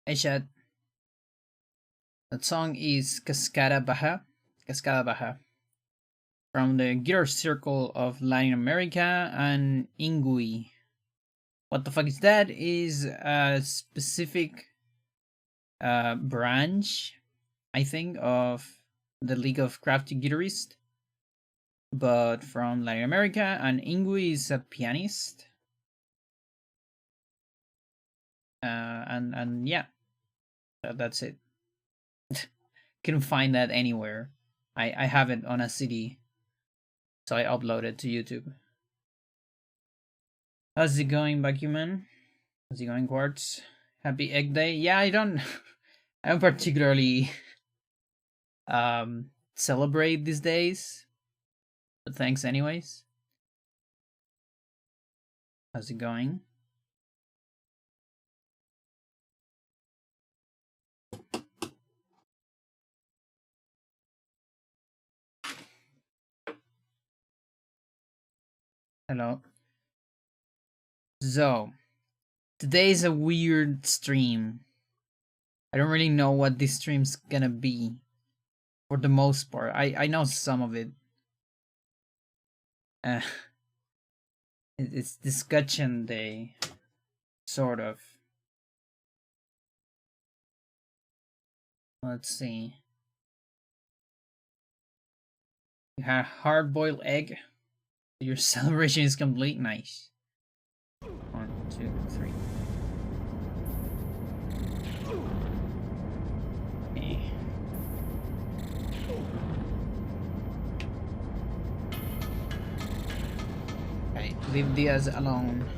Hey Chad, that song is Cascada Baja, from the Guitar Circle of Latin America and Ingui. What the fuck is that? Is a specific branch, I think, of the League of Crafty Guitarists, but from Latin America, and Ingui is a pianist. And yeah, that's it. Couldn't find that anywhere. I have it on a CD, so I uploaded it to YouTube. How's it going, Bakuman? How's it going, Quartz? Happy Egg Day. Yeah, I don't I don't particularly celebrate these days, but thanks anyways. How's it going? Hello. So, today's a weird stream. I don't really know what this stream's gonna be for the most part. I know some of it. Uh, it's discussion day, sort of. Let's see. You have hard-boiled egg. Your celebration is complete. Nice. 1, 2, 3. Okay. Okay, leave Diaz alone.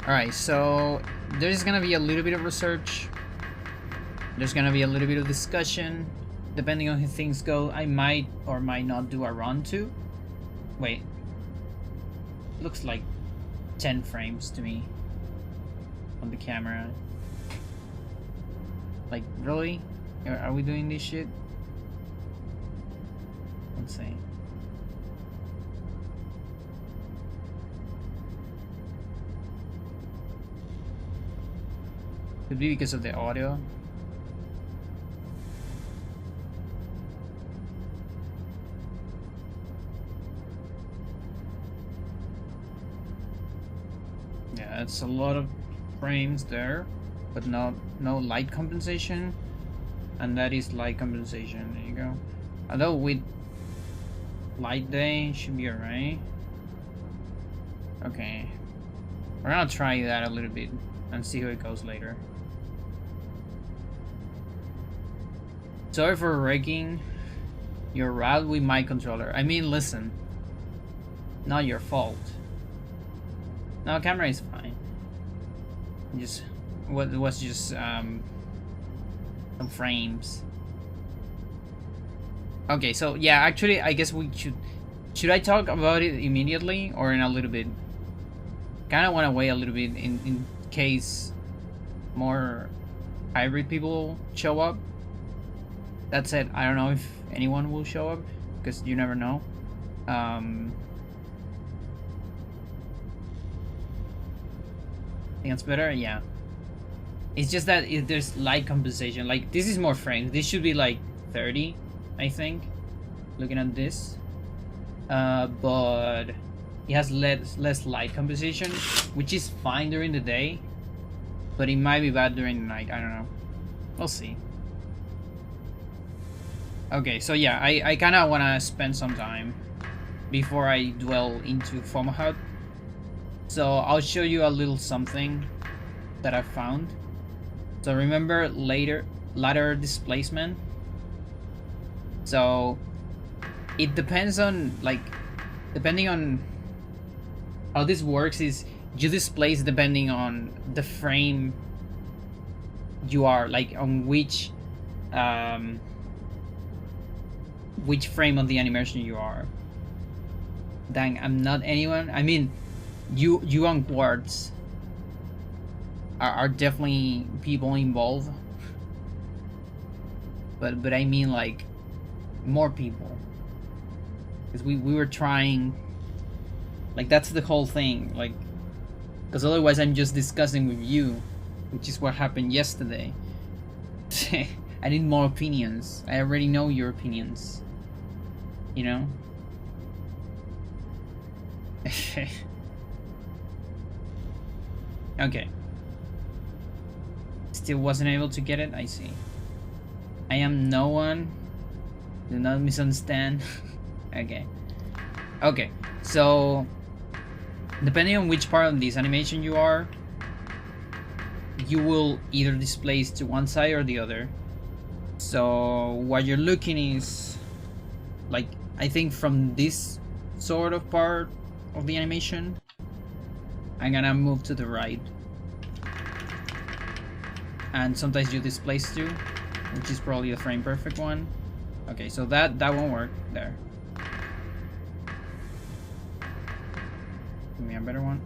Alright, so there's gonna be a little bit of research. There's gonna be a little bit of discussion. Depending on how things go, I might or might not do a run too. Wait. Looks like 10 frames to me on the camera. Like, really? Are we doing this shit? Let's see. Could be because of the audio. Yeah, it's a lot of frames there, but no light compensation, and that is light compensation. There you go. Although with light day should be alright. Okay, we're gonna try that a little bit and see how it goes later. Sorry for wrecking your route with my controller. I mean, listen, not your fault. No, camera is fine. Just what was just some frames. Okay, so yeah, actually, I guess we should I talk about it immediately or in a little bit? Kind of want to wait a little bit in case more hybrid people show up. That said, I don't know if anyone will show up because you never know. Think that's better? Yeah. It's just that if there's light compensation, like this is more frames. This should be like 30, I think. Looking at this, but it has less light compensation, which is fine during the day, but it might be bad during the night. I don't know. We'll see. Okay, so yeah, I kind of want to spend some time before I dwell into Fomalhaut. So I'll show you a little something that I found. So remember ladder displacement? So it depends on, like, depending on how this works is you displace depending on the frame you are, like on which frame of the animation you are. Dang, I'm not anyone. I mean, you on Quartz are definitely people involved, but I mean like more people, because we were trying, like that's the whole thing, like Because otherwise I'm just discussing with you, which is what happened yesterday. I need more opinions. I already know your opinions. You know? Okay. Still wasn't able to get it? I see. I am no one. Do not misunderstand. Okay. Okay. So, depending on which part of this animation you are, you will either displace to one side or the other. So what you're looking is, like, I think from this sort of part of the animation, I'm gonna move to the right. And sometimes you displace to, which is probably the frame perfect one. Okay, so that won't work there. Give me a better one.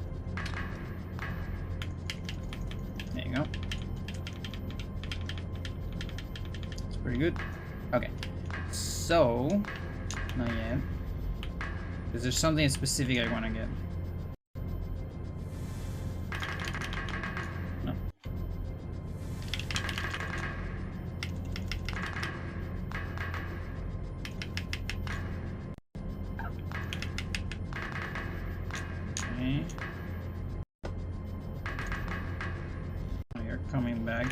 There you go. It's pretty good. Okay, so not yet, because there's something specific I want to get. No. Okay. Oh, you're coming back.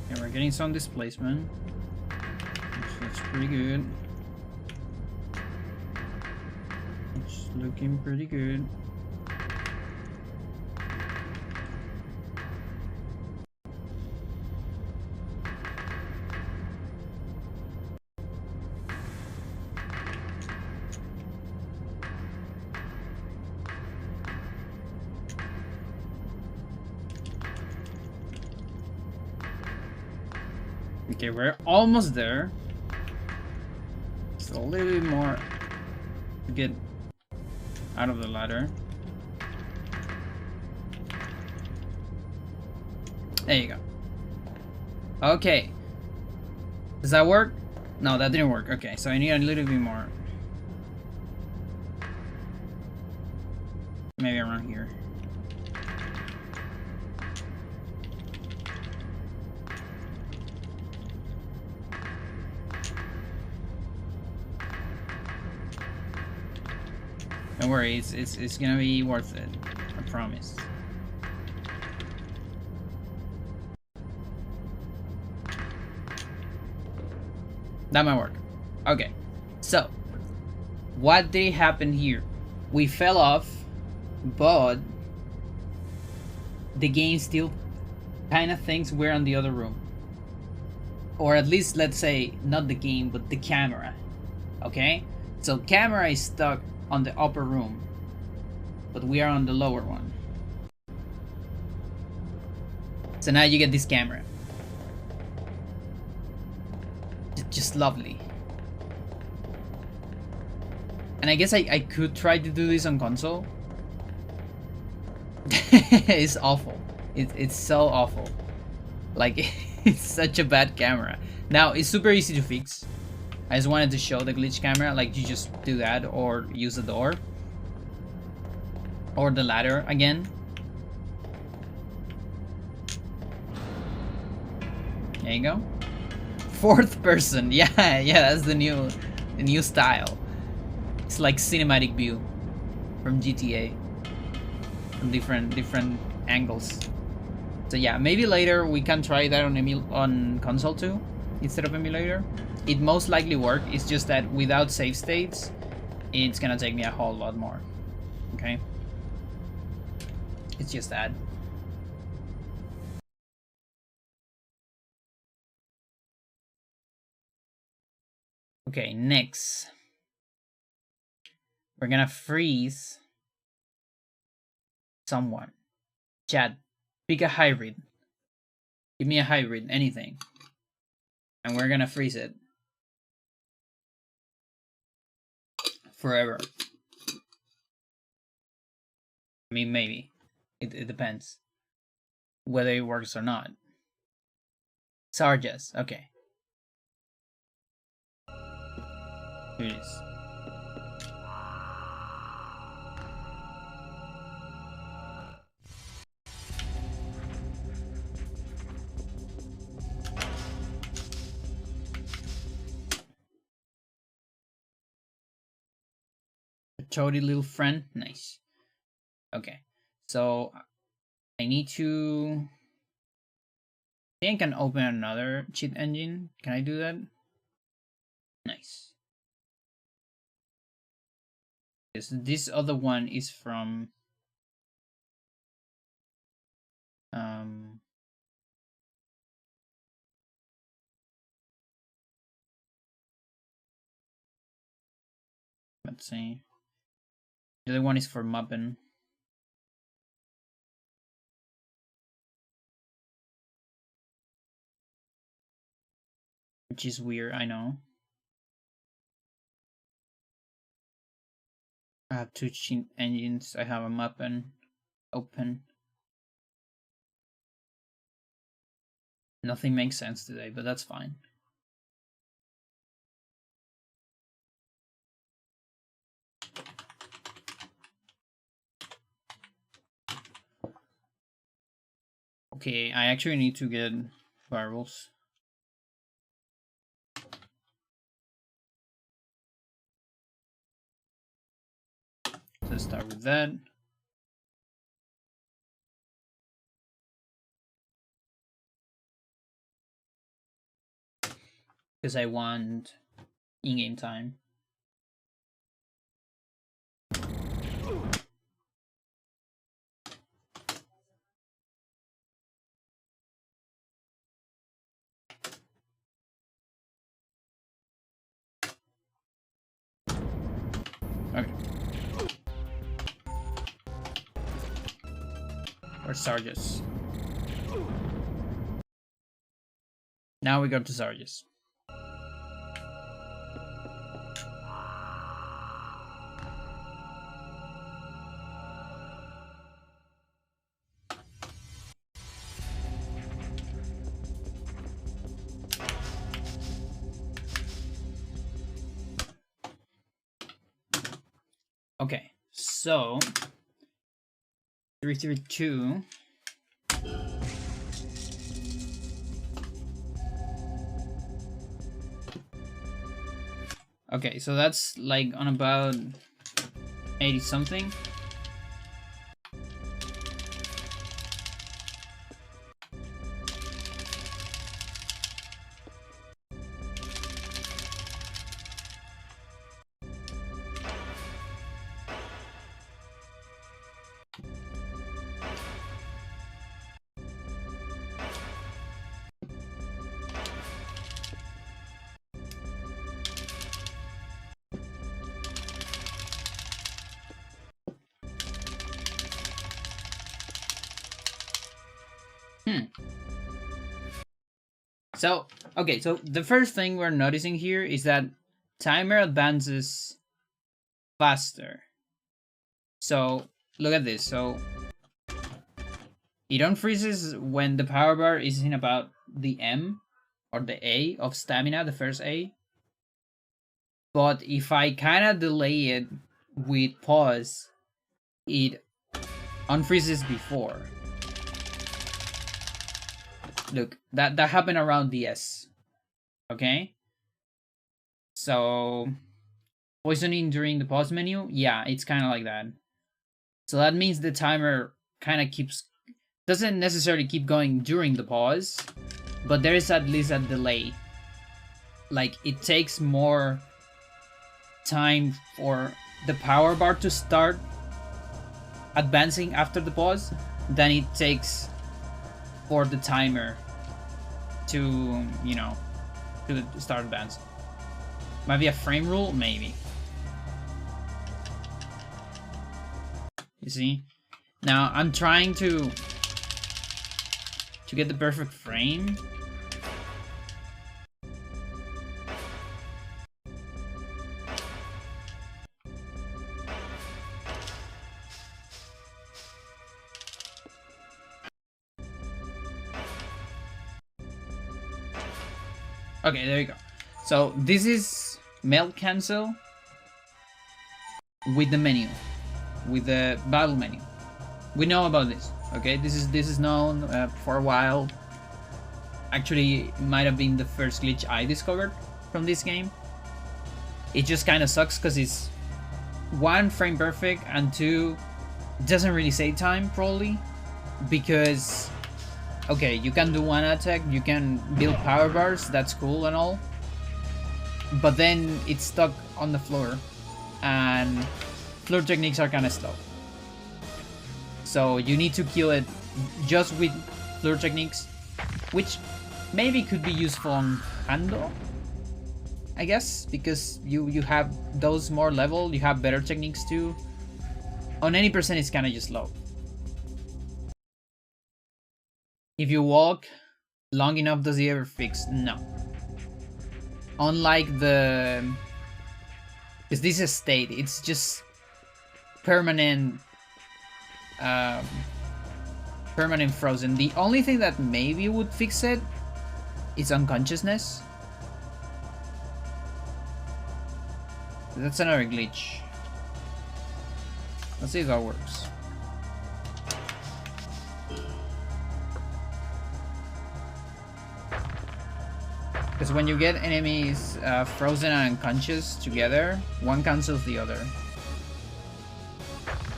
Yeah, we're getting some displacement, which looks pretty good. It's looking pretty good. Okay, we're almost there. So a little bit more to get out of the ladder. There you go. Okay. Does that work? No, that didn't work. Okay, so I need a little bit more. Maybe around here. Don't worry, it's gonna be worth it. I promise. That might work. Okay, so what did happen here? We fell off, but the game still kind of thinks we're on the other room. Or at least, let's say, not the game, but the camera. Okay? So camera is stuck on the upper room, but we are on the lower one. So now you get this camera. Just lovely. And I guess I could try to do this on console. It's awful. It's so awful. Like, it's such a bad camera. Now, it's super easy to fix. I just wanted to show the glitch camera. Like, you just do that or use the door. Or the ladder again. There you go. Fourth person. Yeah, that's the new style. It's like cinematic view from GTA. From different angles. So yeah, maybe later we can try that on console too, instead of emulator. It most likely work. It's just that without save states, it's gonna take me a whole lot more. Okay? It's just that. Okay, next. We're gonna freeze someone. Chat, pick a hybrid. Give me a hybrid, anything. And we're gonna freeze it. Forever. I mean, maybe. It depends. Whether it works or not. Sarges, okay. Here it is. toady little friend. Nice. Okay, so I need to. I think I can open another cheat engine. Can I do that? Nice. This other one is from let's see. The other one is for Muppin. Which is weird, I know. I have two cheat engines. I have a Muppin open. Nothing makes sense today, but that's fine. Okay, I actually need to get variables. Let's start with that. Because I want in-game time. Okay. Or Sarges. Now we go to Sarges. Okay, so 332. Okay, so that's like on about 80 something. So, okay, so the first thing we're noticing here is that timer advances faster. So, look at this. So, it unfreezes when the power bar is in about the M or the A of stamina, the first A. But if I kind of delay it with pause, it unfreezes before. Look, that happened around the S. Okay? So, poisoning during the pause menu? Yeah, it's kind of like that. So that means the timer kind of doesn't necessarily keep going during the pause, but there is at least a delay. Like, it takes more time for the power bar to start advancing after the pause than it takes for the timer to, you know, to start advancing. Might be a frame rule, maybe. You see? Now I'm trying to get the perfect frame. Okay, there you go. So this is melt cancel with the menu, with the battle menu. We know about this. Okay, this is known for a while. Actually, it might have been the first glitch I discovered from this game. It just kind of sucks because it's one, frame perfect, and two, doesn't really save time probably, because okay, you can do one attack, you can build power bars, that's cool and all, but then it's stuck on the floor, and floor techniques are kind of slow. So you need to kill it just with floor techniques, which maybe could be useful on Hando, I guess, because you have those more level, you have better techniques too. On any percent, it's kind of just low. If you walk long enough, does it ever fix? No. Unlike the... Because this is a state, it's just permanent... permanent frozen. The only thing that maybe would fix it is unconsciousness. That's another glitch. Let's see if that works. Because when you get enemies frozen and unconscious together, one cancels the other.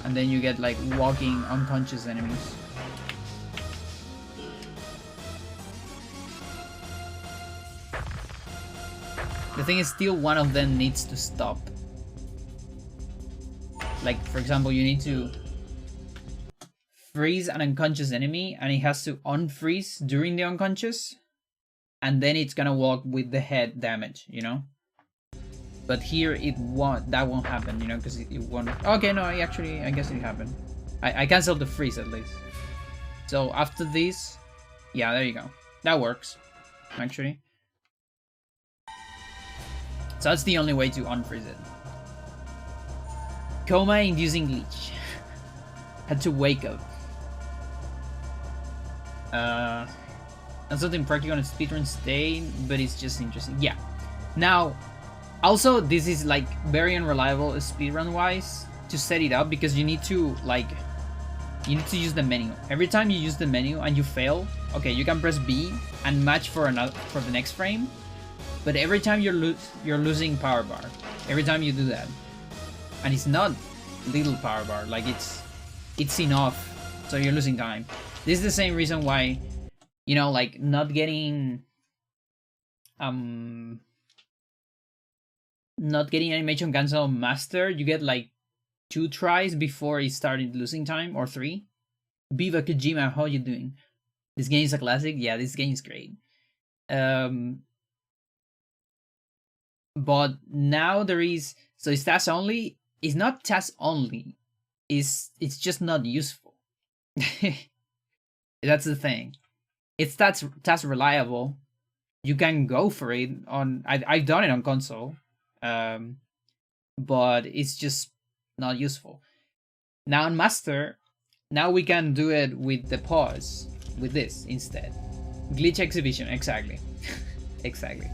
And then you get like walking unconscious enemies. The thing is, still one of them needs to stop. Like, for example, you need to freeze an unconscious enemy and it has to unfreeze during the unconscious, and then it's gonna walk with the head damage, you know? But here it won't, that won't happen, you know, because it won't. Okay, no, I guess it happened. I canceled the freeze at least. So after this, yeah, there you go. That works, actually. So that's the only way to unfreeze it. Coma inducing glitch. Had to wake up. That's something practical on a speedrun state, but it's just interesting. Yeah. Now, also this is like very unreliable speedrun wise to set it up, because you need to use the menu. Every time you use the menu and you fail, okay, you can press B and match for the next frame. But every time you're losing power bar. Every time you do that. And it's not little power bar, like it's enough, so you're losing time. This is the same reason why, you know, like not getting animation cancel master, you get like 2 tries before it started losing time, or 3. Viva Kojima, how you doing? This game is a classic. Yeah, this game is great. But now there is, so it's task only. It's not task only. It's just not useful. That's the thing. It's task reliable. You can go for it on. I've done it on console, but it's just not useful. Now on master, now we can do it with the pause, with this instead. Glitch exhibition, exactly, exactly.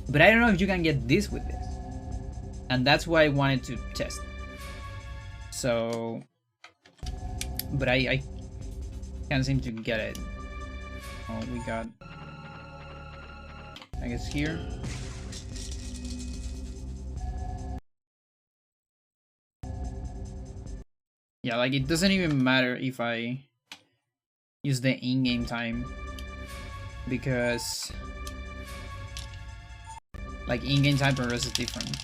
But I don't know if you can get this with this, and that's why I wanted to test. So, but I can't seem to get it. Oh, we got, I guess here. Yeah, like it doesn't even matter if I use the in-game time, because like in-game time progress is different.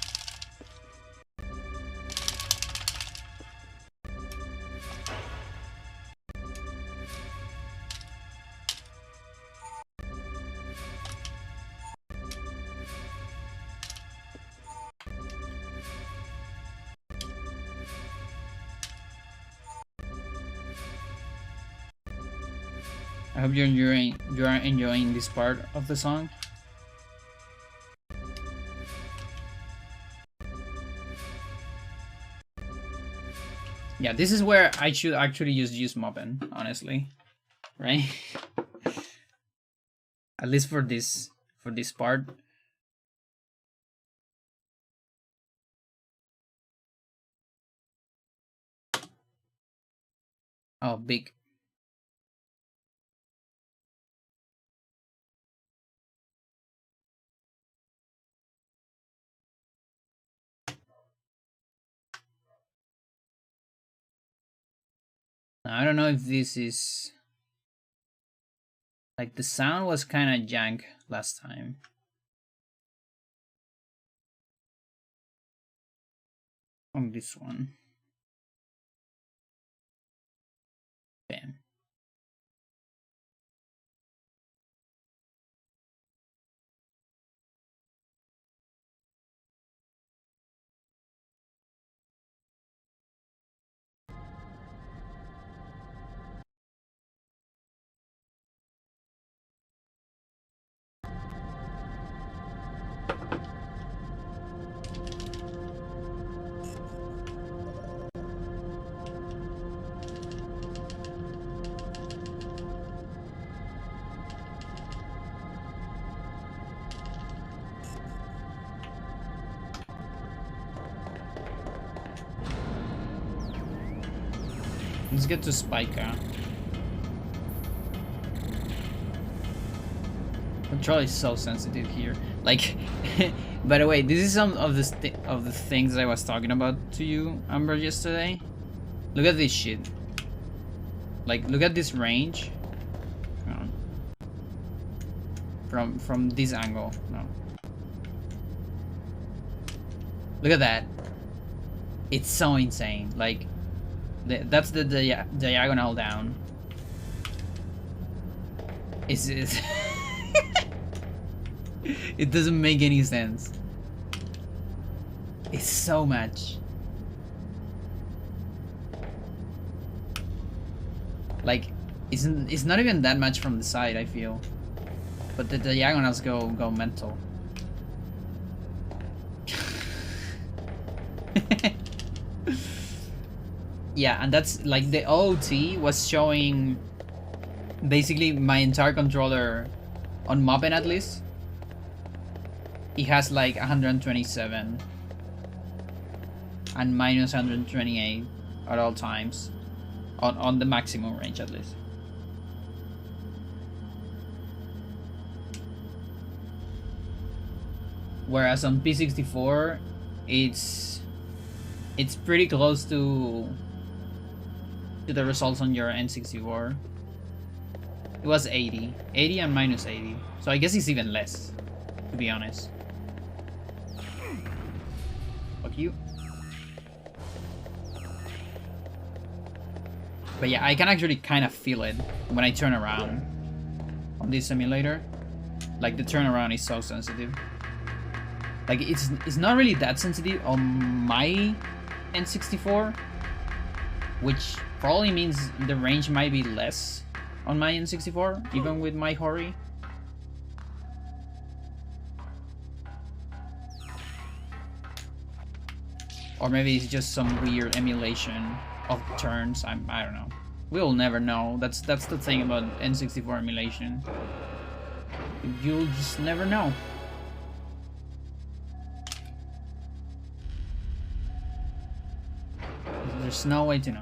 I hope you're enjoying this part of the song. Yeah, this is where I should actually use mopping, honestly, right? At least for this part. Oh, big. I don't know if this is... Like, the sound was kind of jank last time. On this one. Bam. Let's get to Spica. Control is so sensitive here. Like, by the way, this is some of the things I was talking about to you, Amber, yesterday. Look at this shit. Like, look at this range. From this angle. No. Look at that. It's so insane. Like, that's the diagonal down. It's it doesn't make any sense. It's so much. Like, it's not even that much from the side, I feel. But the diagonals go mental. Yeah, and that's like the OOT was showing basically my entire controller on Moppin at least. It has like 127 and minus 128 at all times on the maximum range at least. Whereas on P64 it's pretty close to the results on your N64. It was 80 and minus 80, so I guess it's even less, to be honest. Fuck you. But yeah, I can actually kind of feel it when I turn around on this simulator. Like, the turnaround is so sensitive. Like, it's not really that sensitive on my N64, which probably means the range might be less on my N64, even with my Hori. Or maybe it's just some weird emulation of turns. I don't know. We'll never know. That's the thing about N64 emulation. You'll just never know. There's no way to know.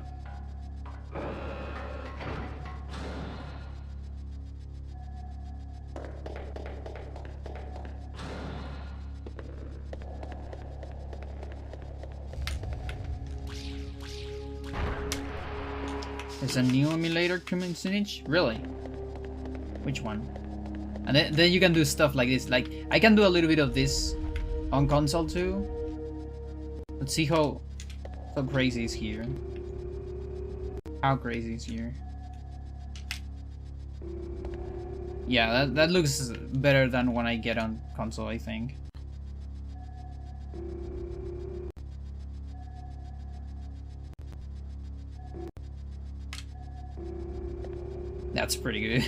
There's a new emulator coming soon. Really? Which one? And then you can do stuff like this. Like, I can do a little bit of this on console too. Let's see how crazy is here. How crazy is here? Yeah, that looks better than when I get on console, I think. That's pretty good.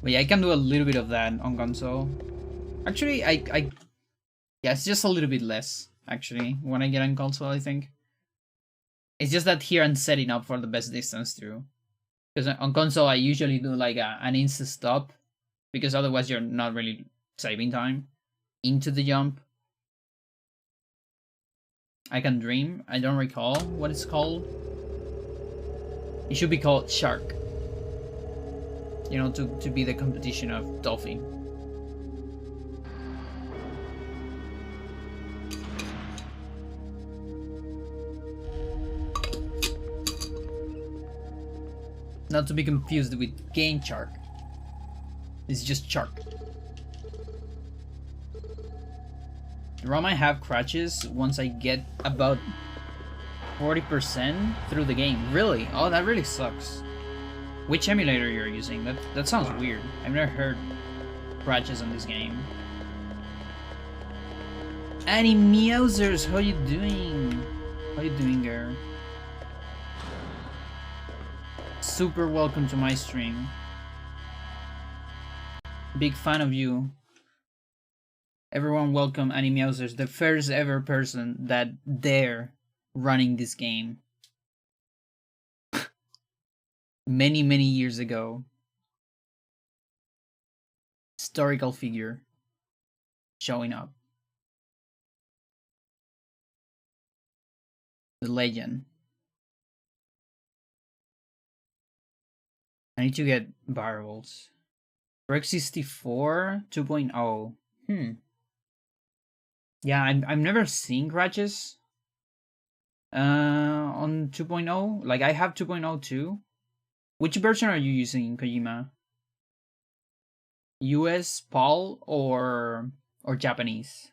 But yeah, I can do a little bit of that on console. Actually, yeah, it's just a little bit less, actually, when I get on console, I think. It's just that here I'm setting up for the best distance too. Because on console, I usually do like an insta stop, because otherwise you're not really saving time into the jump. I can dream. I don't recall what it's called. It should be called Shark. You know, to be the competition of Dolphin. not to be confused with Game Shark. It's just Shark. The ROM I have crashes once I get about 40% through the game. Really? Oh, that really sucks. Which emulator you're using? That sounds weird. I've never heard crashes on this game. Annie Meowsers, how you doing? How you doing, girl? Super welcome to my stream. Big fan of you. Everyone welcome Annie Meowsers, the first ever person that dare running this game. Many years ago. Historical figure showing up. The legend. I need to get barrels. Rex 64 2.0. Yeah, I've never seen crashes on 2.0. Like, I have 2.0 too. Which version are you using, Kojima? US, PAL, or Japanese?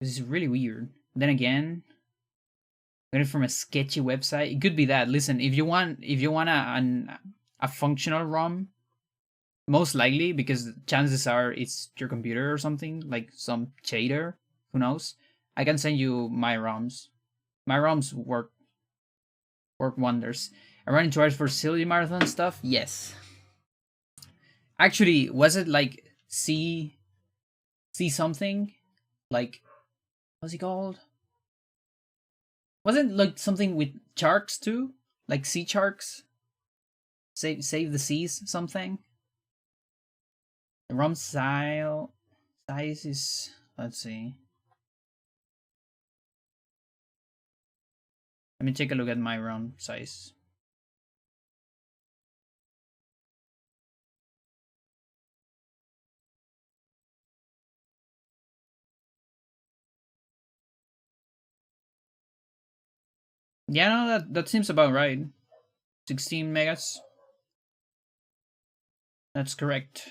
This is really weird. Then again, getting from a sketchy website, it could be that. Listen, if you want a functional ROM, most likely, because chances are it's your computer or something, like some shader, who knows? I can send you my ROMs. My ROMs work wonders. I run into hours for silly marathon stuff? Yes. Actually, was it like C something? Like, what's it called? Wasn't like something with sharks too? Like sea sharks? Save the seas something? The ROM size is, let's see. Let me take a look at my ROM size. Yeah, no, that seems about right. 16 megas. That's correct.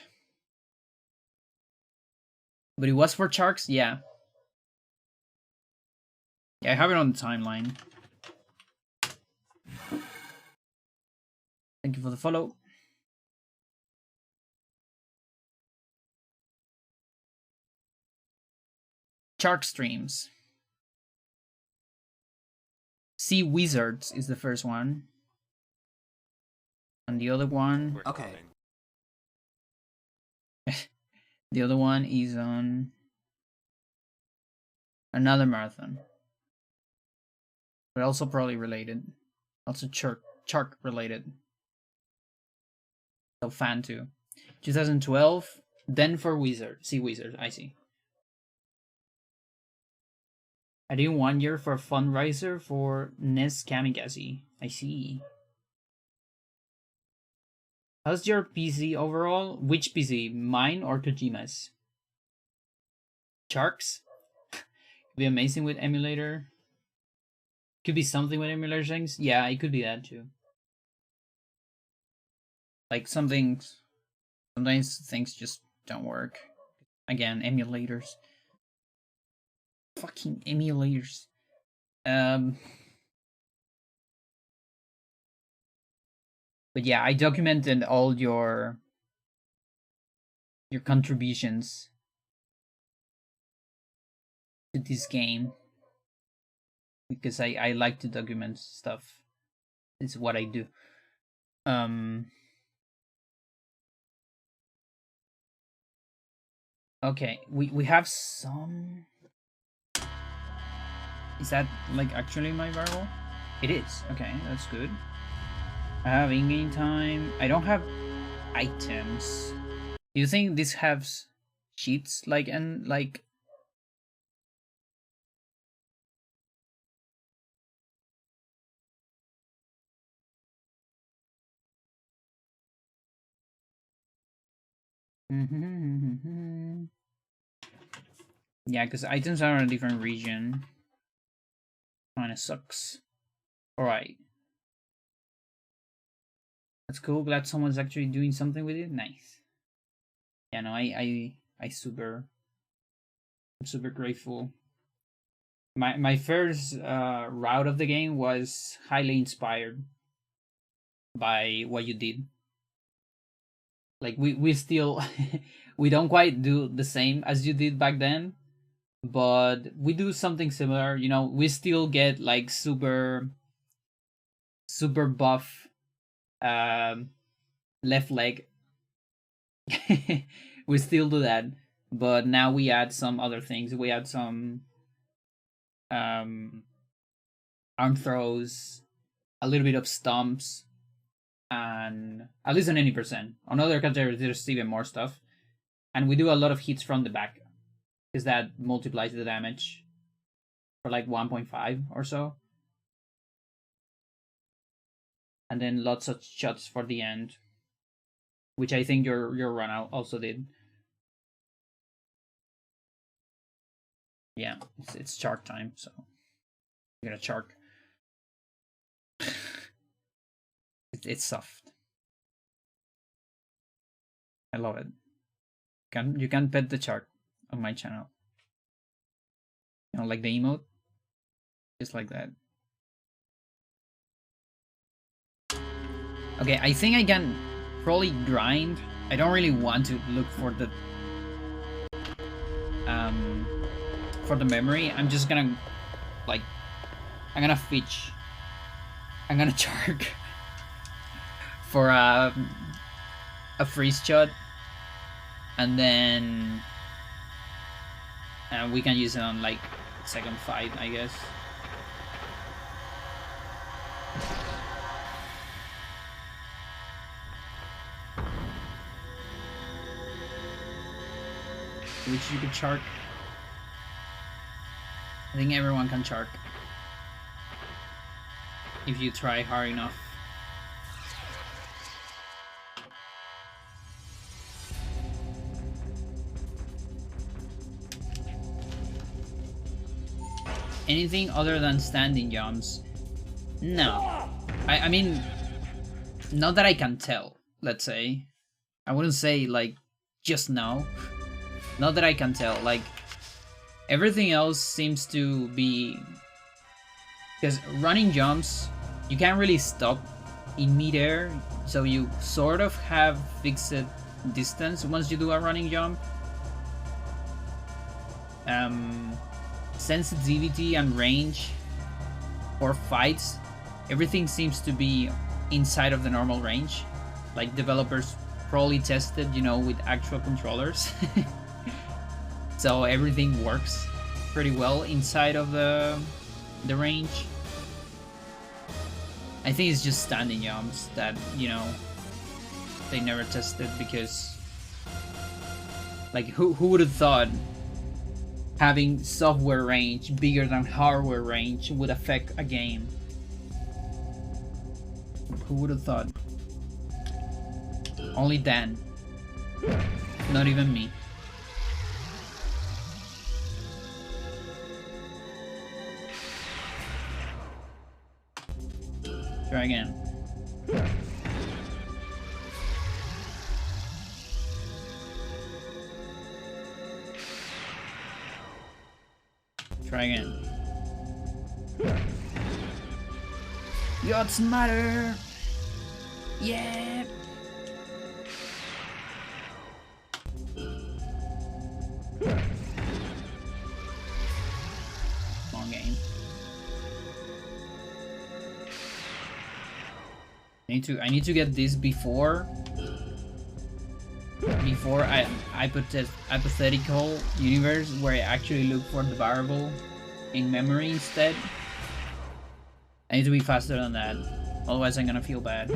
But it was for sharks? Yeah. Yeah, I have it on the timeline. Thank you for the follow. Shark streams. Sea Wizards is the first one. And the other one... Okay. The other one is on another marathon. But also probably related. Also shark related. So fan too. 2012, then for Sea Wizard, I see. I did 1 year for a fundraiser for NES Kamikaze. I see. How's your PC overall? Which PC? Mine or Kojima's? Sharks? Could be amazing with emulator. Could be something with emulator things. Yeah, it could be that too. Like sometimes things just don't work. Again, emulators. Fucking emulators. But yeah, I documented all your contributions to this game because I like to document stuff. It's what I do. Okay, we have some. Is that like actually my variable? It is. Okay, that's good. I have in-game time. I don't have items. Do you think this has sheets like and like? Yeah, because items are in a different region. Kinda sucks. Alright. That's cool. Glad someone's actually doing something with it. Nice. Yeah, no, I'm super grateful. My first route of the game was highly inspired by what you did. Like we still we don't quite do the same as you did back then, but we do something similar. You know, we still get like super buff left leg. We still do that, but now we add some other things. We add some arm throws, a little bit of stomps, and at least on 80%. On other characters, there's even more stuff. And we do a lot of hits from the back, because that multiplies the damage for like 1.5 or so. And then lots of shots for the end, which I think your run out also did. Yeah, it's shark time, so I'm gonna shark. It's soft. I love it. You can pet the shark on my channel. You know, like the emote, just like that. Okay, I think I can probably grind. I don't really want to look for the memory. I'm just gonna like I'm gonna fish. I'm gonna shark for a freeze shot, and then we can use it on like second fight, I guess. Which you could shark. I think everyone can shark if you try hard enough. Anything other than standing jumps? No. I mean, not that I can tell, let's say. I wouldn't say like just no. Not that I can tell. Like everything else seems to be, because running jumps, you can't really stop in midair, so you sort of have fixed distance once you do a running jump. Sensitivity and range for fights, everything seems to be inside of the normal range. Like developers probably tested, you know, with actual controllers. So everything works pretty well inside of the range. I think it's just standing jumps that, you know, they never tested, because like who would have thought having software range bigger than hardware range would affect a game? Who would have thought? Only Dan. Not even me. Try again. Try again. What's the matter? Yeah. Long game. I need to get this before I put this hypothetical universe where I actually look for the variable in memory instead. I need to be faster than that, otherwise I'm gonna feel bad.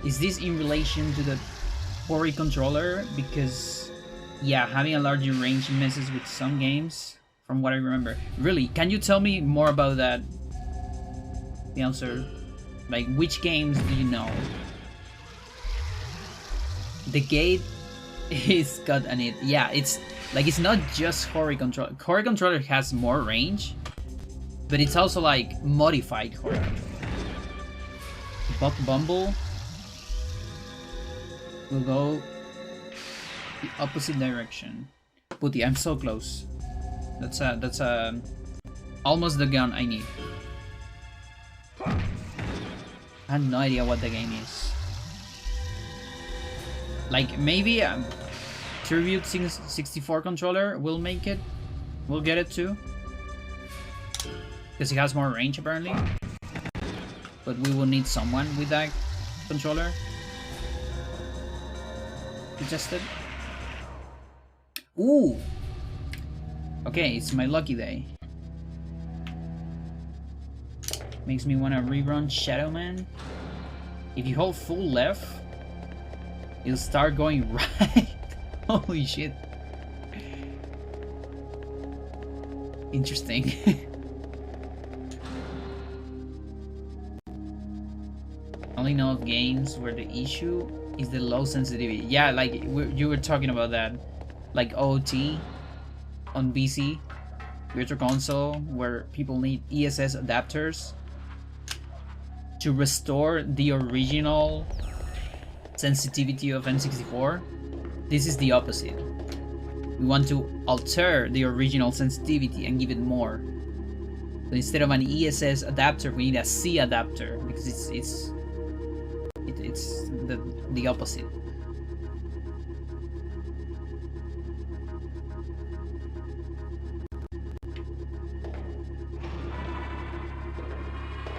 Is this in relation to the Hori controller? Because yeah, having a larger range messes with some games, from what I remember. Really, can you tell me more about that? The answer. Like, which games do you know? The Gate is got an it. Yeah, it's like, it's not just Hori controller. Hori controller has more range, but it's also like modified Hori controller. Buck Bumble will go the opposite direction. Putty, I'm so close. That's almost the gun I need. I have no idea what the game is. Like maybe Tribute 64 controller will make it. We'll get it too. Because it has more range apparently. But we will need someone with that controller. You tested? Ooh! Okay, it's my lucky day. Makes me want to rerun Shadow Man. If you hold full left, it'll start going right. Holy shit. Interesting. Only know of games where the issue is the low sensitivity. Yeah, like you were talking about that. Like OT on BC, Virtual Console, where people need ESS adapters to restore the original sensitivity of N64. This is the opposite. We want to alter the original sensitivity and give it more. So instead of an ESS adapter, we need a C adapter because it's the opposite.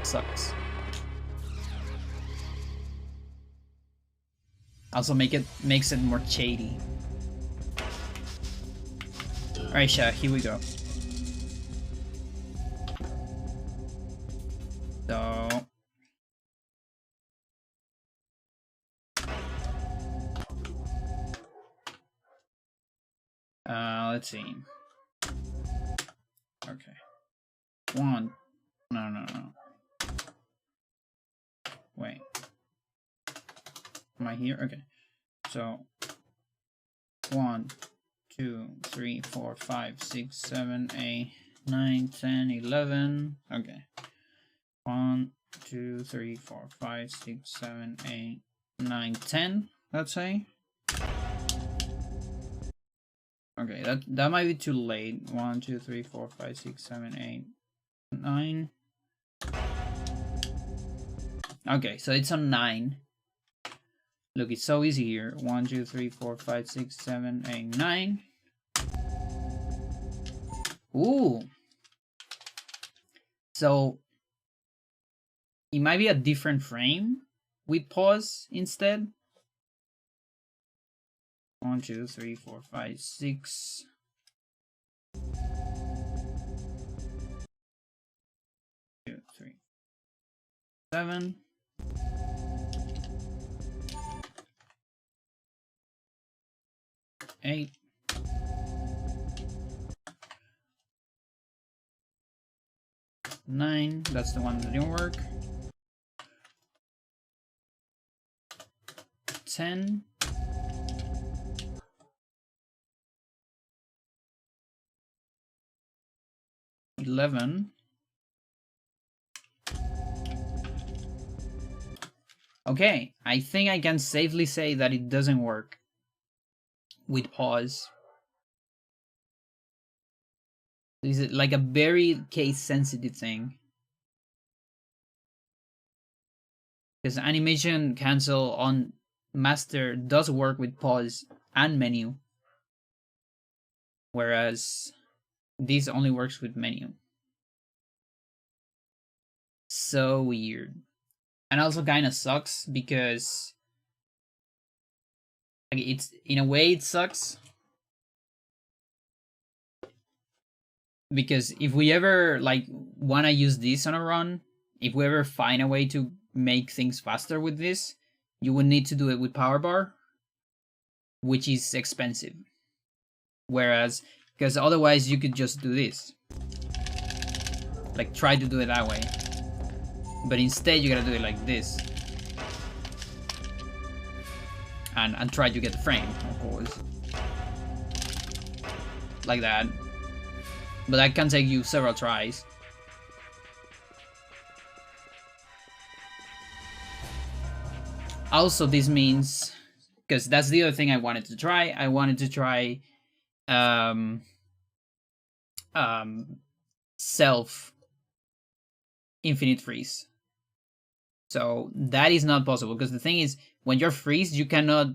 Sucks. Also makes it more shady. Alright, Sha, here we go. So let's see. Okay. No. Wait. Am I here? Okay. So 1, 2, 3, 4, 5, 6, 7, 8, 9, 10, 11. Okay. 1, 2, 3, 4, 5, 6, 7, 8, 9, 10. Let's say. Okay, that might be too late. 1, 2, 3, 4, 5, 6, 7, 8, 9. Okay, so it's on 9. Look, it's so easy here. 1, 2, 3, 4, 5, 6, 7, 8, 9. Ooh. So it might be a different frame with pause instead. 1, 2, 3, 4, 5, 6. 2, 3, 7. 8. 9. That's the one that didn't work. 10. 11. Okay, I think I can safely say that it doesn't work with pause. This is like a very case sensitive thing. Because animation cancel on master does work with pause and menu. Whereas this only works with menu. So weird. And also kind of sucks because it's, in a way it sucks. Because if we ever like want to use this on a run, if we ever find a way to make things faster with this, you would need to do it with power bar, which is expensive. Whereas, because otherwise you could just do this. Like try to do it that way. But instead you gotta do it like this. And try to get the frame, of course. Like that. But that can take you several tries. Also, this means, because that's the other thing I wanted to try. I wanted to try um, self infinite freeze. So that is not possible, because the thing is, when you're freeze, you cannot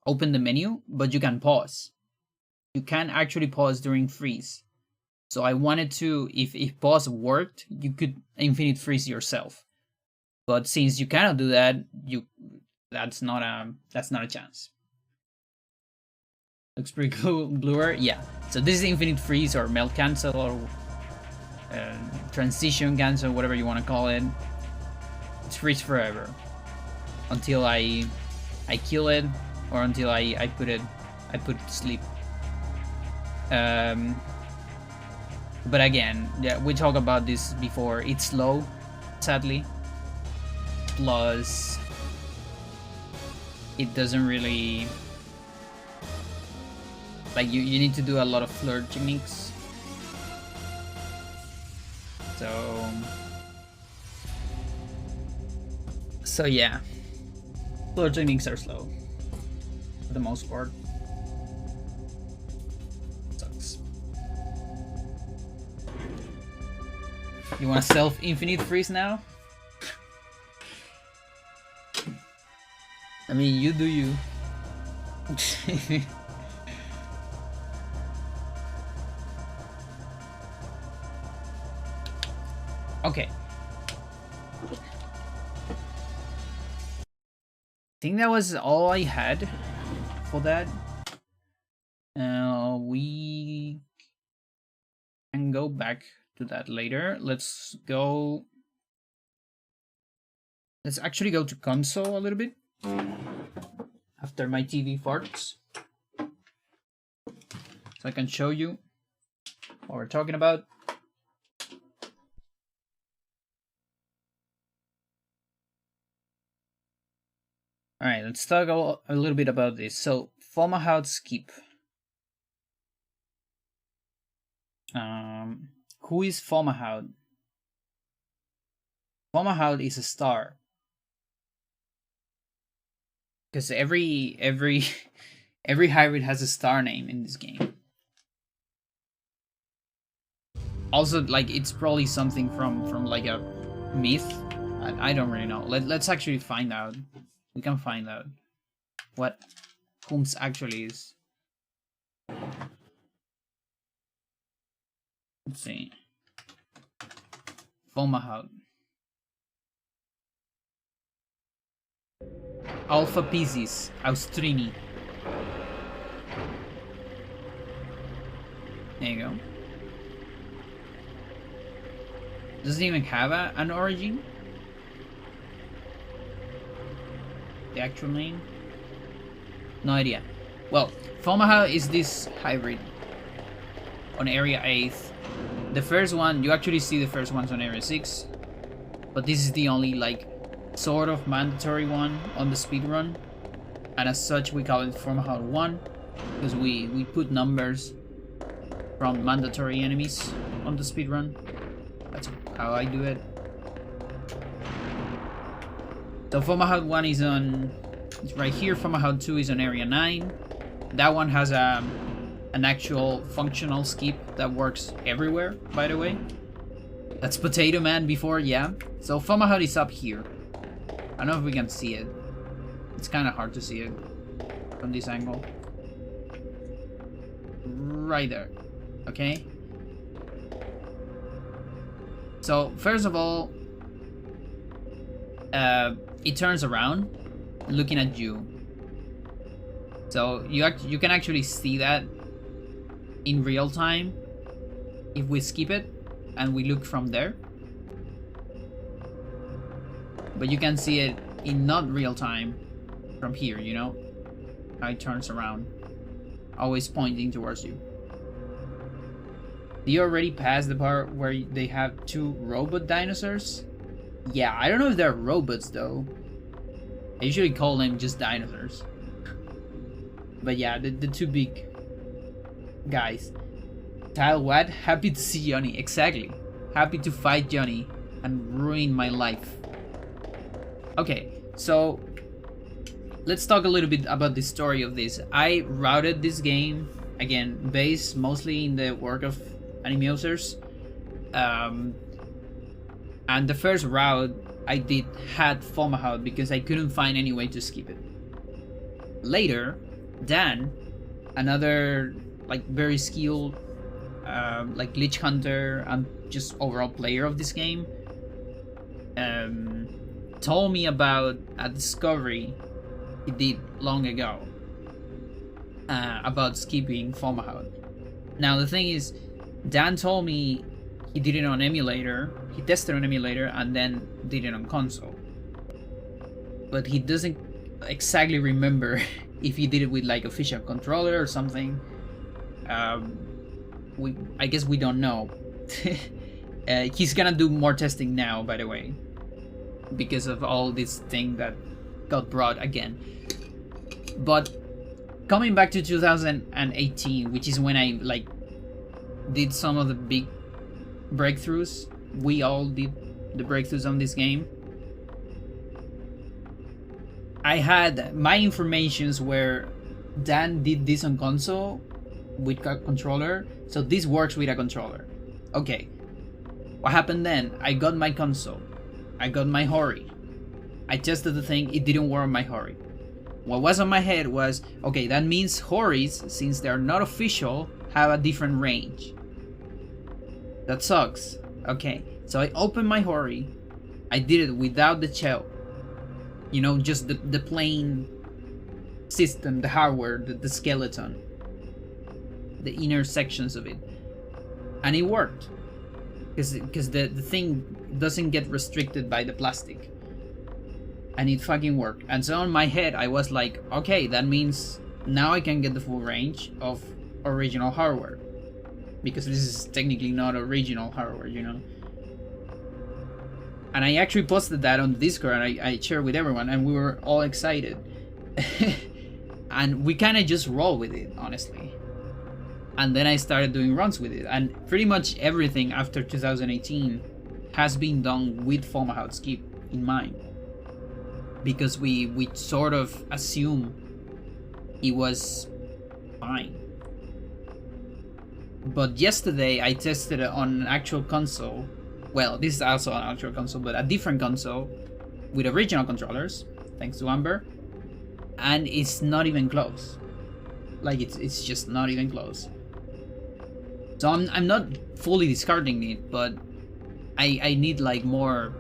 open the menu, but you can pause. You can actually pause during freeze. So I wanted to, if pause worked, you could infinite freeze yourself. But since you cannot do that, that's not a chance. Looks pretty cool, bluer. Yeah. So this is infinite freeze or melt cancel or transition cancel, whatever you want to call it. It's freeze forever until I kill it, or until I put it to sleep. But again, yeah, we talked about this before. It's slow, sadly. Plus, it doesn't really, like, you need to do a lot of flirt techniques. So yeah, flirt techniques are slow for the most part. Sucks. You want to self infinite freeze now? I mean, you do you. Okay. I think that was all I had for that. We can go back to that later. Let's actually go to console a little bit after my TV farts, so I can show you what we're talking about. All right, let's talk a little bit about this. So, Fomalhaut skip. Who is Fomalhaut? Fomalhaut is a star. Because every hybrid has a star name in this game. Also, like, it's probably something from like a myth. I don't really know. Let's actually find out. We can find out what Hums actually is. Let's see. Fomalhaut. Alpha Pisces, Austrini. There you go. Doesn't even have an origin. The actual name? No idea. Well, Fomalhaut is this hybrid on Area 8th. The first one, you actually see the first ones on Area 6. But this is the only, like, sort of mandatory one on the speedrun. And as such, we call it Fomalhaut 1. Because we put numbers from mandatory enemies on the speedrun. That's how I do it. So Fomalhaut 1 is it's right here. Fomalhaut 2 is on Area 9. That one has an actual functional skip that works everywhere, by the way. That's Potato Man before, yeah. So Fomalhaut is up here. I don't know if we can see it. It's kind of hard to see it from this angle. Right there. Okay. So first of all, it turns around, looking at you. So you can actually see that in real time if we skip it and we look from there. But you can see it in not real time from here, you know? How it turns around, always pointing towards you. Do you already pass the part where they have two robot dinosaurs? Yeah, I don't know if they're robots though. I usually call them just dinosaurs. But yeah, the two big guys. Tile what? Happy to see Johnny. Exactly. Happy to fight Johnny and ruin my life. Okay, so let's talk a little bit about the story of this. I routed this game, again, based mostly in the work of anime users. And the first route I did had Fomalhaut because I couldn't find any way to skip it. Later, Dan, another like very skilled like glitch hunter and just overall player of this game, told me about a discovery he did long ago about skipping Fomalhaut. Now the thing is, Dan told me he did it on emulator, he tested on emulator and then did it on console. But he doesn't exactly remember if he did it with like official controller or something. I guess we don't know. He's gonna do more testing now, by the way, because of all this thing that got brought again. But coming back to 2018, which is when I like did some of the big breakthroughs. We all did the breakthroughs on this game. I had my informations where Dan did this on console with a controller, so this works with a controller. Okay, what happened then? I got my console, I got my Hori, I tested the thing, it didn't work on my Hori. What was on my head was, okay, that means Horis, since they're not official, have a different range. That sucks. Okay, so I opened my Hori, I did it without the shell. You know, just the plain system, the hardware, the skeleton, the inner sections of it, and it worked because the thing doesn't get restricted by the plastic, and it fucking worked. And so on my head I was like, okay, that means now I can get the full range of original hardware, because this is technically not original hardware, you know. And I actually posted that on Discord and I shared with everyone and we were all excited. And we kind of just roll with it, honestly. And then I started doing runs with it, and pretty much everything after 2018 has been done with Fomalhaut skip in mind, because we sort of assume it was fine. But yesterday I tested it on an actual console. Well, this is also an actual console, but a different console with original controllers, thanks to Amber, and it's not even close. Like it's just not even close. So I'm not fully discarding it, but I need like more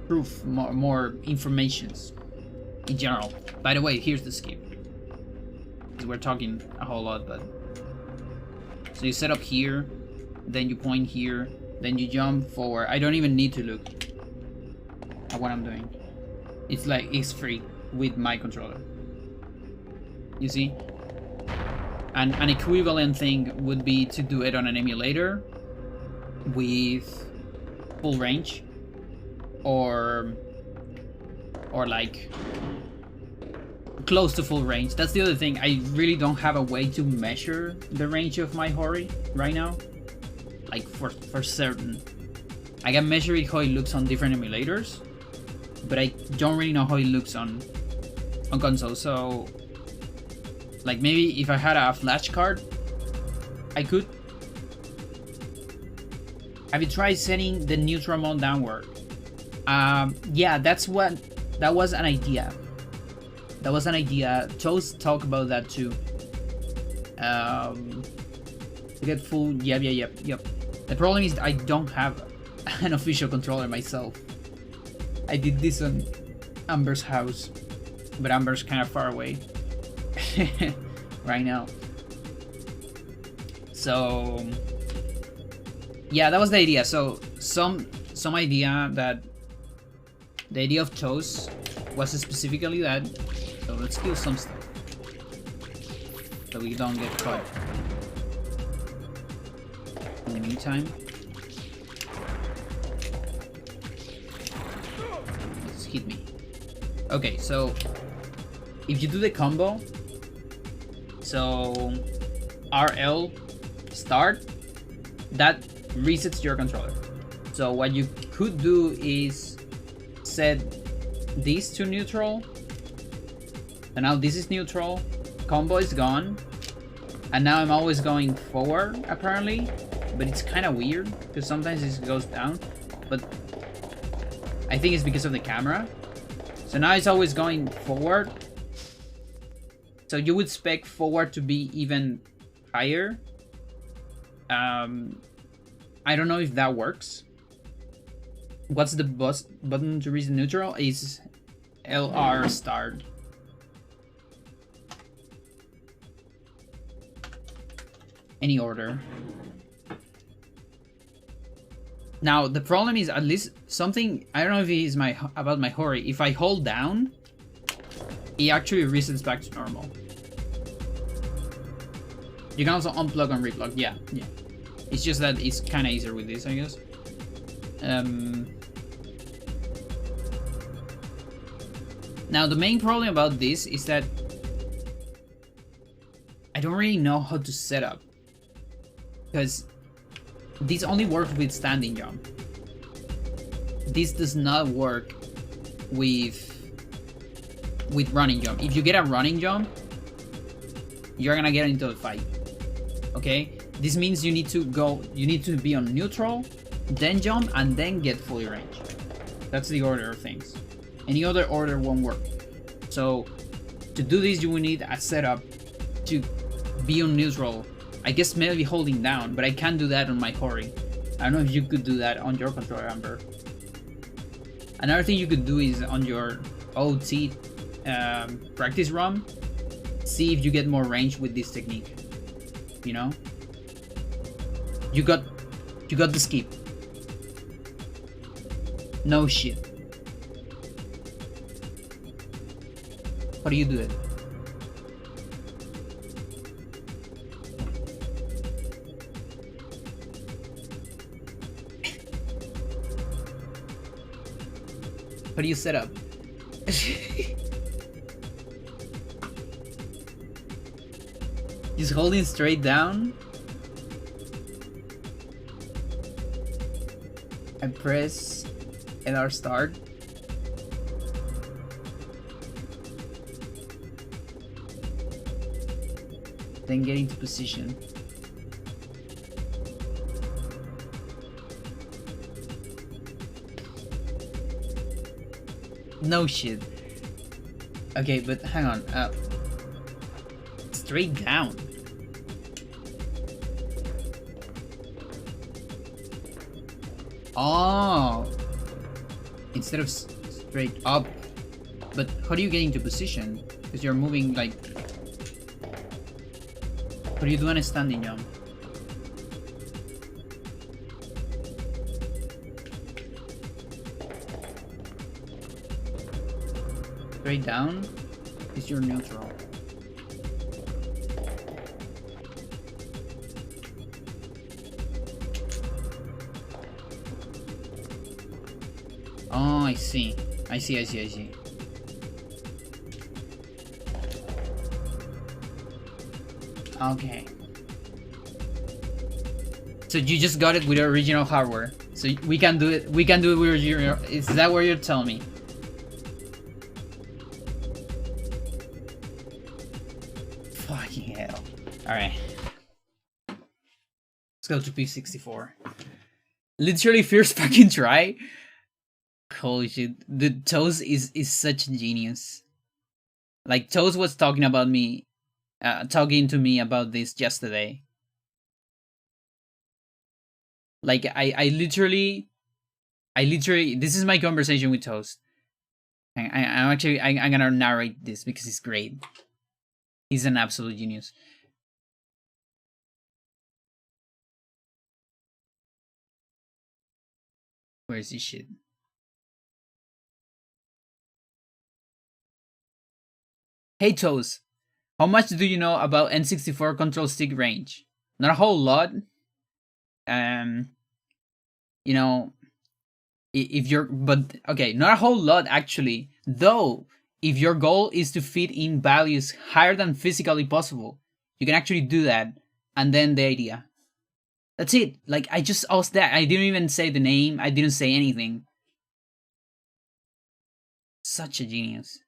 proof, more informations in general. By the way, here's the skip. Because we're talking a whole lot, but so you set up here, then you point here, then you jump forward. I don't even need to look at what I'm doing. It's like it's free with my controller. You see? And an equivalent thing would be to do it on an emulator with full range, or like close to full range. That's the other thing. I really don't have a way to measure the range of my Hori right now, like for certain. I can measure it how it looks on different emulators, but I don't really know how it looks on console. So like maybe if I had a flash card, I could. Have you tried setting the neutral mode downward? Yeah, that was an idea. That was an idea. Toast talk about that too. To get full. Yep. The problem is I don't have an official controller myself. I did this on Amber's house, but Amber's kind of far away right now. So yeah, that was the idea. So some idea that the idea of Toast was specifically that. So let's kill some stuff so we don't get caught. In the meantime, let's hit me. Okay, so if you do the combo, so RL start, that resets your controller. So what you could do is set this to neutral So now this is neutral, combo is gone, and now I'm always going forward apparently, but it's kind of weird because sometimes it goes down, but I think it's because of the camera. So now it's always going forward. So you would expect forward to be even higher. I don't know if that works. What's the button to reach neutral? Is LR start. Any order. Now the problem is, at least something, I don't know if it is about my hurry. If I hold down, it actually resets back to normal. You can also unplug and replug. Yeah. It's just that it's kind of easier with this, I guess. Now the main problem about this is that I don't really know how to set up, because this only works with standing jump. This does not work with running jump. If you get a running jump, you're gonna get into a fight. Okay? This means you need to be on neutral, then jump, and then get fully ranged. That's the order of things. Any other order won't work. So to do this, you will need a setup to be on neutral. I guess maybe holding down, but I can't do that on my Hori. I don't know if you could do that on your controller, Amber. Another thing you could do is on your OT practice run, see if you get more range with this technique. You know? You got the skip. No shit. How do you do it? How do you set up? Just holding straight down. I press LR start. Then get into position. No shit. Okay, but hang on. Straight down. Oh. Instead of straight up. But how do you get into position? Because you're moving like... How do you do on a standing jump? Straight down is your neutral. Oh, I see. I see. Okay. So you just got it with the original hardware. So we can do it. We can do it with original. Is that what you're telling me? Fucking hell. Alright. Let's go to P64. Literally first fucking try. Holy shit. The Toes is such a genius. Like Toes was talking about me. Talking to me about this yesterday. Like I literally this is my conversation with Toast. I'm gonna narrate this because it's great. He's an absolute genius. Where is this shit? Hey Toast. How much do you know about N64 control stick range? Not a whole lot. You know, if you're, but okay, not a whole lot actually. Though, if your goal is to fit in values higher than physically possible, you can actually do that. And then the idea. That's it. Like, I just asked that. I didn't even say the name. I didn't say anything. Such a genius.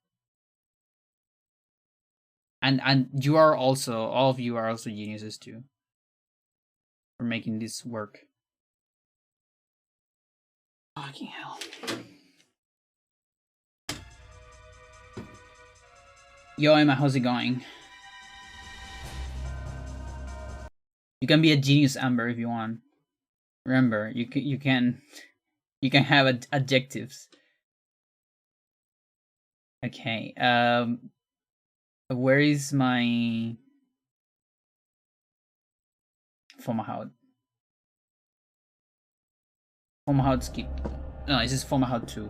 And you are also, all of you are also geniuses too, for making this work. Fucking hell. Yo, Emma, how's it going? You can be a genius, Amber, if you want. Remember, you can have adjectives. Okay. Where is my Fomalhaut? Fomalhaut skip. No, this is Fomalhaut 2.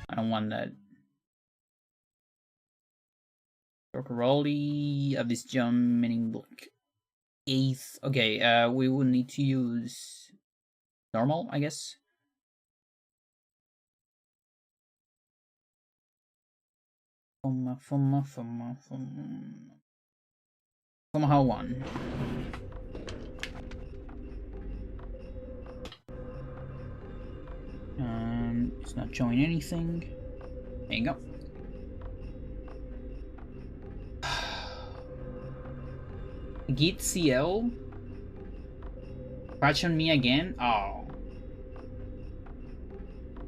I don't want that. Roly of this jump meaning book. 8th. Okay, we will need to use normal, I guess. Fomalhaut 1. It's not showing anything. There you go. Git CL? Crash on me again? Oh.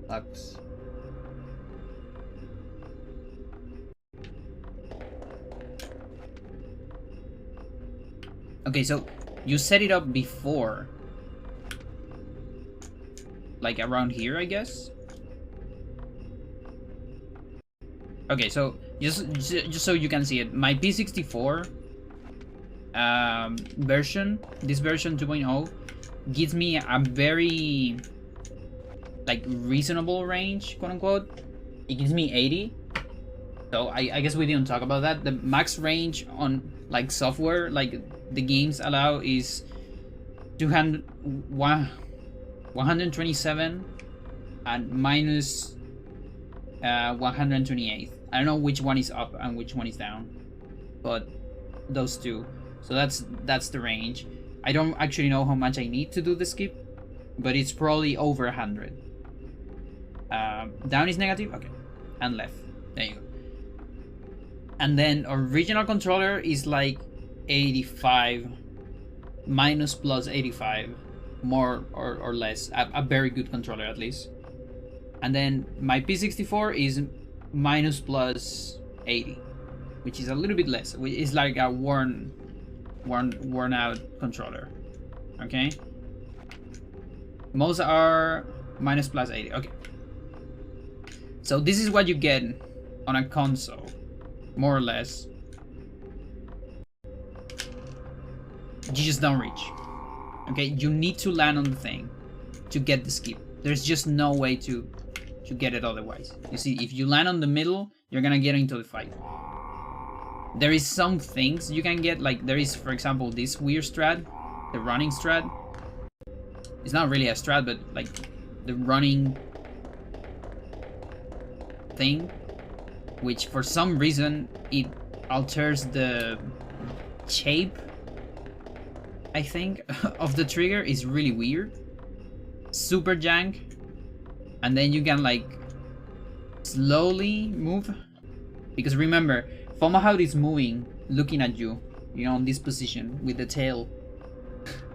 Sucks. Okay, so you set it up before. Like around here, I guess? Okay, so just so you can see it, my P64 version, this version 2.0, gives me a very like reasonable range, quote unquote. It gives me 80. So I guess we didn't talk about that. The max range on like software, like the games allow, is 127 and minus 128. I don't know which one is up and which one is down, but those two. So that's the range. I don't actually know how much I need to do the skip, but it's probably over 100. Down is negative, okay, and left. There you go. And then original controller is like 85, minus plus 85, more or less. A very good controller at least. And then my P64 is minus plus 80, which is a little bit less. It's like a worn out controller. Okay. Most are minus plus 80. Okay. So this is what you get on a console, more or less. You just don't reach. Okay, you need to land on the thing to get the skip. There's just no way to get it otherwise. You see, if you land on the middle, you're gonna get into the fight. There is some things you can get, like there is, for example, this weird strat, the running strat. It's not really a strat, but like the running thing, which for some reason it alters the shape, I think, of the trigger. Is really weird, super jank. And then you can like slowly move, because remember, Fomalhaut is moving, looking at you, you know, in this position with the tail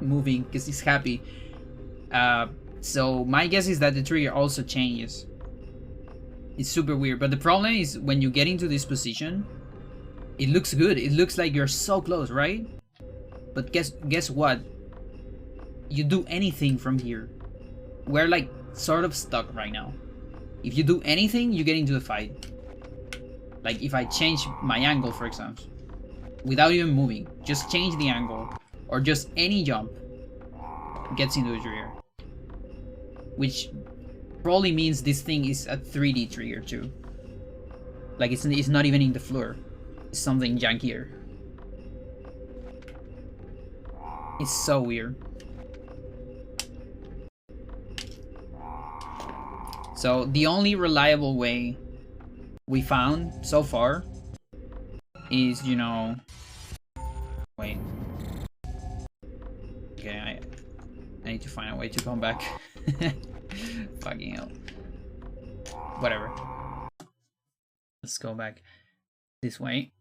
moving because he's happy. So my guess is that the trigger also changes. It's super weird, but the problem is when you get into this position, it looks good. It looks like you're so close, right? But guess what? You do anything from here, we're like sort of stuck right now. If you do anything, you get into the fight. Like if I change my angle, for example, without even moving, just change the angle, or just any jump gets into the trigger, which probably means this thing is a 3D trigger too. Like it's not even in the floor. It's something jankier. It's so weird. So the only reliable way we found so far is, you know, wait. Okay, I need to find a way to come back. Fucking hell. Whatever. Let's go back. this way.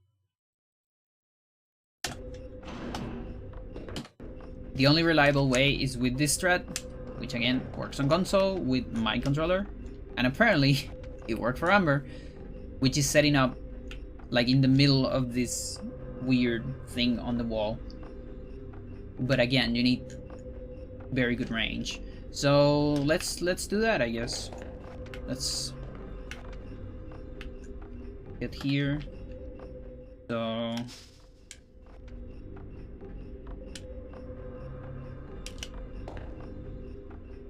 The only reliable way is with this strat, which again works on console with my controller, and apparently it worked for Amber, which is setting up like in the middle of this weird thing on the wall. But again, you need very good range. So let's do that, I guess. Let's get here. So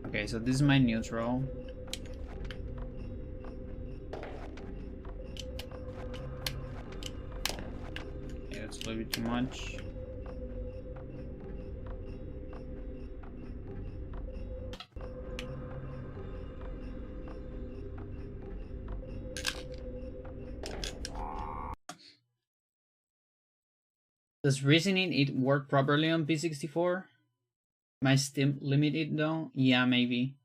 okay, so this is my neutral. Yeah, that's a little bit too much. Does reasoning it work properly on P64? Am I still limited though? Yeah, maybe.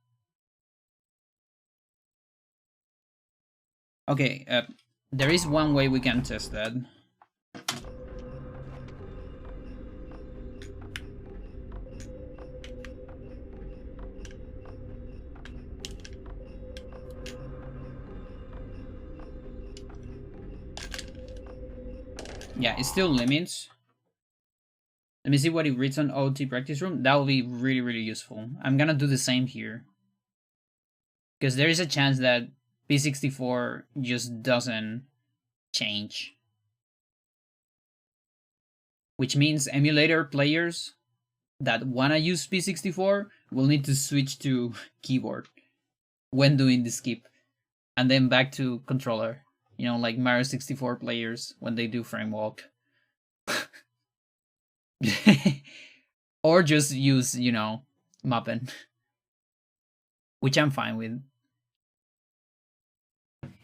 Okay, there is one way we can test that. Yeah, it still limits. Let me see what it reads on OT practice room. That will be really, really useful. I'm gonna do the same here. Because there is a chance that P64 just doesn't change. Which means emulator players that wanna use P64 will need to switch to keyboard when doing the skip. And then back to controller. You know, like Mario 64 players when they do frame walk. Or just use, you know, mapping. Which I'm fine with.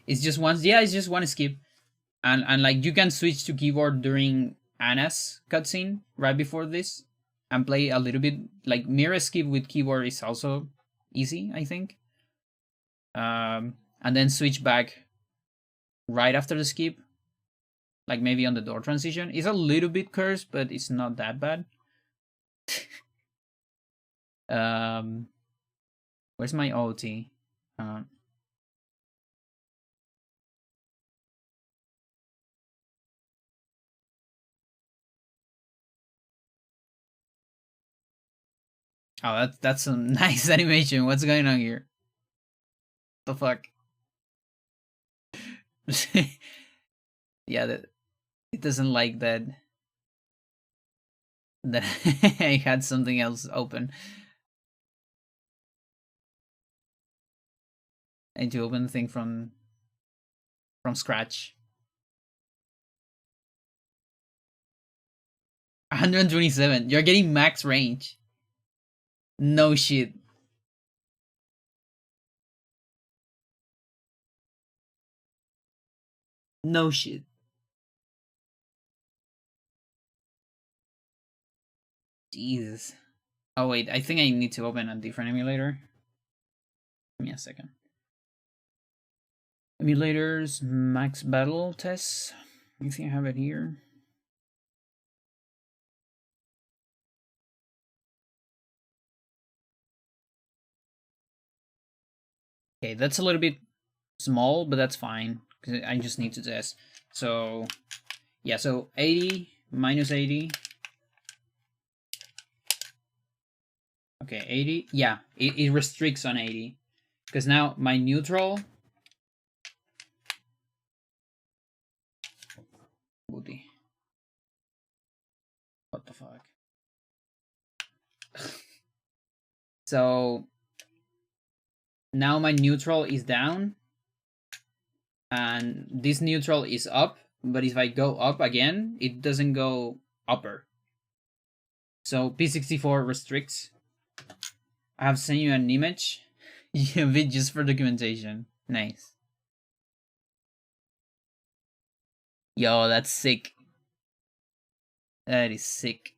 It's just one, yeah, it's just one skip. And like you can switch to keyboard during Anna's cutscene right before this and play a little bit. Like mirror skip with keyboard is also easy, I think. And then switch back right after the skip. Like maybe on the door transition. It's a little bit cursed, but it's not that bad. Where's my OT? Oh, that's a nice animation. What's going on here? The fuck? Yeah, that it doesn't like that I had something else open. I need to open the thing from scratch. 127. You're getting max range. No shit. No shit. Jesus. Oh wait, I think I need to open a different emulator. Give me a second. Emulators, max battle tests. I think I have it here. Okay, that's a little bit small, but that's fine because I just need to test. So, yeah, so 80 minus 80. Okay, 80. Yeah, it restricts on 80 because now my neutral. What the fuck? So now my neutral is down and this neutral is up, but if I go up again, it doesn't go upper. So P64 restricts. I have sent you an image of it just for documentation. Nice. Yo, that's sick. That is sick.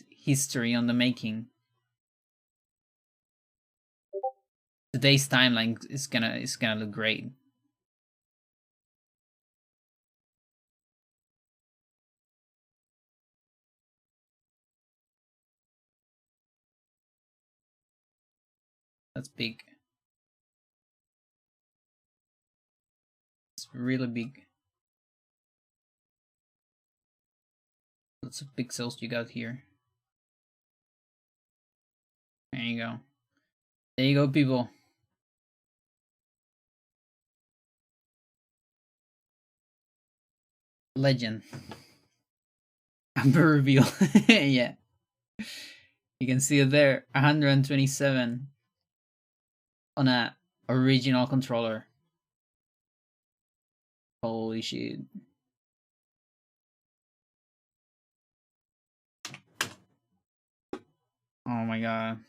History on the making. Today's timeline is gonna look great. That's big. It's really big. Lots of pixels you got here. There you go. There you go, people. Legend. Amber reveal. Yeah. You can see it there. 127 on a original controller. Holy shit. Oh my god.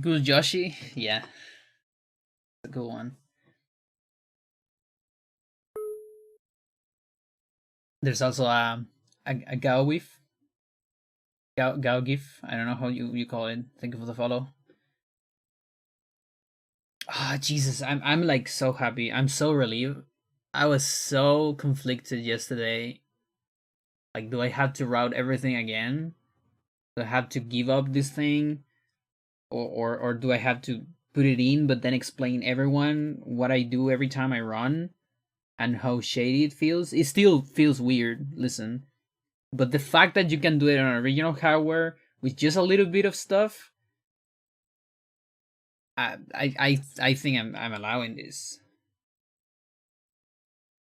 Good Yoshi? Yeah. A good one. There's also a Gao GIF. Gao GIF. I don't know how you call it. Think of the follow. Ah, Jesus, I'm like so happy. I'm so relieved. I was so conflicted yesterday. Like, do I have to route everything again? Do I have to give up this thing? Or do I have to put it in but then explain everyone what I do every time I run and how shady it feels? It still feels weird, listen. But the fact that you can do it on original hardware with just a little bit of stuff, I think I'm allowing this.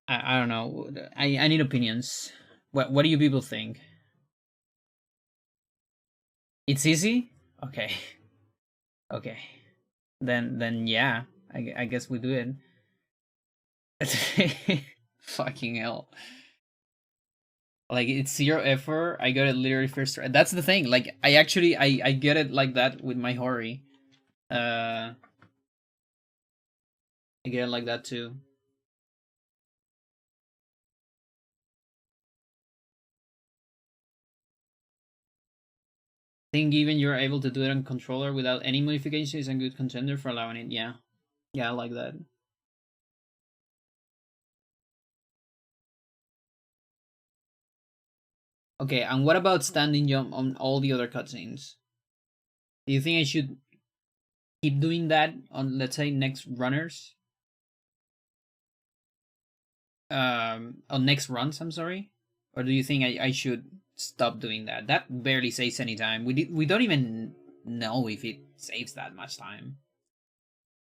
I don't know. I need opinions. What do you people think? It's easy? Okay. Okay. Then yeah. I guess we do it. Fucking hell. Like, it's zero effort. I got it literally first try. That's the thing. Like, I actually I get it like that with my Hori. I get it like that too. Think even you're able to do it on controller without any modifications is a good contender for allowing it. Yeah. Yeah, I like that. Okay, and what about standing jump on all the other cutscenes? Do you think I should keep doing that on, let's say, next runners? On next runs, I'm sorry? Or do you think I should stop doing that? That barely saves any time. We don't even know if it saves that much time.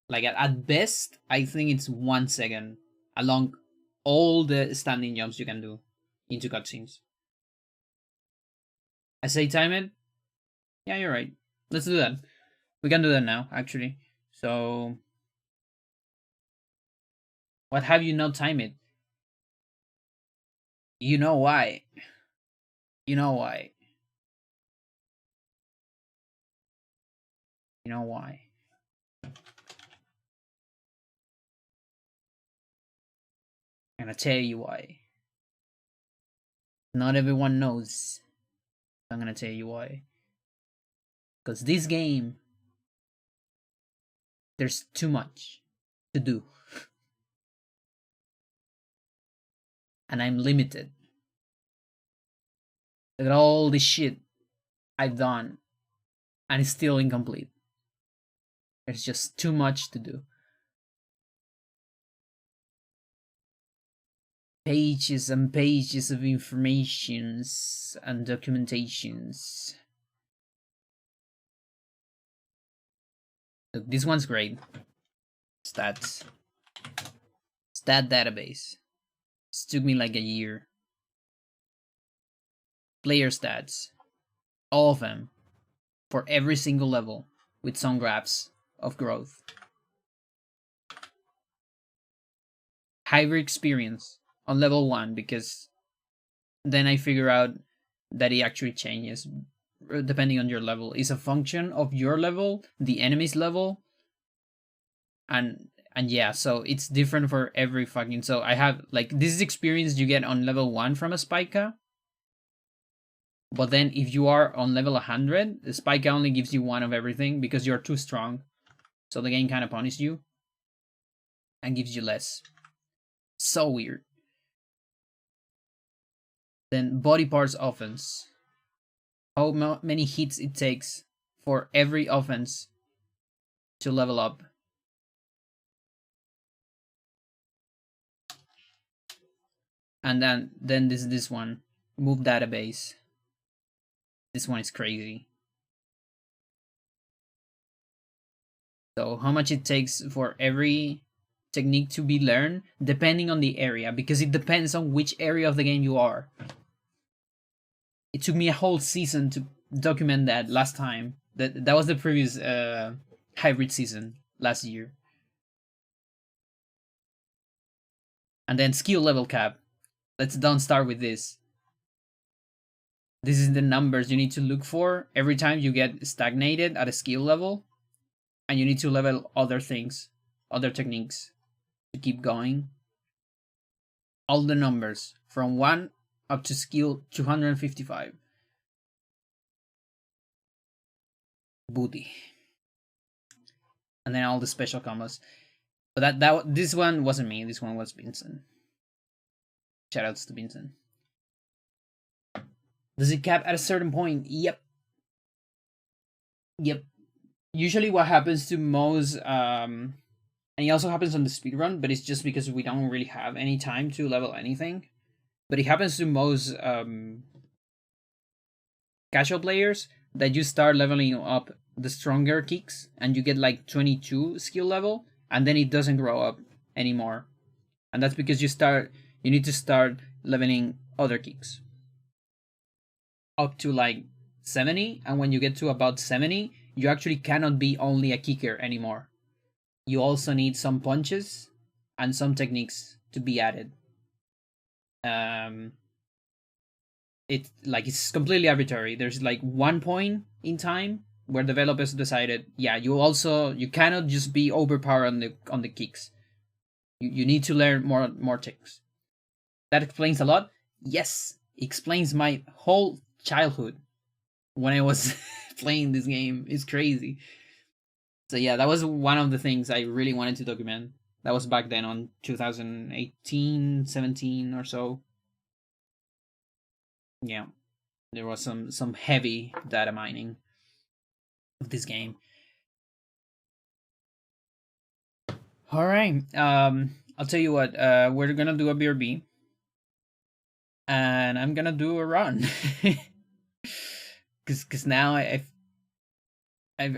Like, at best, I think it's 1 second along all the standing jumps you can do into cutscenes. I say time it. Yeah, you're right. Let's do that. We can do that now, actually. So, what have you not time it? You know why. You know why. You know why. I'm gonna tell you why. Not everyone knows. I'm gonna tell you why. Because this game, there's too much to do. And I'm limited. Look at all the shit I've done. And it's still incomplete. There's just too much to do. Pages and pages of informations and documentations. Look, this one's great. Stats. Stat database. This took me like a year. Player stats. All of them. For every single level. With some graphs of growth. Hybrid experience on level 1, because then I figure out that it actually changes depending on your level. It's a function of your level, the enemy's level, and yeah, so it's different for every fucking. So I have, like, this is experience you get on level 1 from a Spica, but then if you are on level 100, the Spica only gives you 1 of everything because you're too strong, so the game kind of punishes you. and gives you less. So weird. Then body parts offense. How many hits it takes for every offense to level up. And then this one, move database. This one is crazy. So how much it takes for every technique to be learned, depending on the area, because it depends on which area of the game you are. It took me a whole season to document that last time. That was the previous hybrid season last year. And then skill level cap. Let's don't start with this. This is the numbers you need to look for every time you get stagnated at a skill level, and you need to level other things, other techniques to keep going. All the numbers from 1 up to skill 255. Booty. And then all the special combos. But this one wasn't me. This one was Vincent. Shoutouts to Vincent. Does it cap at a certain point? Yep. Yep. Usually what happens to most and it also happens on the speedrun, but it's just because we don't really have any time to level anything. But it happens to most casual players that you start leveling up the stronger kicks and you get like 22 skill level, and then it doesn't grow up anymore. And that's because you need to start leveling other kicks up to like 70, and when you get to about 70, you actually cannot be only a kicker anymore. You also need some punches and some techniques to be added. It's completely arbitrary. There's like one point in time where developers decided, yeah, you cannot just be overpowered on the kicks. You need to learn more tricks. That explains a lot. Yes, it explains my whole childhood when I was playing this game. It's crazy. So yeah, that was one of the things I really wanted to document. That was back then on 2018, 17 or so. Yeah, there was some heavy data mining of this game. All right. I'll tell you what. We're gonna do a BRB, and I'm gonna do a run, cause now I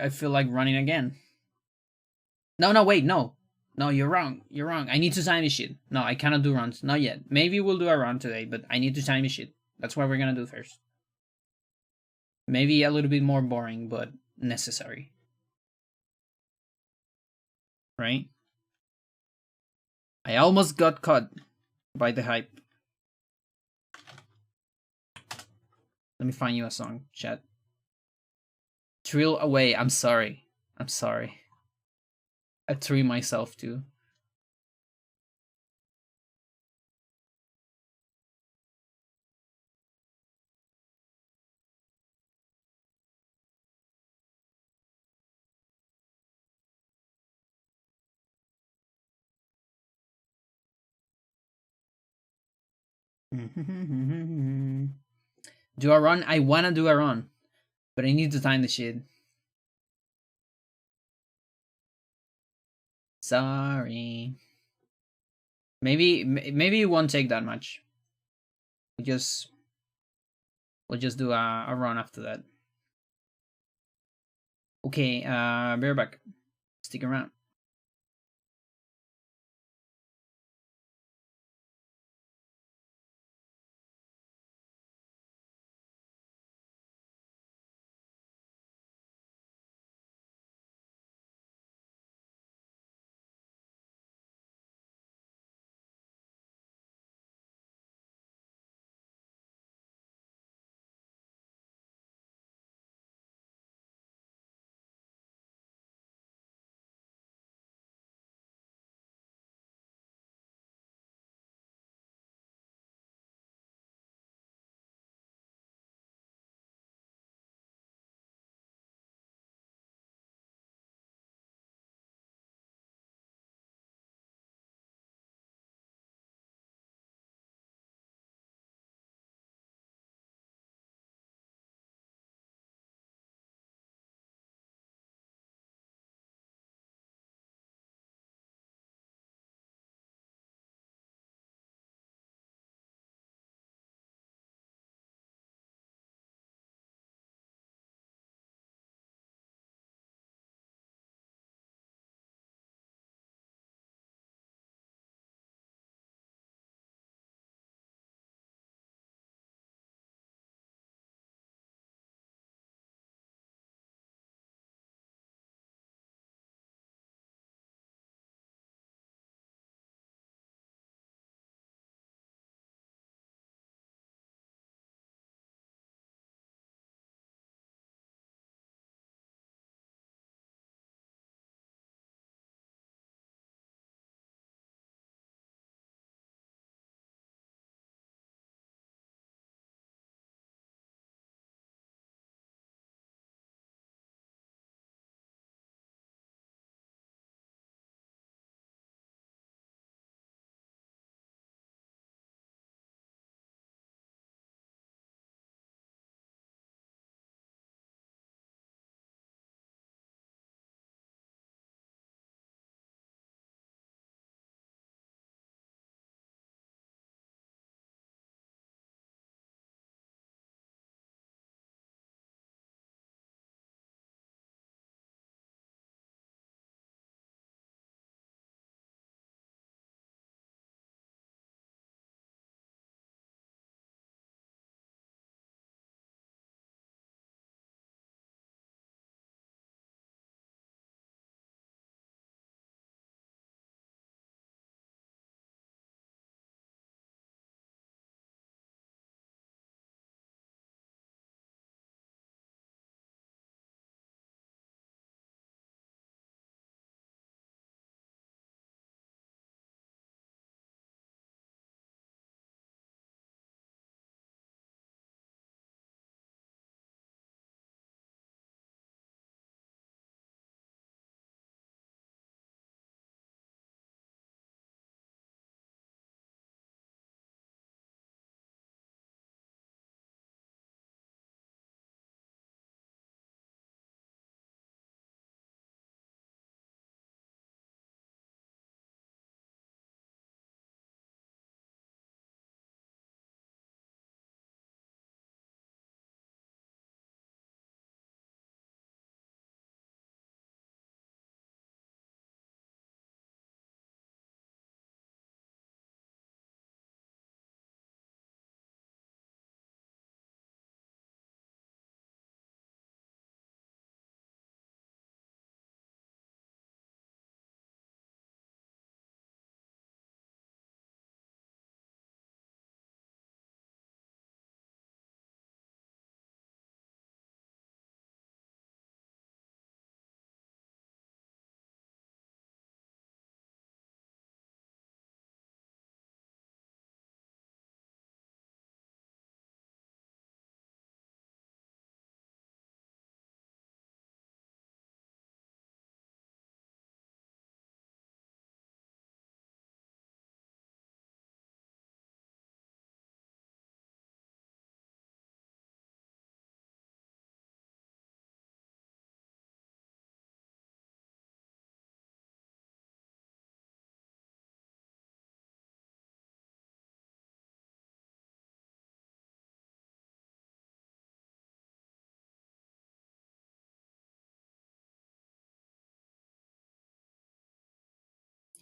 feel like running again. No, wait, no, you're wrong. You're wrong. I need to time this shit. No, I cannot do runs. Not yet. Maybe we'll do a run today, but I need to time this shit. That's what we're gonna do first. Maybe a little bit more boring, but necessary. Right? I almost got caught by the hype. Let me find you a song, chat. Thrill away. I'm sorry. I threw myself too. Do a run? I wanna do a run, but I need to time the shit. Sorry. Maybe it won't take that much. We'll just do a run after that. Okay, be right back. Stick around.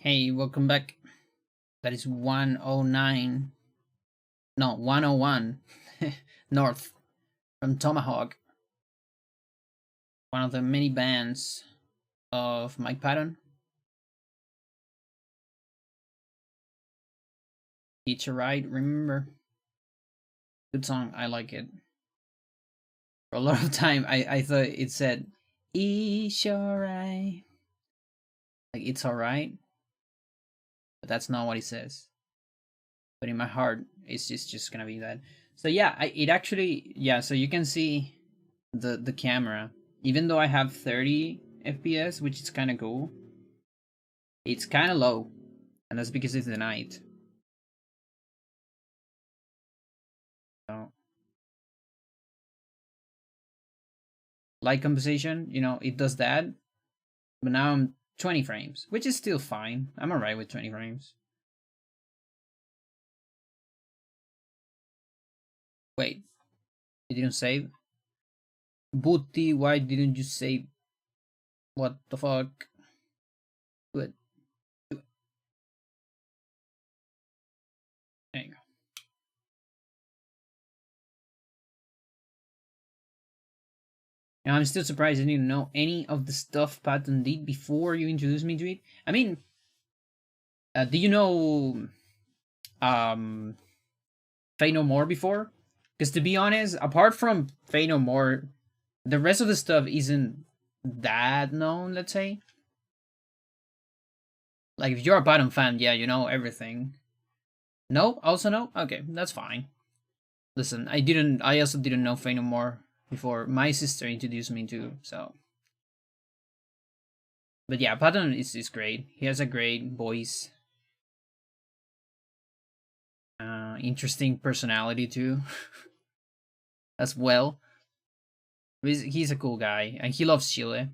Hey, welcome back. That is 109. No, 101 north from Tomahawk. One of the many bands of Mike Patton. It's Alright, remember? Good song, I like it. For a lot of time, I thought it said, It's alright. Like, it's alright. But that's not what it says. But in my heart, it's just gonna be that. So yeah, it actually, yeah, so you can see the camera. Even though I have 30 FPS, which is kind of cool, it's kind of low. And that's because it's the night. So, light composition, you know, it does that. But now I'm 20 frames, which is still fine. I'm alright with 20 frames. Wait, you didn't save? Booty, why didn't you save? What the fuck? Do it. Do it. There you go. And I'm still surprised I didn't know any of the stuff Patton did before you introduced me to it. I mean, do you know Fey No More before? Because to be honest, apart from Fey No More, the rest of the stuff isn't that known, let's say. Like, if you're a Patton fan, yeah, you know everything. No? Also no? Okay, that's fine. Listen, I also didn't know Fey No More before my sister introduced me to, so. But yeah, Patton is great. He has a great voice. Interesting personality too. As well. He's a cool guy, and he loves Chile.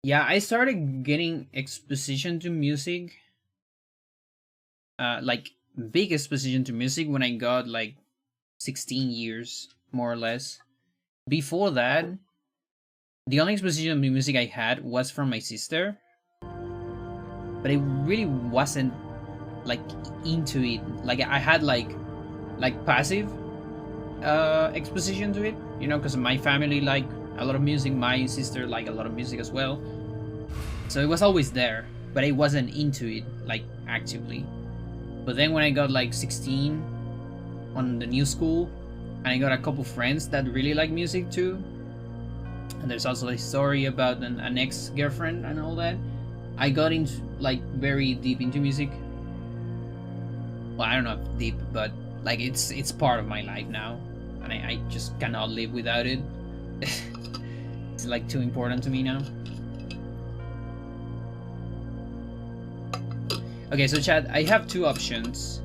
Yeah, I started getting exposition to music. Like big exposition to music when I got like 16 years, more or less. Before that, the only exposition of music I had was from my sister. But I really wasn't like into it. Like I had like passive exposition to it, you know, because my family like a lot of music, my sister like a lot of music as well. So it was always there, but I wasn't into it like actively. But then when I got like 16 on the new school, and I got a couple friends that really like music too, and there's also a story about an ex-girlfriend and all that, I got into like very deep into music. Well, I don't know if deep, but like it's part of my life now, and I just cannot live without it. It's like too important to me now. Okay, so chat, I have two options.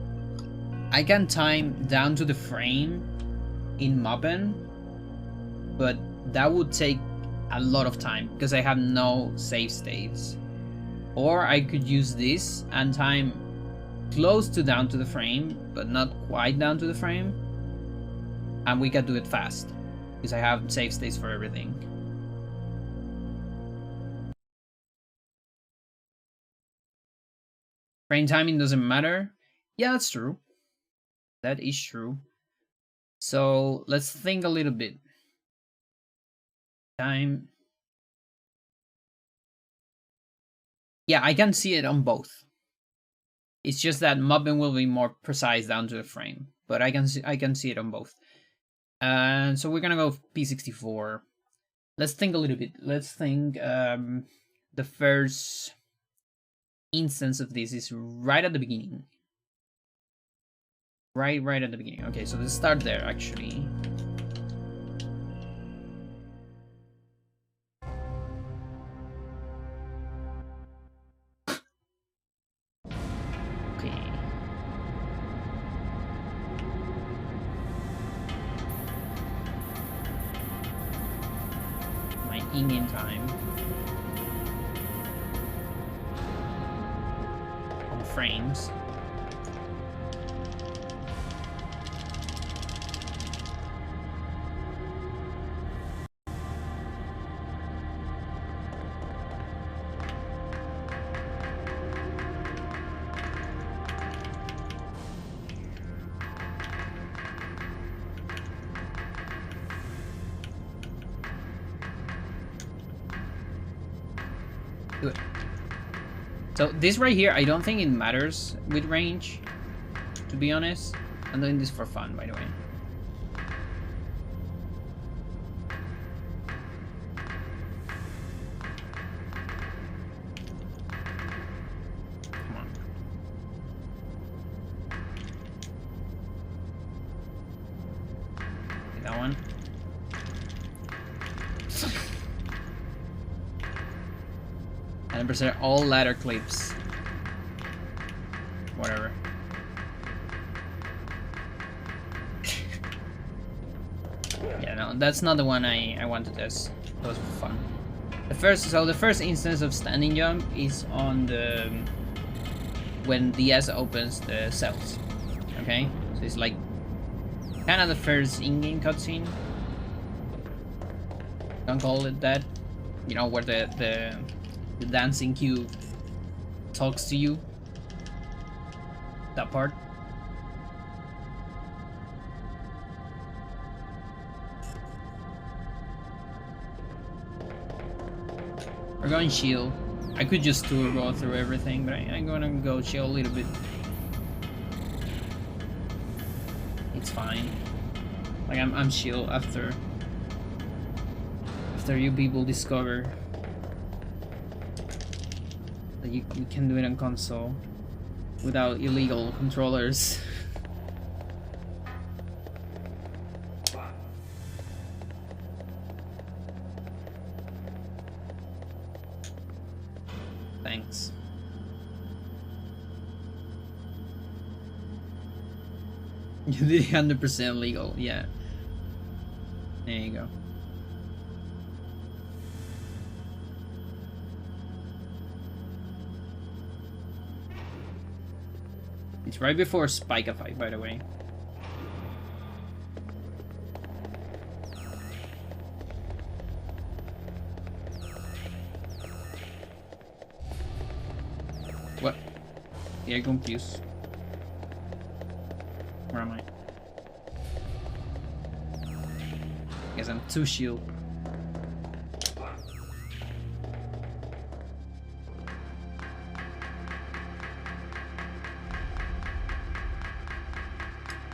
I can time down to the frame in Mappen, but that would take a lot of time because I have no save states. Or I could use this and time close to down to the frame, but not quite down to the frame. And we can do it fast because I have save states for everything. Frame timing doesn't matter. Yeah, that's true. That is true. So let's think a little bit. Time. Yeah, I can see it on both. It's just that Mappen will be more precise down to the frame, but I can see it on both. And so we're gonna go P64. Let's think a little bit. Let's think. The first instance of this is right at the beginning. Right at the beginning. Okay, so let's start there actually. Okay. My in-game time. On frames. Do it. So this right here, I don't think it matters with range, to be honest. I'm doing this for fun, by the way. Come on. That one. And percent all ladder clips. Whatever. Yeah, no, that's not the one I want to test. That was fun. The first instance of standing jump is on the when DS opens the cells. Okay, so it's like kind of the first in-game cutscene. Don't call it that. You know, where the dancing cube talks to you. That part. We're going chill. I could just go through everything, but I'm gonna go chill a little bit. It's fine. Like I'm chill after you people discover that you can do it on console without illegal controllers. Thanks. You did 100% legal, yeah. There you go. It's right before Spike-a-Fight, by the way. What? Yeah, confused. Where am I? Guess I'm too shield.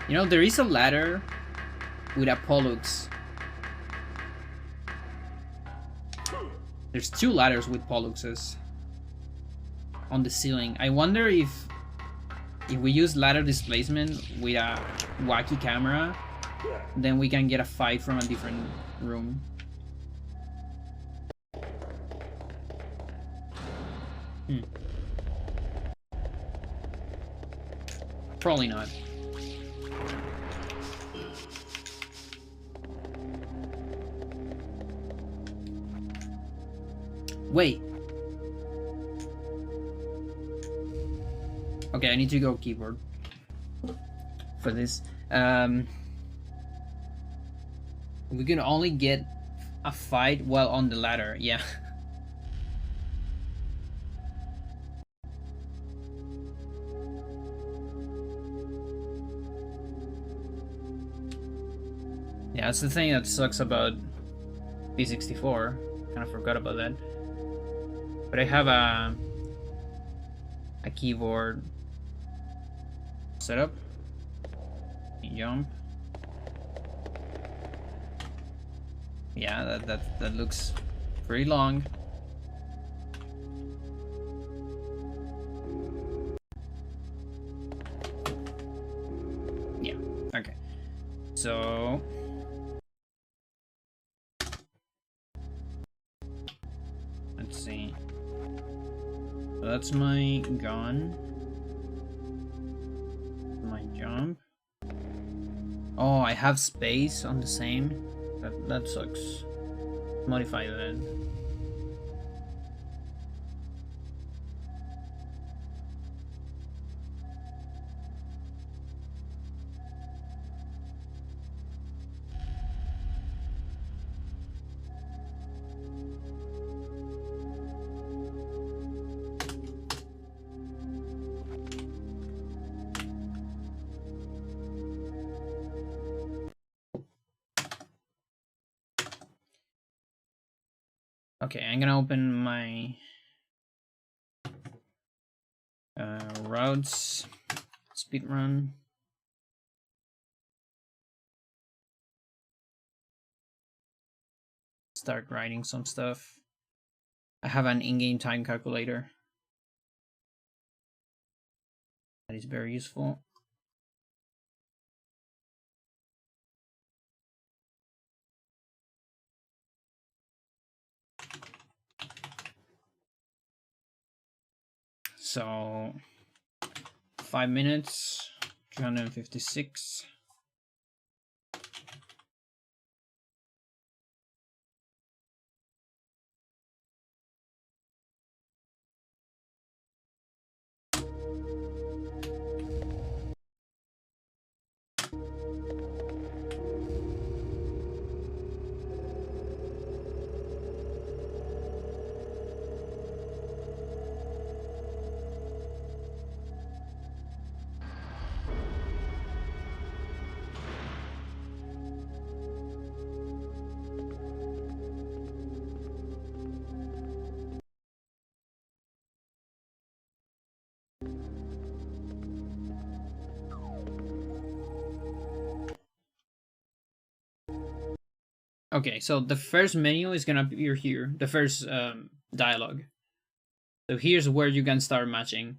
You know, there is a ladder with a Pollux. There's 2 ladders with Polluxes on the ceiling. I wonder if we use ladder displacement with a wacky camera, then we can get a fight from a different room. Probably not. Wait. Okay, I need to go keyboard for this. We can only get a fight while on the ladder. Yeah. Yeah, that's the thing that sucks about P64. Kind of forgot about that. But I have a keyboard setup. Jump. Yeah, that looks pretty long. Yeah. Okay. So let's see. So that's my gun. My jump. Oh, I have space on the same. That sucks. Modify that. Okay, I'm gonna open my routes. Speed run. Start writing some stuff. I have an in-game time calculator. That is very useful. So 5 minutes, 356. Okay, so the first menu is gonna appear here, the first dialogue. So here's where you can start matching.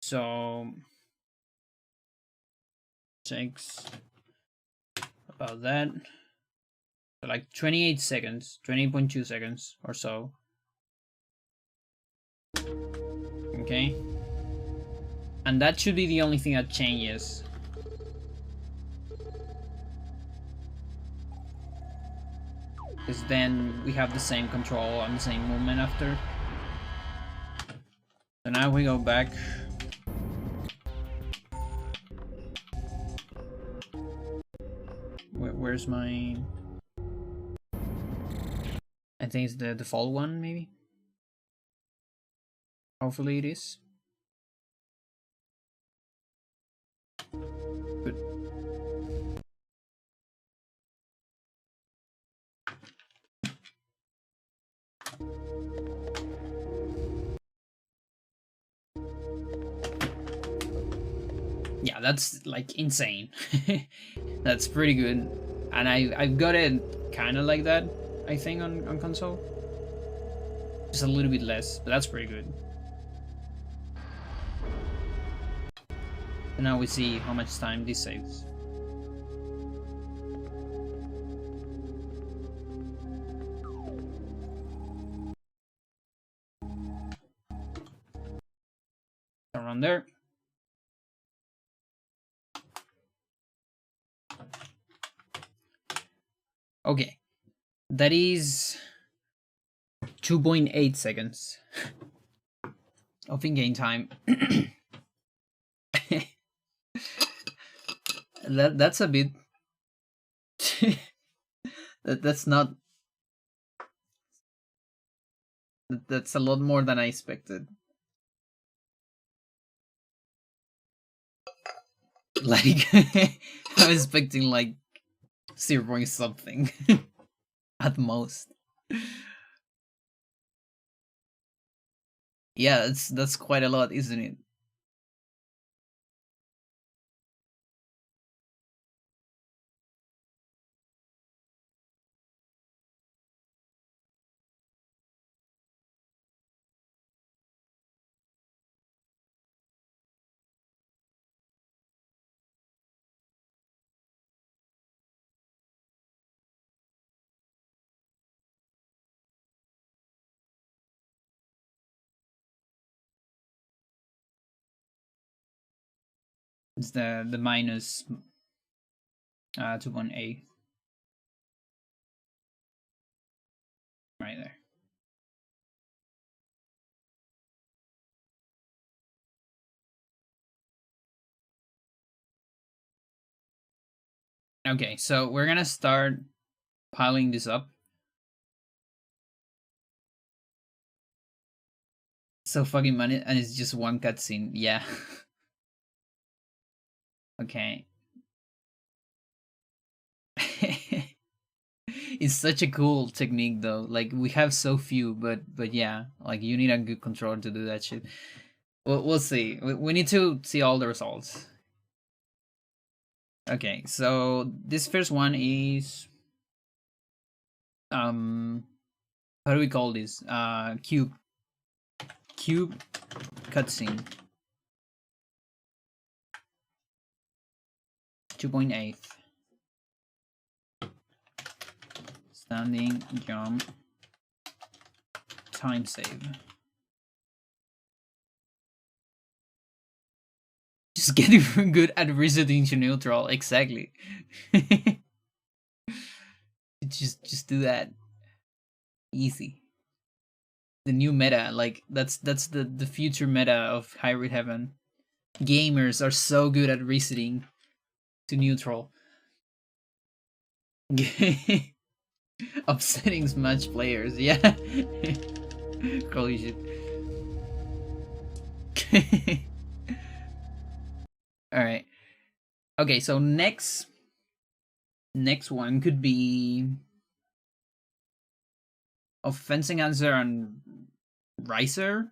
So takes about that. So like 28 seconds, 20.2 seconds or so. Okay. And that should be the only thing that changes. Because then we have the same control and the same movement after. So now we go back. Where's my... I think it's the default one, maybe? Hopefully it is. Good. Yeah, that's like insane. That's pretty good. And I've got it kind of like that, I think, on console. Just a little bit less, but that's pretty good. And now we see how much time this saves. Around there. Okay, that is 2.8 seconds of in-game time. That's a bit. That's not. That's a lot more than I expected. Like I was expecting like 0 point something at most. Yeah, that's quite a lot, isn't it? It's the minus 2.8 right there. Okay, so we're gonna start piling this up. So fucking money, and it's just one cutscene. Yeah. Okay. It's such a cool technique though. Like we have so few, but yeah, like you need a good controller to do that shit. We'll see. We need to see all the results. Okay, so this first one is how do we call this? Cube cutscene 2.8 standing jump time save. Just getting good at resetting to neutral. Exactly. just do that. Easy. The new meta, like that's the future meta of Hybrid Heaven. Gamers are so good at resetting to neutral. Upsetting Smash players, yeah. Holy shit. Alright. Okay, so next one could be offensive answer on Riser.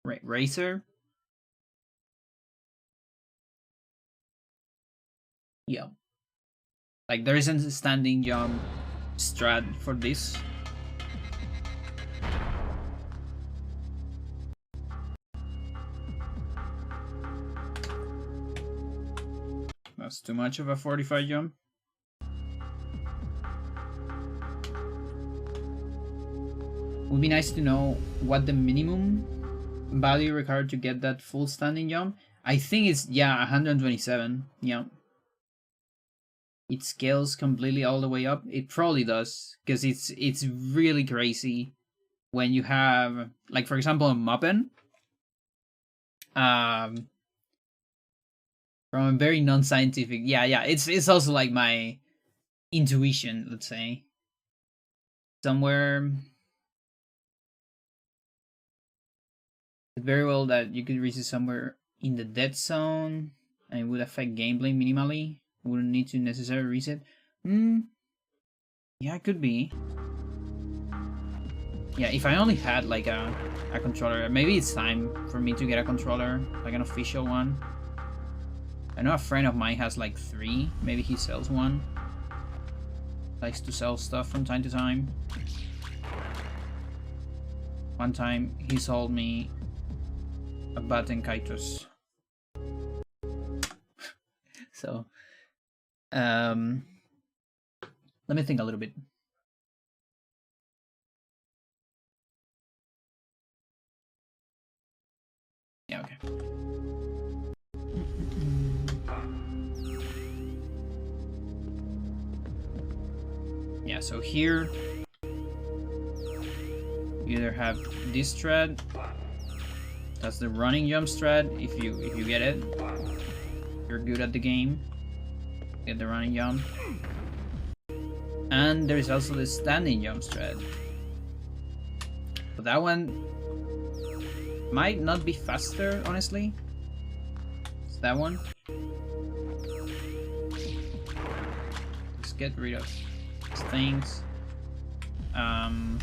Racer. Yeah. Like there isn't a standing jump strat for this. That's too much of a 45 jump. Would be nice to know what the minimum value required to get that full standing jump. I think it's 127. Yeah. It scales completely all the way up. It probably does, because it's really crazy when you have, like, for example, a Muppen. From a very non-scientific, it's also like my intuition, let's say. Somewhere, very well that you could reach it somewhere in the dead zone, and it would affect gameplay minimally. Wouldn't need to necessarily reset. Yeah, it could be. Yeah, if I only had like a controller, maybe it's time for me to get a controller, like an official one. I know a friend of mine has like 3. Maybe he sells one. Likes to sell stuff from time to time. One time he sold me a Batten Kaitos. So, let me think a little bit. Yeah, okay. Yeah, so here you either have this strat. That's the running jump strat. If you get it, you're good at the game. Get the running jump. And there's also the standing jump strat. But that one might not be faster, honestly. It's that one. Let's get rid of these things. On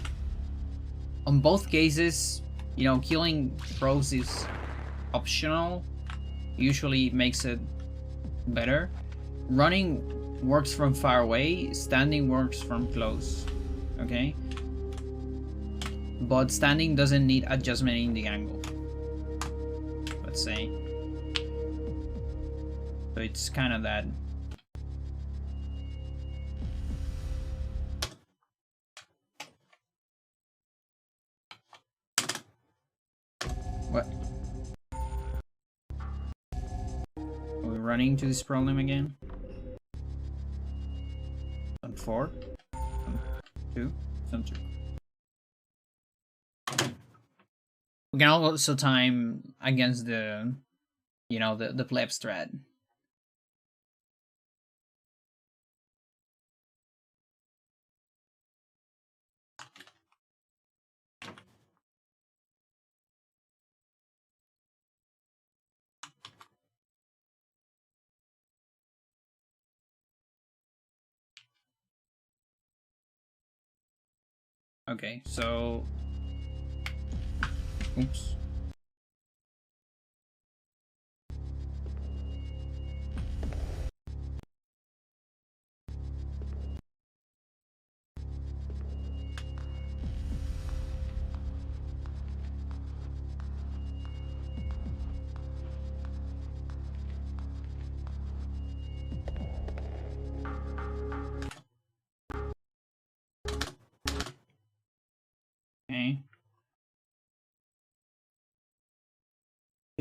both cases, you know, killing pros is optional. Usually makes it better. Running works from far away, standing works from close. Okay? But standing doesn't need adjustment in the angle. Let's say. So it's kind of that. What? Are we running into this problem again? On 4? On 2? On 2. We can also time against the, you know, the pleb strat. Okay, so oops.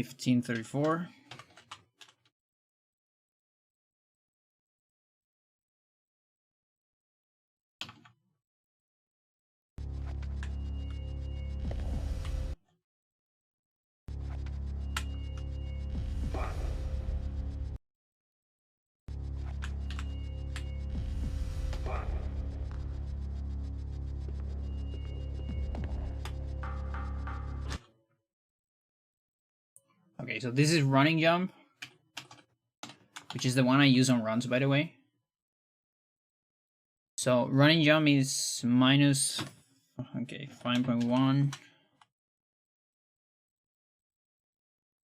1534. Okay, so this is running jump, which is the one I use on runs, by the way. So running jump is minus, okay, 5.1.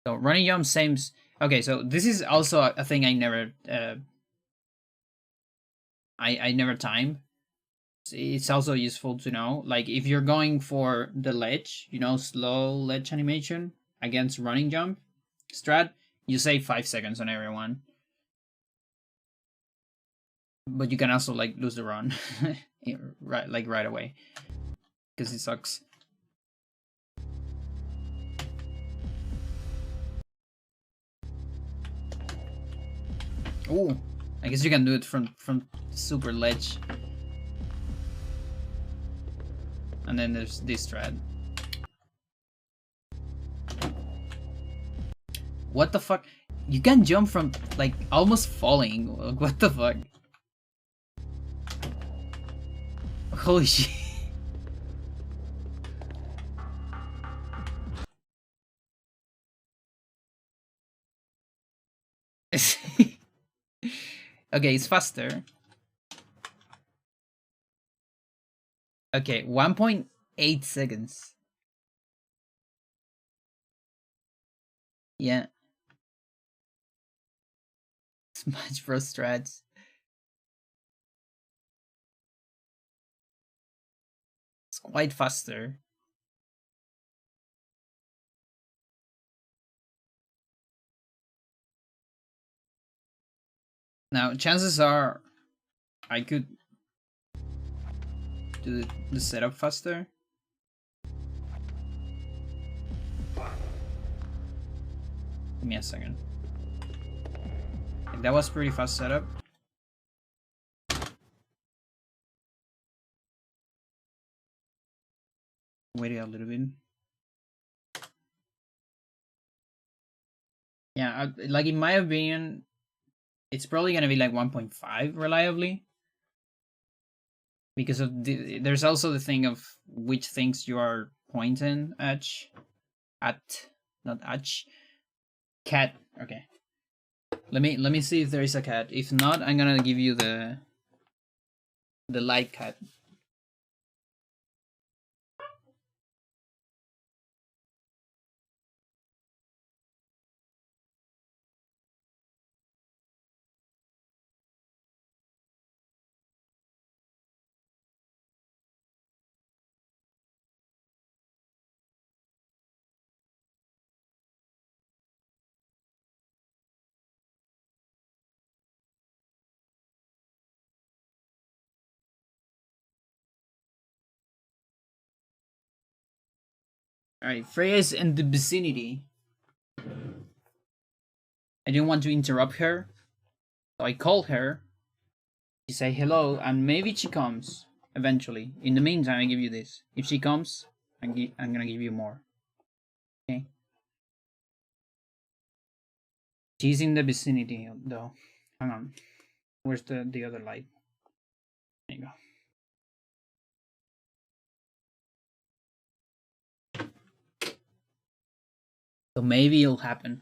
So running jump seems okay. So this is also a thing I never, I never time. It's also useful to know. Like if you're going for the ledge, you know, slow ledge animation against running jump strat, you save 5 seconds on everyone. But you can also like lose the run, right away, because it sucks. Oh, I guess you can do it from super ledge. And then there's this thread. What the fuck? You can jump from like almost falling. What the fuck? Holy shit. Okay, it's faster. Okay, 1.8 seconds. Yeah. Smash Bros strats. It's quite faster. Now, chances are I could do the setup faster. Give me a second. That was pretty fast setup. Wait a little bit. Yeah, like in my opinion, it's probably gonna be like 1.5 reliably, because of there's also the thing of which things you are pointing at, not at, cat. Okay, let me see if there is a cat. If not, I'm gonna give you the light cat. All right, Freya is in the vicinity. I didn't want to interrupt her, so I called her to say hello, and maybe she comes eventually. In the meantime, I give you this. If she comes, I'm gonna give you more. Okay. She's in the vicinity, though. Hang on. Where's the other light? There you go. So maybe it'll happen.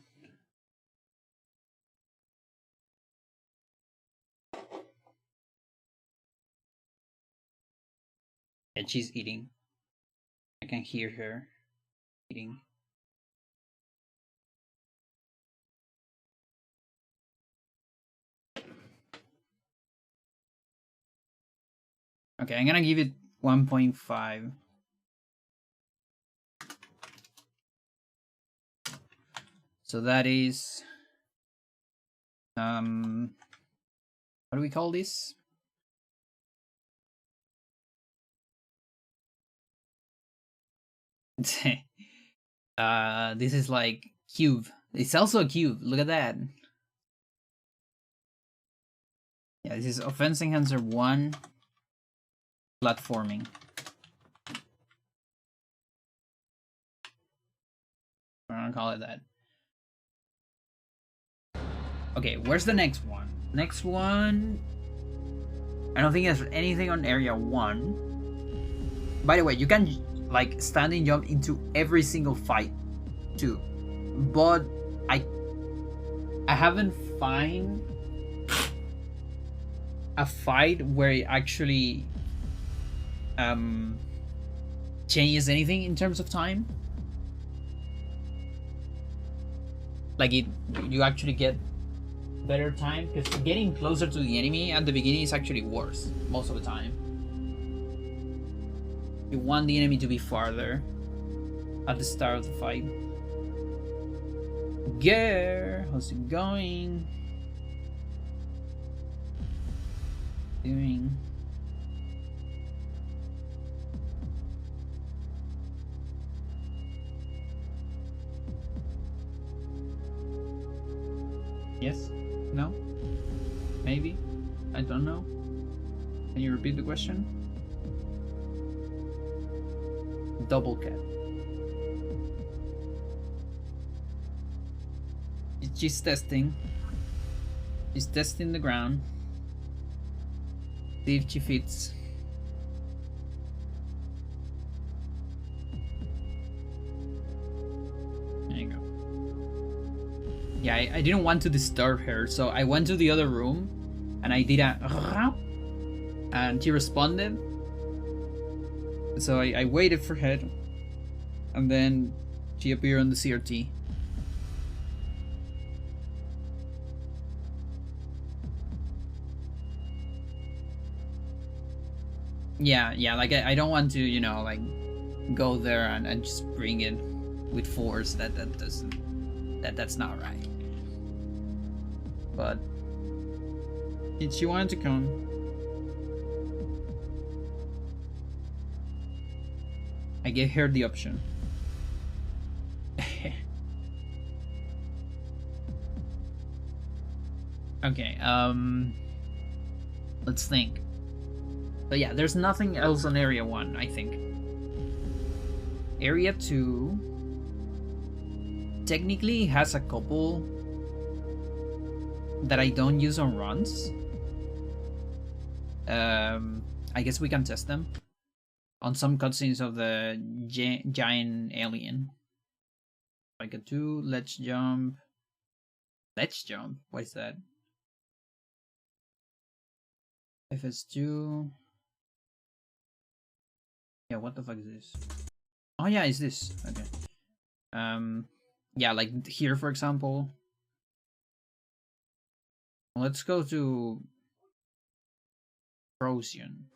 And she's eating. I can hear her eating. Okay, I'm gonna give it 1.5. So that is what do we call this? This is like Cube. It's also a cube. Look at that. Yeah, this is Offense Enhancer 1 platforming. I'm gonna call it that. Okay, where's the next one? Next one... I don't think there's anything on area 1. By the way, you can like standing jump into every single fight too. But I haven't find a fight where it actually changes anything in terms of time. Like you actually get better time, because getting closer to the enemy at the beginning is actually worse most of the time. You want the enemy to be farther at the start of the fight. Gare, how's it going? Doing. Yes? No? Maybe? I don't know. Can you repeat the question? Double cap. She's testing. She's testing the ground. See if she fits. There you go. Yeah, I didn't want to disturb her, so I went to the other room and I did a and she responded. So I waited for her and then she appeared on the CRT. Yeah, like I don't want to, you know, like go there and just bring it with force. That's not right. But she wanted to come. I gave her the option. Okay, let's think. But yeah, there's nothing else on Area 1, I think. Area 2 technically has a couple that I don't use on runs. I guess we can test them on some cutscenes of the giant alien. Like a 2, let's jump. Let's jump? What is that? FS2. Yeah, what the fuck is this? Oh yeah, is this? Okay. Yeah, like here for example. Let's go to Procyon.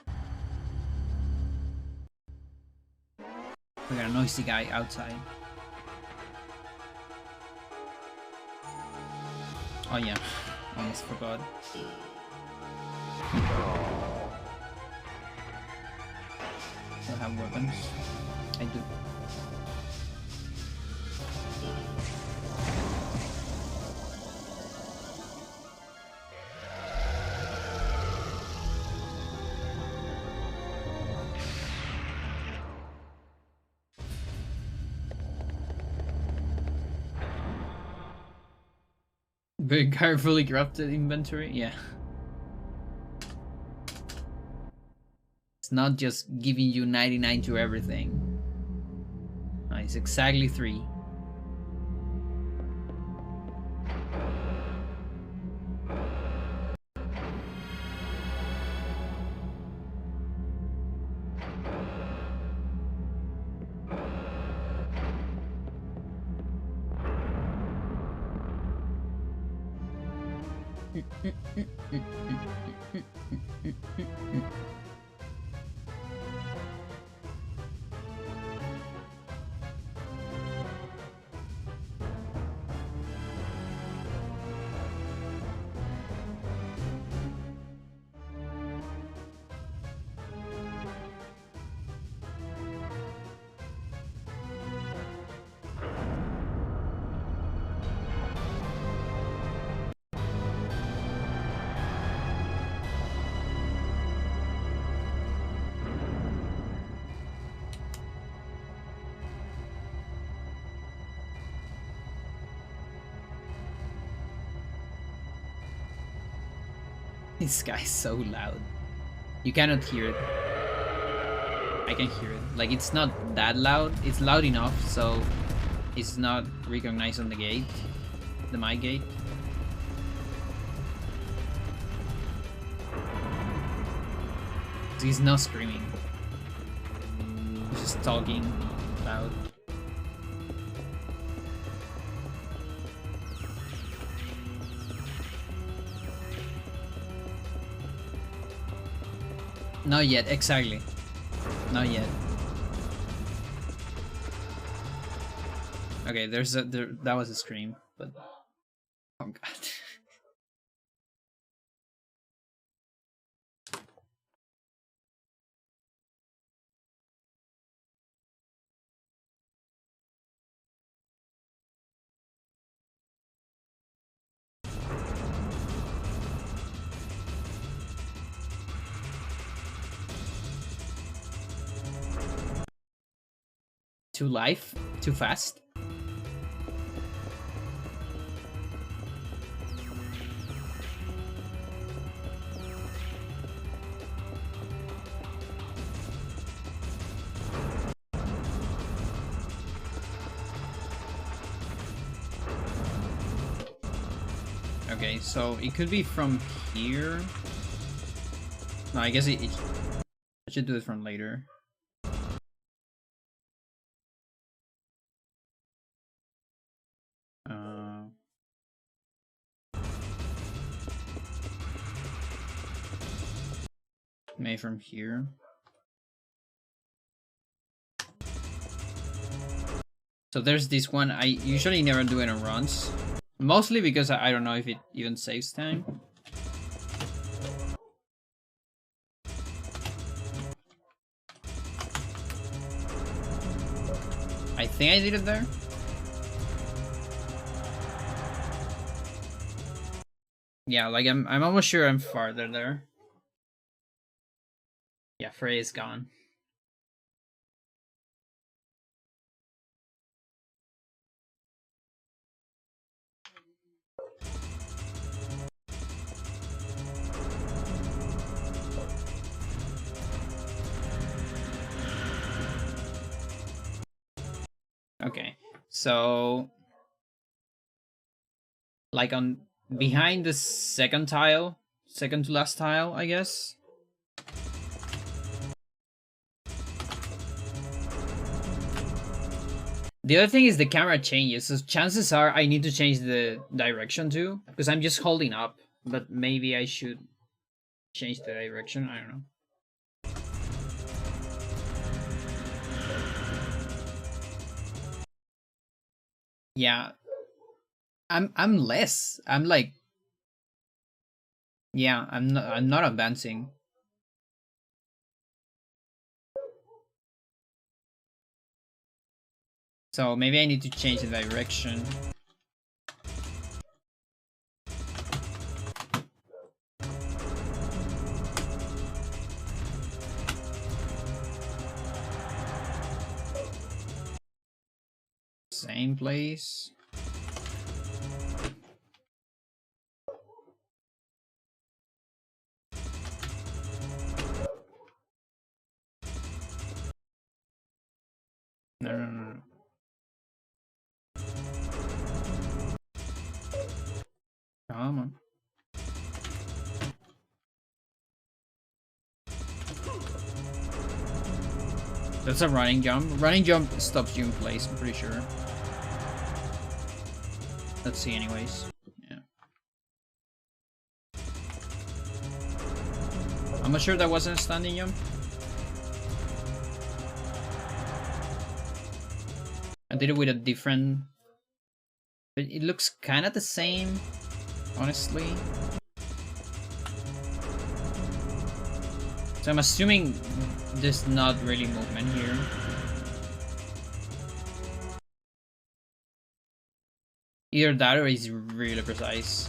We got a noisy guy outside. Oh yeah, almost forgot. I have weapons. I do. Very carefully crafted inventory, yeah. It's not just giving you 99 to everything. No, it's exactly 3. This guy's so loud. You cannot hear it. I can hear it. Like, it's not that loud. It's loud enough, so it's not recognized on the gate. The mic gate. He's not screaming. He's just talking loud. Not yet, exactly. Not yet. Okay, that was a scream, but oh god. Too live? Too fast? Okay, so it could be from here. No, I guess I should do it from later. Maybe from here. So there's this one. I usually never do it on runs. Mostly because I don't know if it even saves time. I think I did it there. Yeah, like I'm almost sure I'm farther there. Yeah, Frey is gone. Okay, so like on behind the second tile, second to last tile, I guess. The other thing is the camera changes, so chances are I need to change the direction too, because I'm just holding up, but maybe I should change the direction, I don't know. Yeah. I'm less. I'm like, yeah, I'm not advancing. So maybe I need to change the direction. Same place. No. Come on. That's a running jump. Running jump stops you in place, I'm pretty sure. Let's see anyways. Yeah. I'm not sure that wasn't a standing jump. I did it with a different... But it looks kind of the same, honestly. So I'm assuming there's not really movement here. Either that or it's really precise.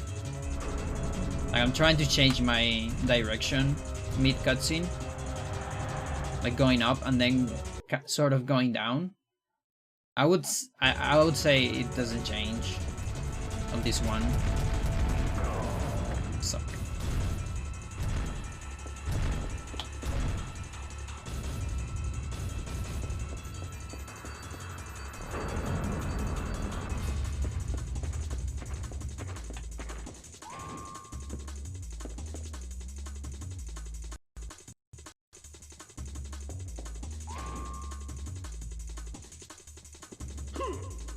Like I'm trying to change my direction mid cutscene. Like going up and then sort of going down. I would say it doesn't change on this one. Suck.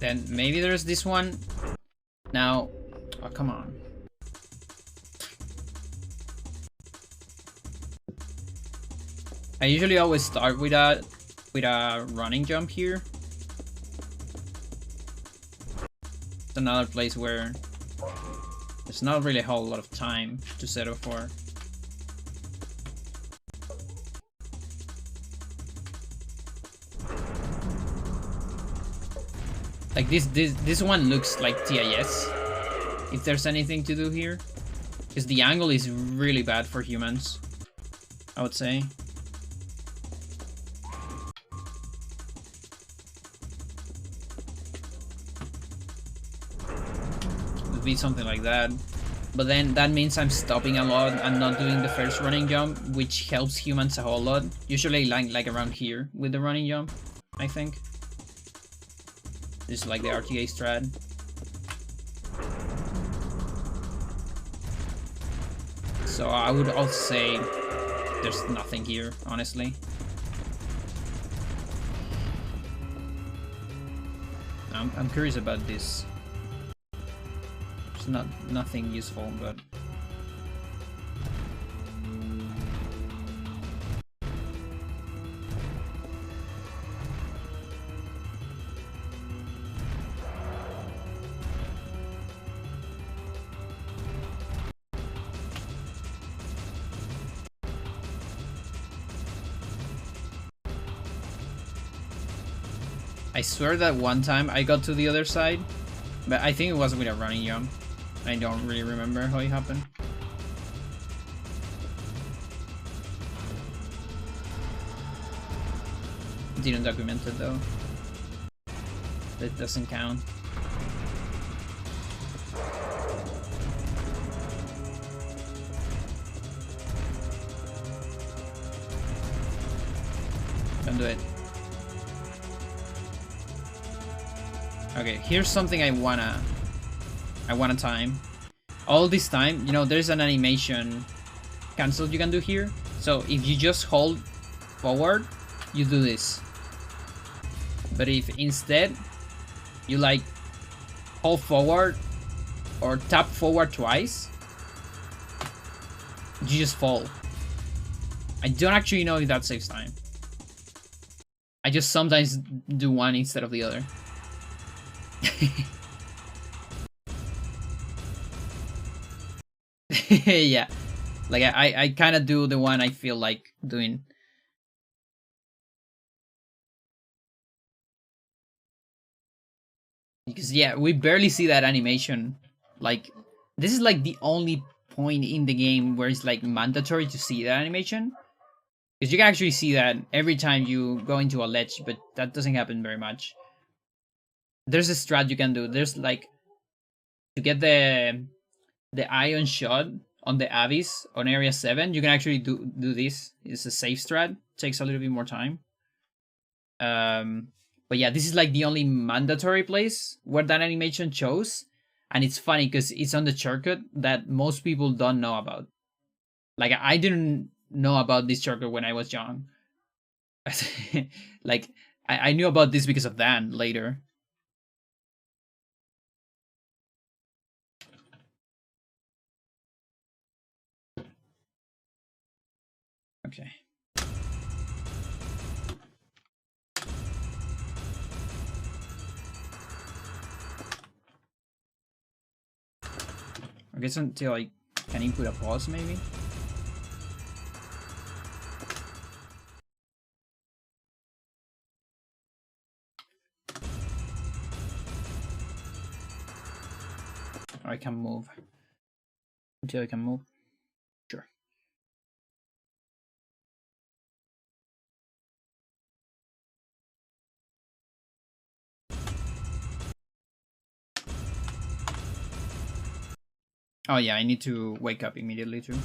Then maybe there's this one. Now, oh, come on. I usually always start with a running jump here. It's another place where there's not really a whole lot of time to settle for. Like this one looks like TIS, if there's anything to do here. Because the angle is really bad for humans, I would say. Would be something like that. But then that means I'm stopping a lot and not doing the first running jump, which helps humans a whole lot. Usually like around here with the running jump, I think. This is like the RTA strat. So I would also say there's nothing here, honestly. I'm curious about this. It's nothing useful, but I swear that one time I got to the other side, but I think it was with a running jump. I don't really remember how it happened. Didn't document it though. That doesn't count. Don't do it. Okay, here's something I wanna time. All this time, you know, there's an animation cancel you can do here. So if you just hold forward, you do this. But if instead you like hold forward or tap forward twice, you just fall. I don't actually know if that saves time. I just sometimes do one instead of the other. Yeah, like I kind of do the one I feel like doing. Because yeah, we barely see that animation. Like this is like the only point in the game where it's like mandatory to see that animation. Because you can actually see that every time you go into a ledge, but that doesn't happen very much. There's a strat you can do. There's like to get the ion shot on the abyss on area 7, you can actually do this. It's a safe strat. Takes a little bit more time. But yeah, this is like the only mandatory place where that animation shows, and it's funny because it's on the shortcut that most people don't know about. Like I didn't know about this shortcut when I was young. Like I knew about this because of Dan later. Okay. I guess until I can input a pause, maybe. Or I can move. Until I can move. Sure. Oh yeah, I need to wake up immediately too.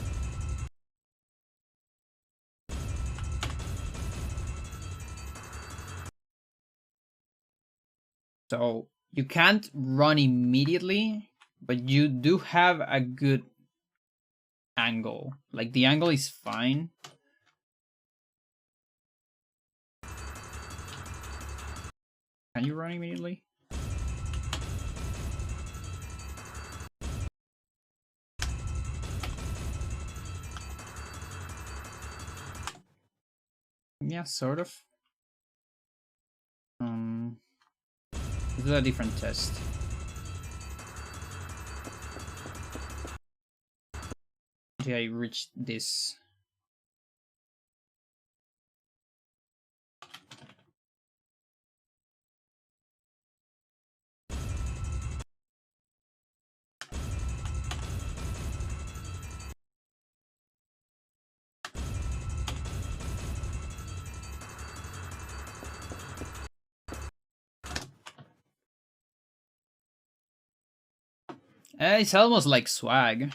So you can't run immediately, but you do have a good angle. Like the angle is fine. Can you run immediately? Yeah, sort of. Let's do a different test. Okay, I reached this. It's almost like swag.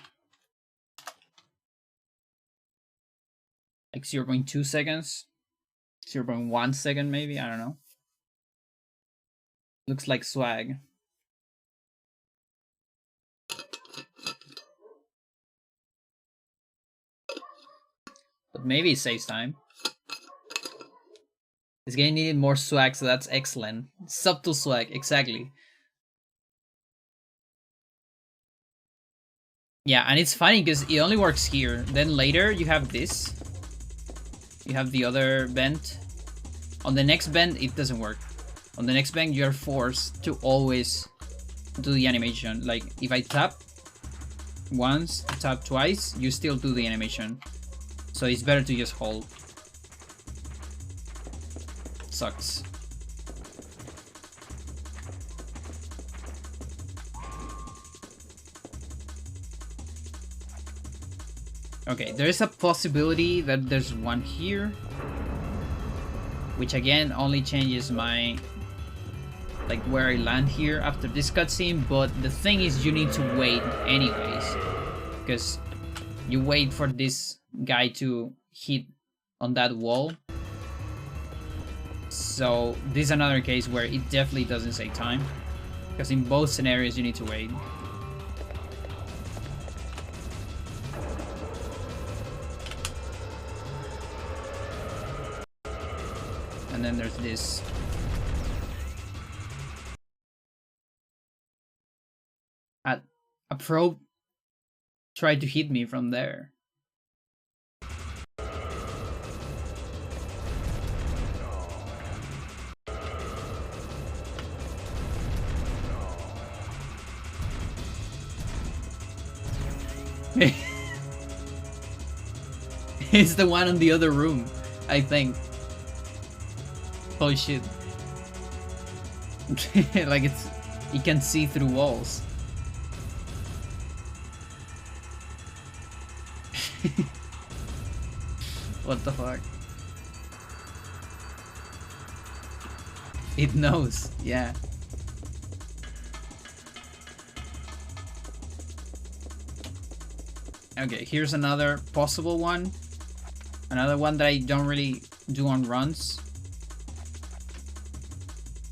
Like 0.2 seconds. 0.1 second maybe, I don't know. Looks like swag. But maybe it saves time. This game needed more swag, so that's excellent. Subtle swag, exactly. Yeah, and it's funny because it only works here. Then later you have this. You have the other bend. On the next bend, it doesn't work. On the next bend, you are forced to always do the animation. Like, if I tap once, tap twice, you still do the animation. So it's better to just hold. Sucks. Okay, there is a possibility that there's one here, which again only changes my, like, where I land here after this cutscene, but the thing is you need to wait anyways, because you wait for this guy to hit on that wall. So this is another case where it definitely doesn't save time, because in both scenarios you need to wait. And then there's this. A probe tried to hit me from there. It's the one in the other room, I think. Holy shit. Like you can see through walls. What the fuck? It knows, yeah. Okay, here's another possible one. Another one that I don't really do on runs.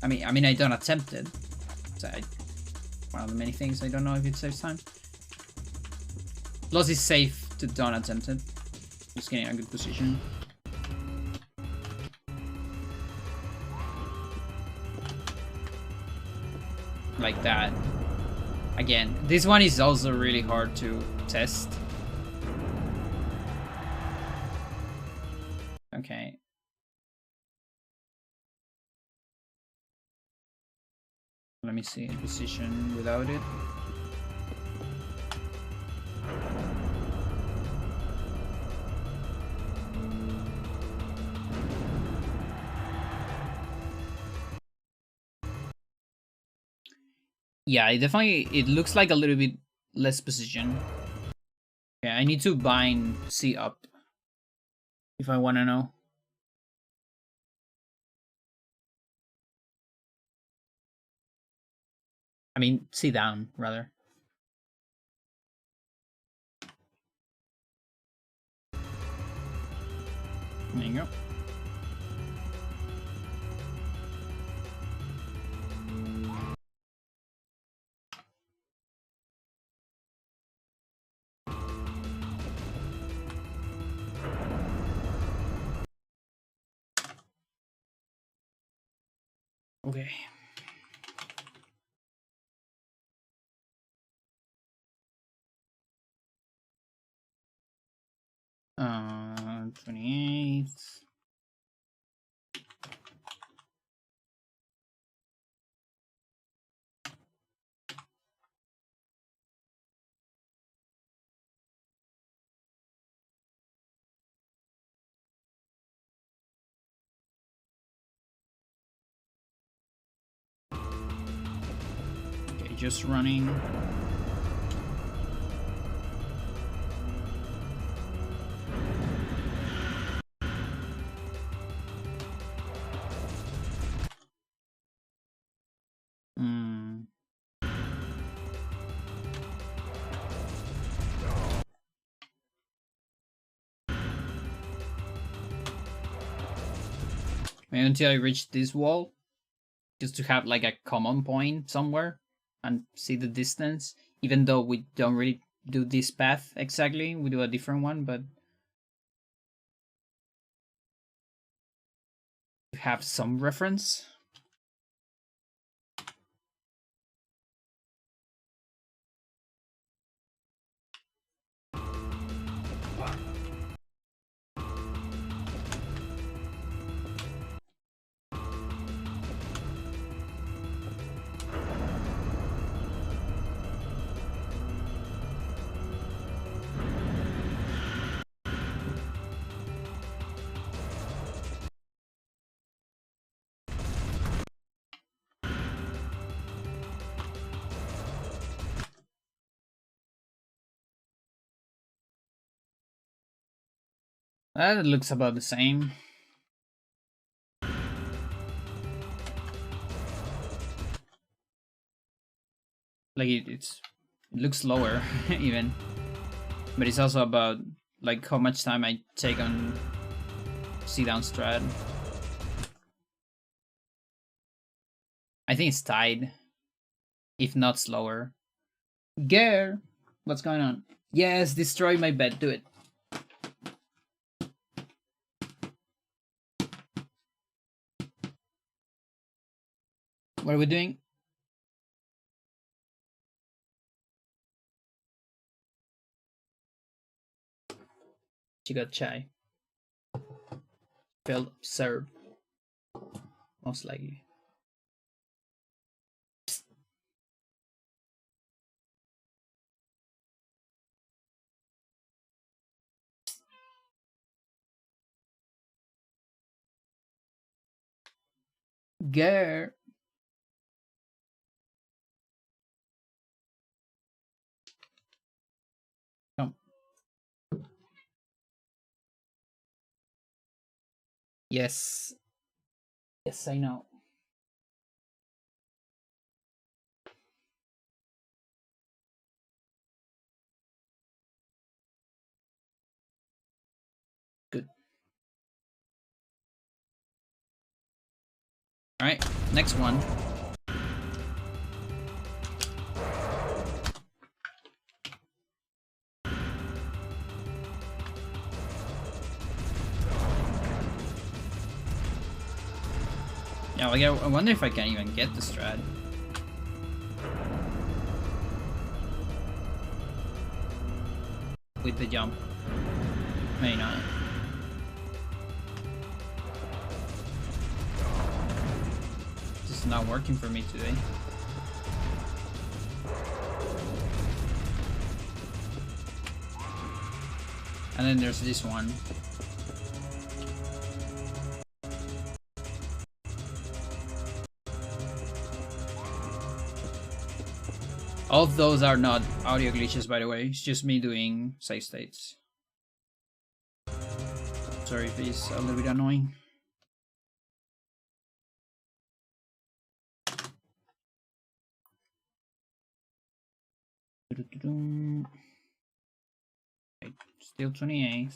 I mean, I don't attempt it. So one of the many things I don't know if it saves time. Plus, it's safe to don't attempt it. Just getting a good position. Like that. Again, this one is also really hard to test. Okay. Let me see position without it. Yeah, it looks like a little bit less position. Okay, I need to bind C up if I want to know. I mean, C down, rather. There you go. Okay. 28. just running. Maybe until I reach this wall, just to have like a common point somewhere and see the distance. Even though we don't really do this path exactly, we do a different one, but to have some reference. That looks about the same. Like it looks lower even, but it's also about like how much time I take on C down strat. I think it's tied, if not slower. Gare, what's going on? Yes, destroy my bed. Do it. What are we doing? She got chai. Failed serve. Most likely. Gare. Come. Yes. Yes, I know. Good. Alright, next one. Yeah, like I wonder if I can even get the strat. With the jump. Maybe not. This is not working for me today. And then there's this one. All of those are not audio glitches, by the way. It's just me doing save states. Sorry if it's a little bit annoying. Okay, still 28.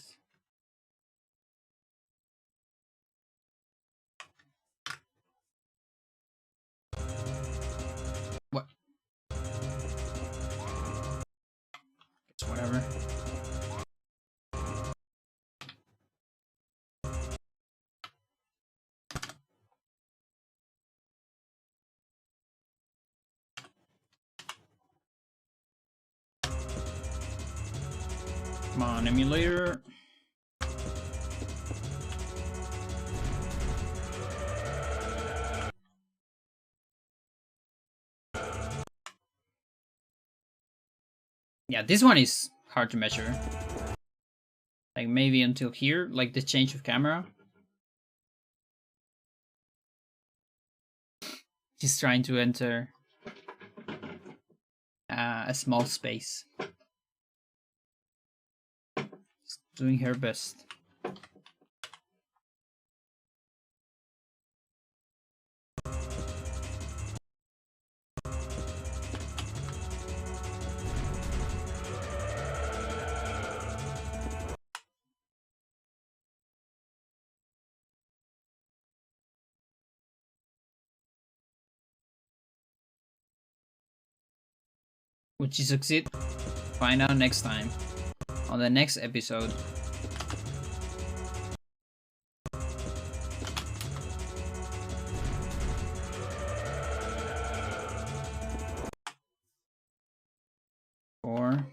What? It's whatever. Come on, emulator. Yeah, this one is hard to measure. Like maybe until here, like the change of camera. She's trying to enter. a small space. She's doing her best. Would she succeed? Find out next time on the next episode. Four.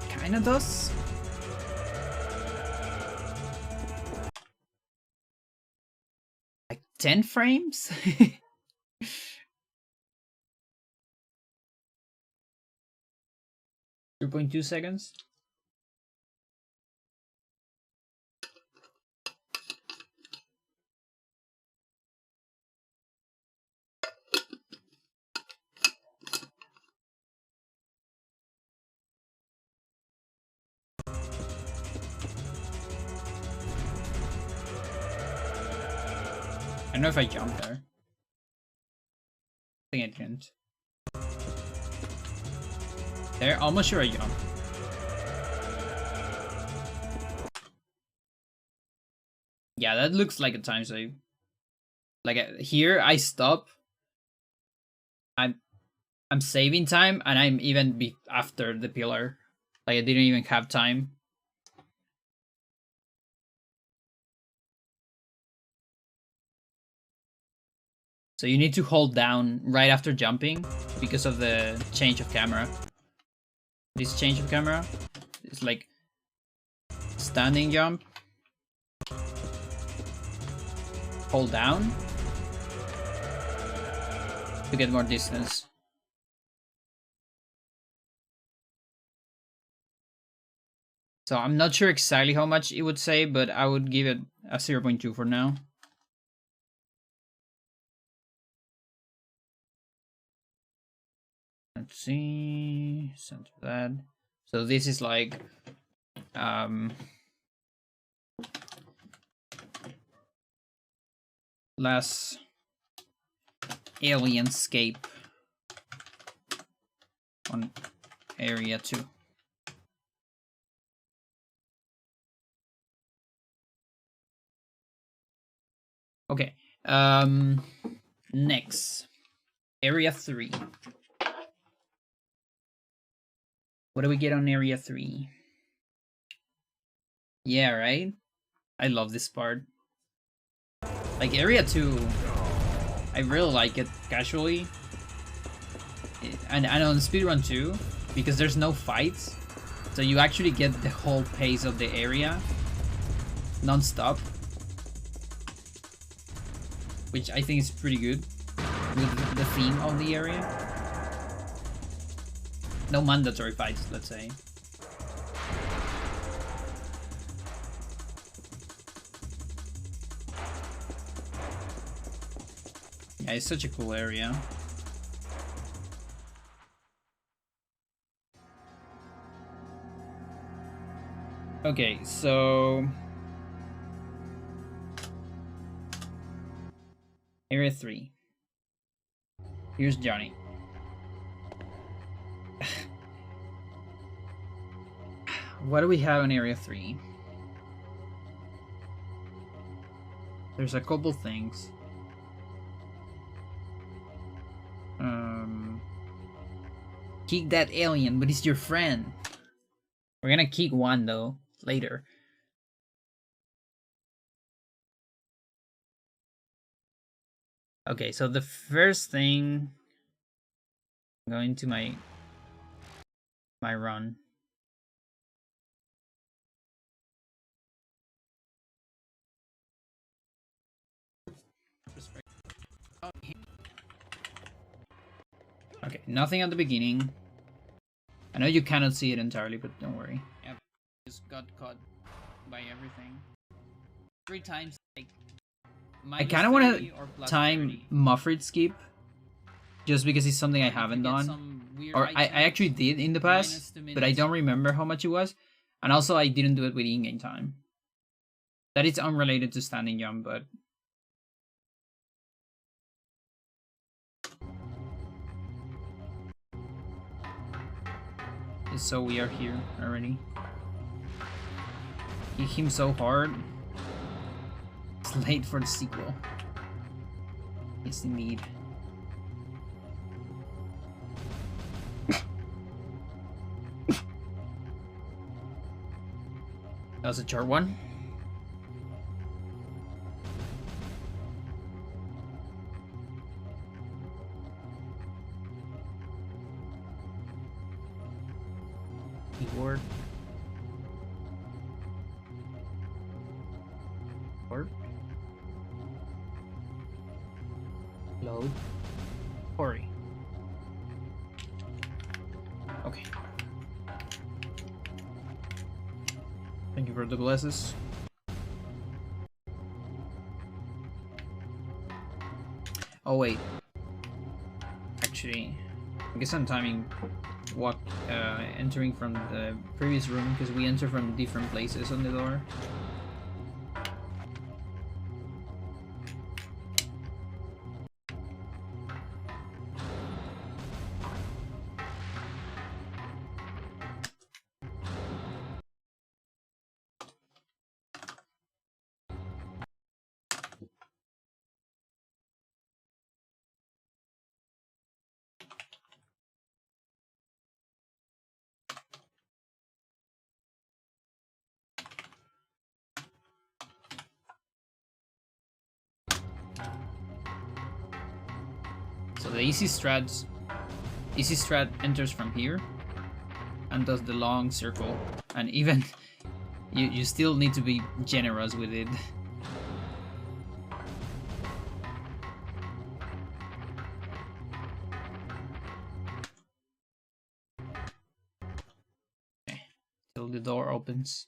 Kinda does. Like 10 frames? 2.2 seconds. I don't know if I jumped there. I think I didn't. There, almost sure I jumped. Yeah, that looks like a time save. Like here, I stop. I'm saving time, and I'm even after the pillar. Like I didn't even have time. So you need to hold down right after jumping because of the change of camera. This change of camera is like standing jump. Hold down to get more distance. So I'm not sure exactly how much it would say, but I would give it a 0.2 for now. Let's see, center that. So this is like last Alienscape on area 2. Okay, next area 3. What do we get on area 3? Yeah, right? I love this part. Like area 2, I really like it casually. And on speedrun too, because there's no fights. So you actually get the whole pace of the area non-stop. Which I think is pretty good with the theme of the area. No mandatory fights, let's say. Yeah, it's such a cool area. Okay, so area 3. Here's Johnny. What do we have in area 3? There's a couple things. Kick that alien, but he's your friend. We're gonna kick one though later. Okay, so the first thing, I'm going to my run. Okay, nothing at the beginning. I know you cannot see it entirely, but don't worry. Yep. just got caught by everything. 3 times, like, I kind of want 30 or to plus time 30. Muffred skip, just because it's something I If you haven't get done. some weird Or I items, actually did in the past, minus 2 but I minutes. don't remember how much it was. And also, I didn't do it with in-game time. That is unrelated to standing jump, but... So we are here already. Hit him so hard. It's late for the sequel. Yes, indeed. That was a short one. Keyboard. Warp. Load. Hurry. Okay. Thank you for the blesses. Oh wait. Actually, I guess I'm timing entering from the previous room because we enter from different places on the door. So the easy strat enters from here and does the long circle, and even you still need to be generous with it. Okay, till the door opens.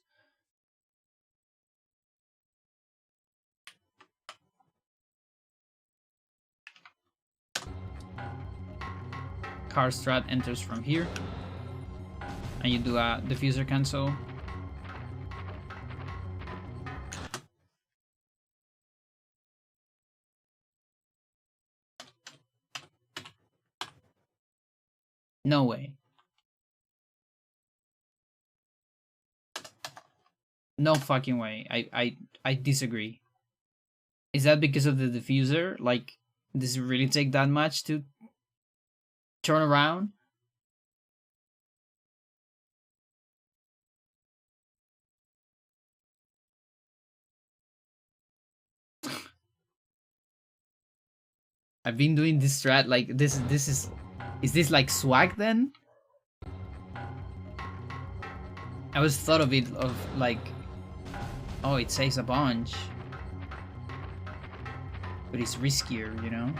Car strat enters from here, and you do a diffuser cancel. No way. No fucking way. I disagree. Is that because of the diffuser? Like, does it really take that much to turn around? I've been doing this strat like this is this like swag then? I always thought of it of like, oh, it saves a bunch, but it's riskier, you know?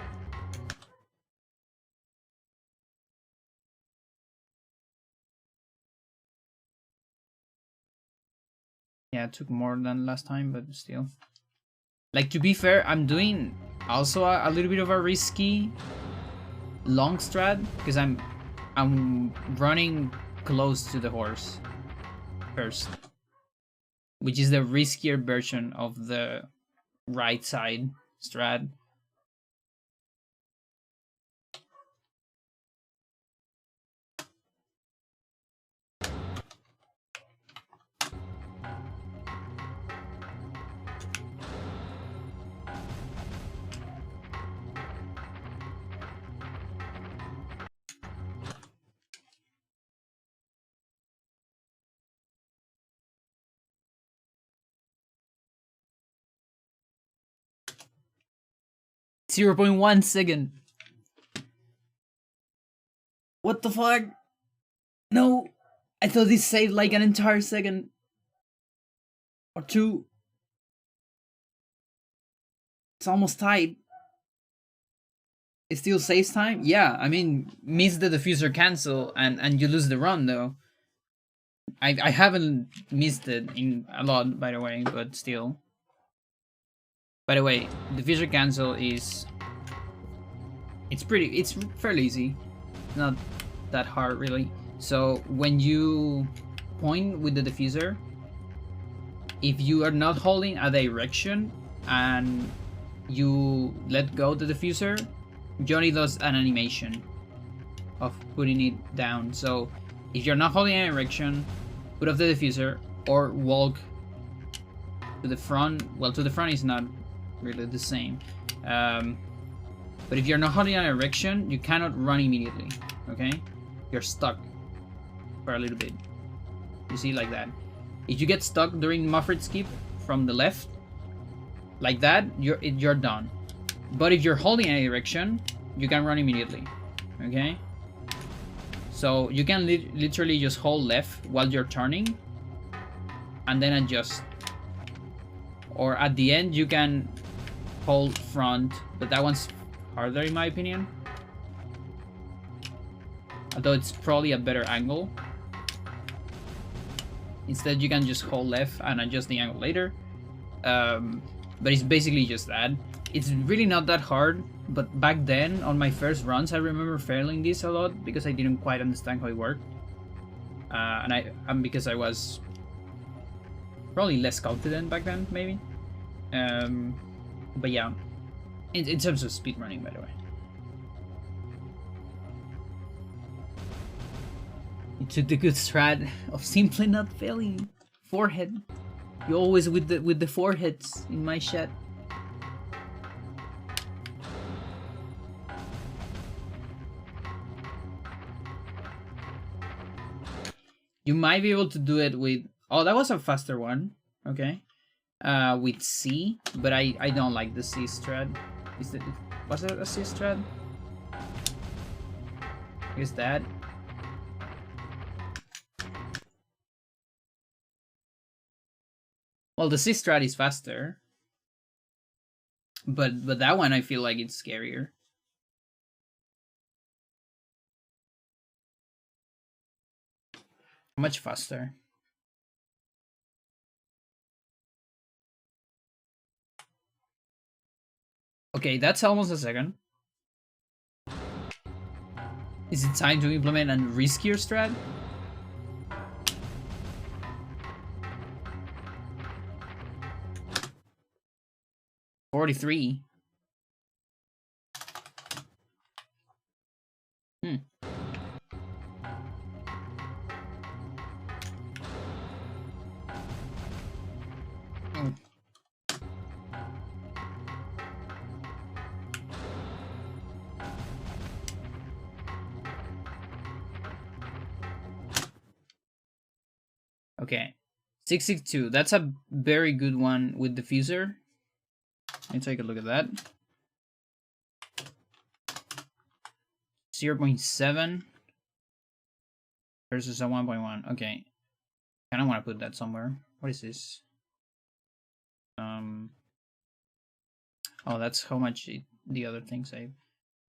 Yeah, it took more than last time, but still. Like, to be fair, I'm doing also a little bit of a risky long strat because I'm running close to the horse first, which is the riskier version of the right side strat. .1 second. What the fuck? No, I thought this saved like an entire second or two. It's almost tight. It still saves time? Yeah, I mean, miss the diffuser cancel and you lose the run though. I haven't missed it in a lot, by the way, but still. By the way, the diffuser cancel is... It's fairly easy. Not that hard, really. So when you point with the diffuser, if you are not holding a direction and you let go the diffuser, Johnny does an animation of putting it down. So if you're not holding an direction, put off the diffuser or walk to the front. Well, to the front is not really the same. But if you're not holding an erection, you cannot run immediately, okay? You're stuck for a little bit. You see, like that. If you get stuck during muffred skip from the left, like that, you're done. But if you're holding an erection, you can run immediately, okay? So you can literally just hold left while you're turning, and then adjust. Or at the end, you can hold front, but that one's harder in my opinion. Although it's probably a better angle. Instead, you can just hold left and adjust the angle later. But it's basically just that. It's really not that hard, but back then, on my first runs, I remember failing this a lot because I didn't quite understand how it worked. And because I was probably less confident back then, maybe. But yeah, in terms of speedrunning, by the way. You took the good strat of simply not failing. Forehead. You always with the foreheads in my chat. You might be able to do it with... Oh, that was a faster one. Okay. With C, but I don't like the C strat. Was it a C strat? Is that? Well, the C strat is faster, but that one I feel like it's scarier. Much faster. Okay, that's almost a second. Is it time to implement a riskier strat? $43. Oh. Okay, 662. That's a very good one with diffuser. Let me take a look at that. 0.7 versus a 1.1. Okay, I don't want to put that somewhere. What is this? Oh, that's how much the other thing save.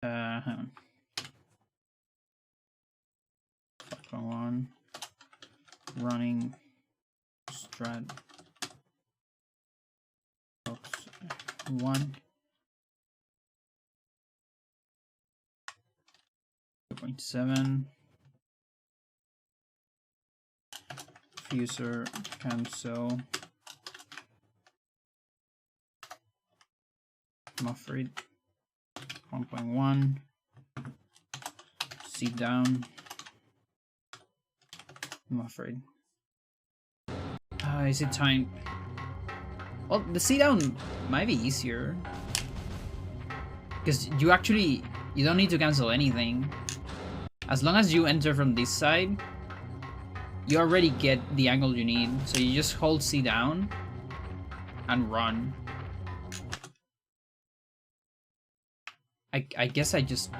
Hang on. 5.1 running strat box 1 2.7 diffuser cancel muffred 1.1 sit down muffred. Is it time? Well, the sit down might be easier because you don't need to cancel anything. As long as you enter from this side, you already get the angle you need. So you just hold C down and run. I guess I just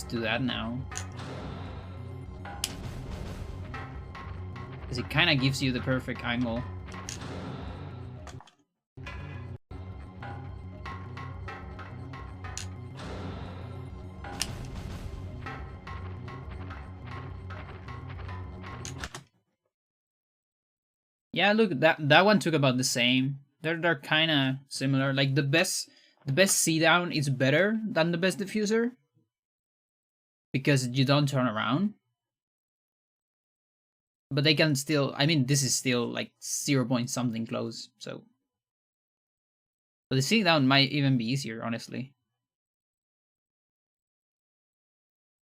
do that now. Because it kind of gives you the perfect angle. Yeah, look, that one took about the same. They're kind of similar. Like the best C down is better than the best diffuser because you don't turn around. But they can still. I mean, this is still like 0 point something close. So, but the C down might even be easier, honestly.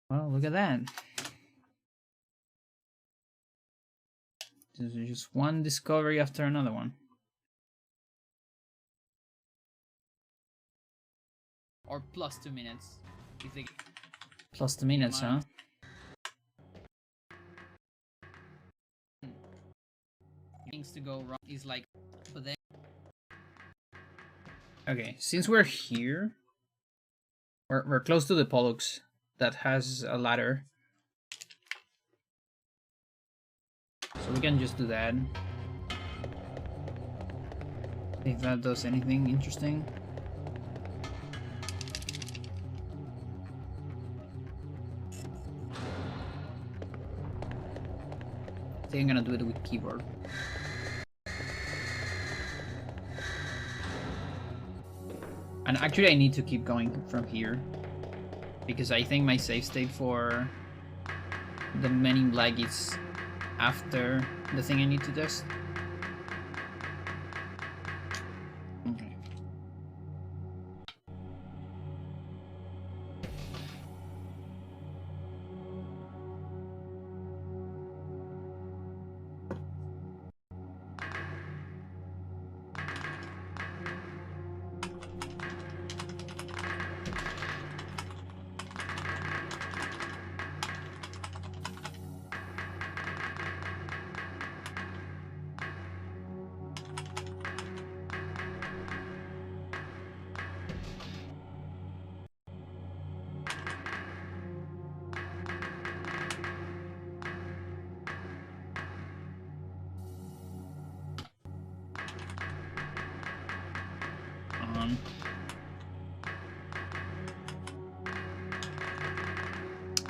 Well, look at that. Just one discovery after another one. Or plus 2 minutes. You think plus 2 minutes, huh? Things to go wrong is like, but then. Okay, since we're here, we're close to the Pollux that has a ladder. So we can just do that. If that does anything interesting. I think I'm gonna do it with keyboard. And actually I need to keep going from here. Because I think my save state for the Men in Black is after the thing I need to test. Okay.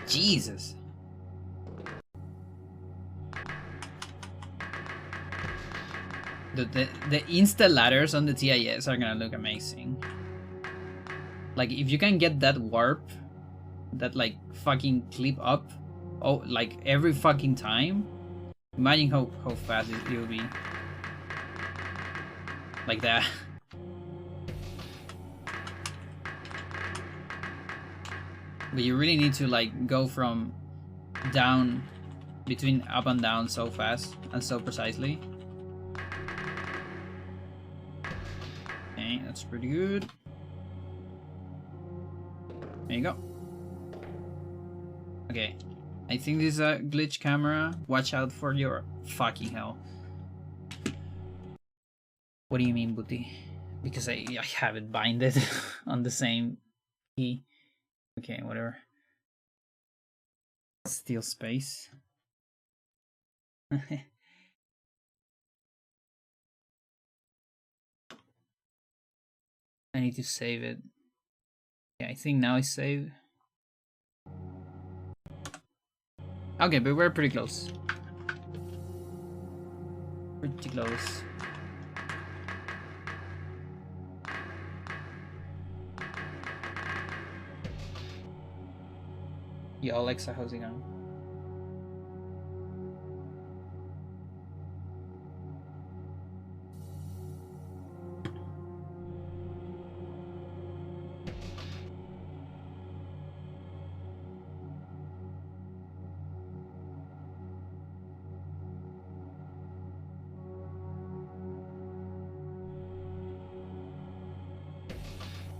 Jesus. The insta ladders on the TIS are gonna look amazing. Like if you can get that warp, that like fucking clip up, oh, like every fucking time. Imagine how fast it will be. Like that. But you really need to like go from down between up and down so fast and so precisely. Okay, that's pretty good. There you go. Okay, I think this is a glitch camera. Watch out for your fucking hell. What do you mean, Booty? Because I have it binded on the same key. Okay, whatever. Steal space. I need to save it. Yeah, I think now I save. Okay, but we're pretty close. Pretty close. Yo, Alexa, how's it going?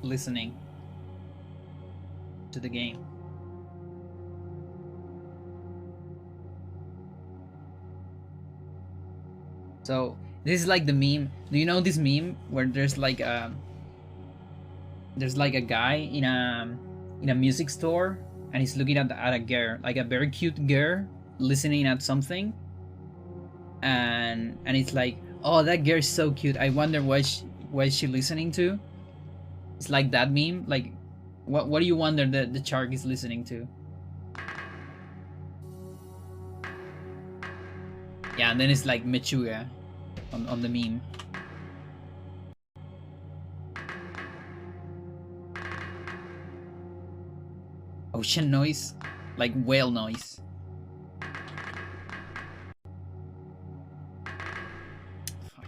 Listening to the game. So this is like the meme. Do you know this meme where there's like a guy in a music store and he's looking at a girl, like a very cute girl, listening at something, and it's like, oh, that girl's so cute. I wonder what is she listening to. It's like that meme. Like, what do you wonder that the shark is listening to? Yeah, and then it's like Mechuga. on the meme. Ocean noise, like whale noise. Fuck.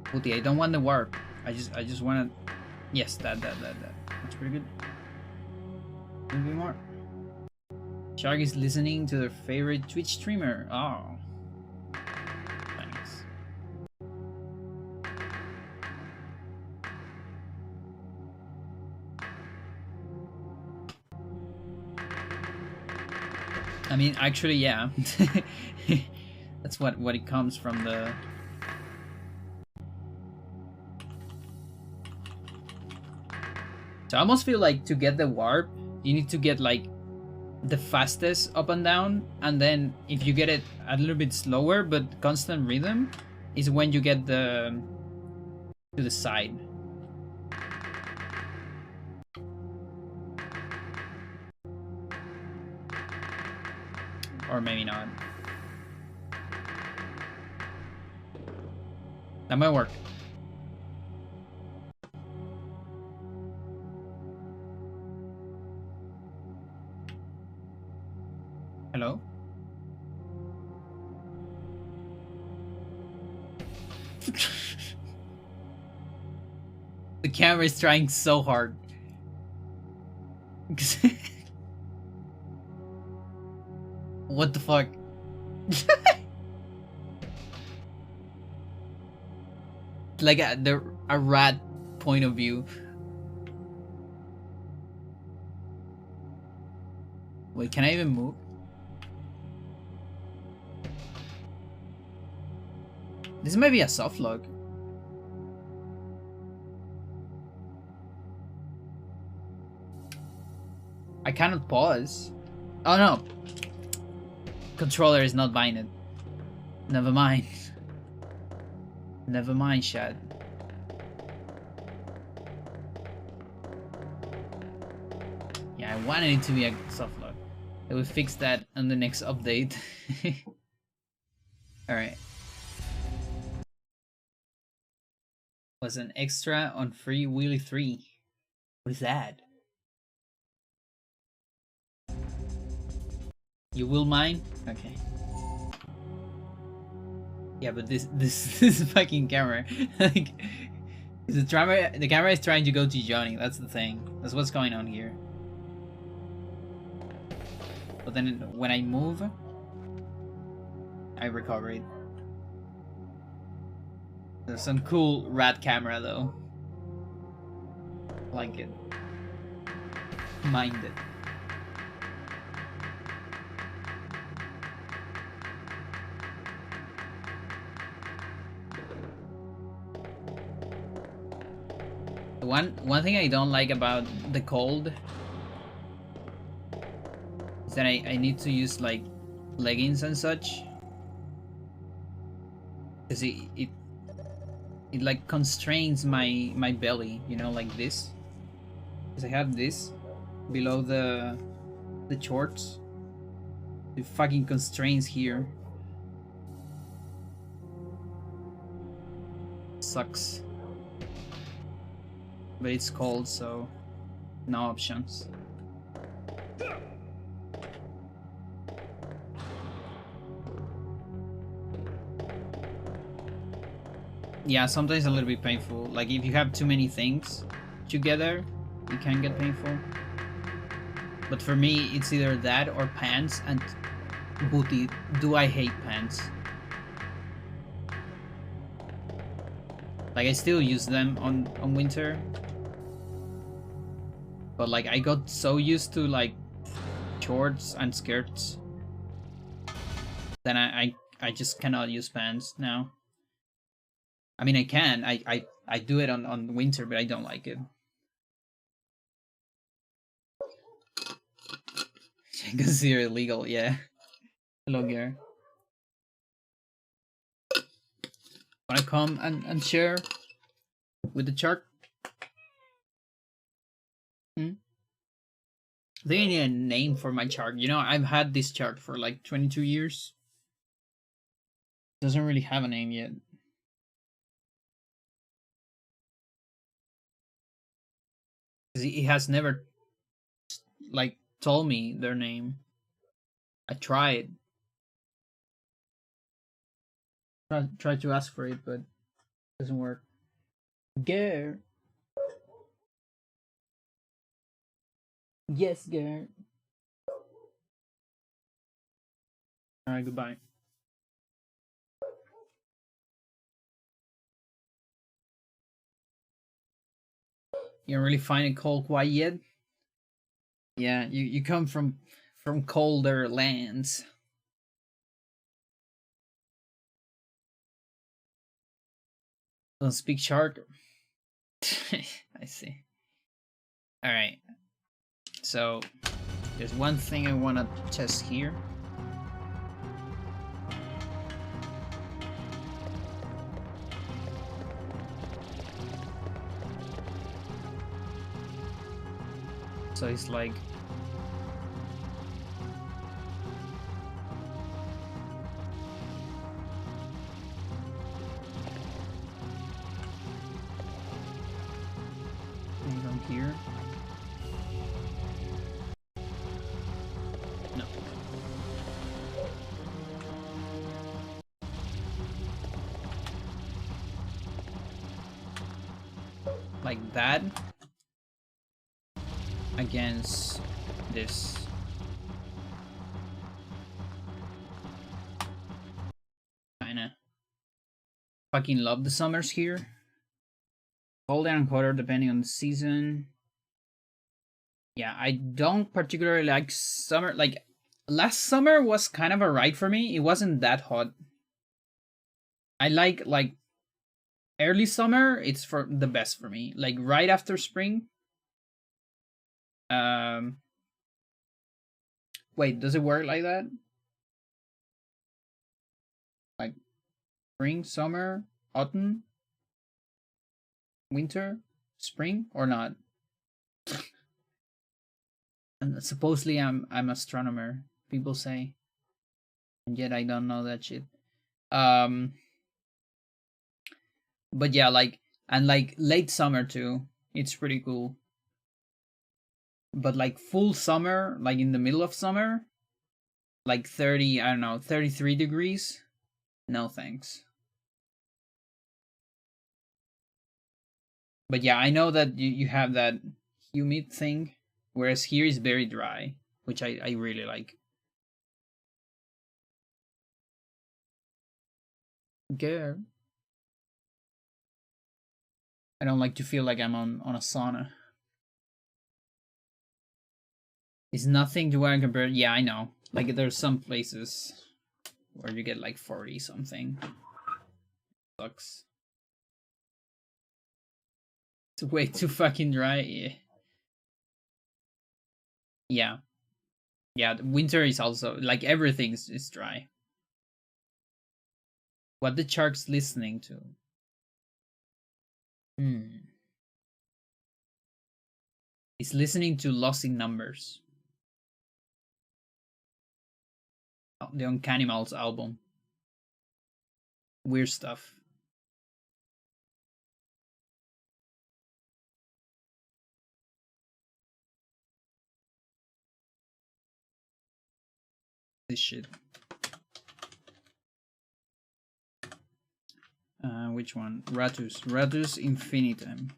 Putty, I don't want the warp. I just want to. Yes, that. That's pretty good. A little bit more. Shark is listening to their favorite Twitch streamer. Oh. Thanks. I mean, actually, yeah. That's what it comes from the... So I almost feel like to get the warp, you need to get like the fastest up and down, and then if you get it a little bit slower but constant rhythm is when you get the to the side. Or maybe not. That might work. Hello? The camera is trying so hard. What the fuck? Like a rat point of view. Wait, can I even move? This might be a soft lock. I cannot pause. Oh no. Controller is not buying it. Never mind. Never mind, Shad. Yeah, I wanted it to be a soft lock. I will fix that on the next update. Alright. Was an extra on Free Willy 3. What is that? You will mine? Okay. Yeah, but this fucking camera, like, the camera is trying to go to Johnny. That's the thing. That's what's going on here. But then when I move, I recover it. There's some cool rat camera though. Like it. Mind it. One thing I don't like about the cold is that I need to use like leggings and such, because it like constrains my belly, you know, like this, because I have this below the shorts. It fucking constrains here. Sucks. But it's cold, so no options. Yeah, sometimes a little bit painful. Like if you have too many things together, it can get painful. But for me, it's either that or pants, and booty. Do I hate pants? Like I still use them on winter. But like I got so used to like shorts and skirts, then I just cannot use pants now. I mean I can. I do it on winter, but I don't like it. I consider it illegal, yeah. Hello Gare. Wanna come and share with the shark? They need a name for my chart. You know, I've had this chart for like 22 years. Doesn't really have a name yet. It has never like told me their name. I tried. Tried to ask for it, but it doesn't work. Girl. Yes, girl. Alright, goodbye. You don't really find it cold quite yet? Yeah, you come from colder lands. Don't speak shark. I see. Alright. So there's one thing I wanna test here. So it's like from here. No. Like that against this. Kinda. Fucking love the summers here. Cold and colder depending on the season. Yeah, I don't particularly like summer. Like last summer was kind of a ride for me. It wasn't that hot. I like early summer. It's for the best for me. Like right after spring. Wait, does it work like that? Like spring, summer, autumn, winter, spring, or not? And supposedly I'm astronomer. People say, and yet I don't know that shit. But yeah, like and like late summer too. It's pretty cool. But like full summer, like in the middle of summer, like 30, I don't know, 33 degrees. No thanks. But yeah, I know that you have that humid thing, whereas here is very dry, which I really like. Girl. I don't like to feel like I'm on a sauna. It's nothing to where I compare. Yeah, I know. Like there's some places where you get like 40 something. Sucks. It's way too fucking dry. Yeah. Yeah. Yeah, the winter is also like everything's is dry. What the shark's listening to? He's listening to Lost in Numbers. The Uncanimals album. Weird stuff. This shit. Which one? Ratus. Ratus Infinitum.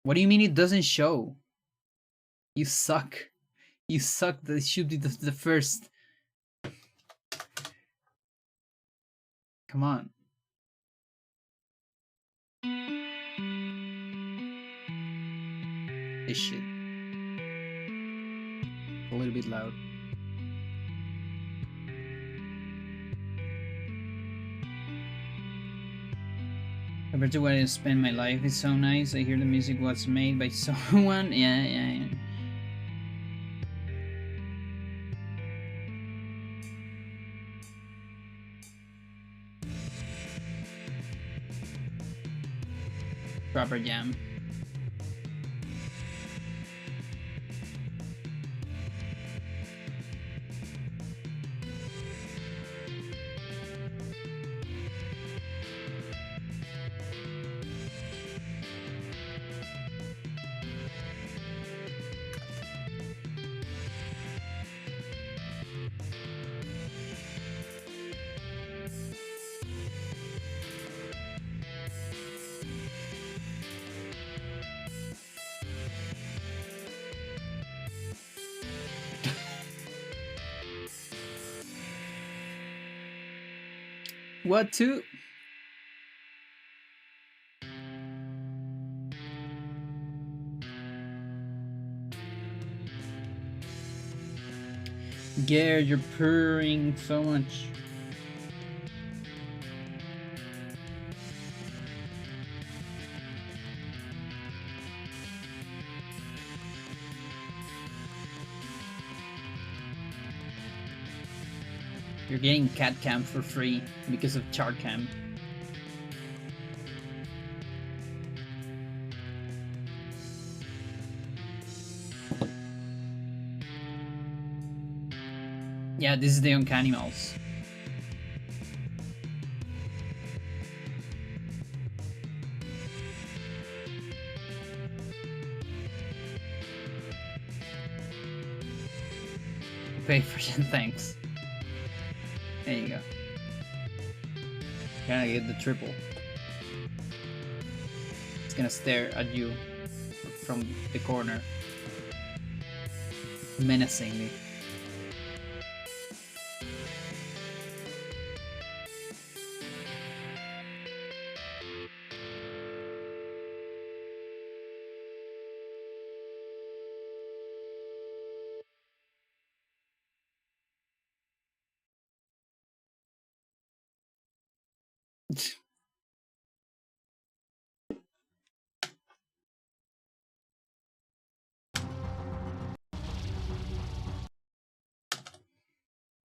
What do you mean it doesn't show? You suck. You suck. That should be the first. Come on. This shit. A little bit loud. Compared to where I spend my life, it's so nice. I hear the music was made by someone. Yeah. Rubber jam. What to? Gare, you're purring so much. You're getting cat cam for free because of char cam. Yeah, this is the uncanny mouse. Pay for it, thanks. There you go. Gonna get the triple. It's gonna stare at you from the corner menacingly.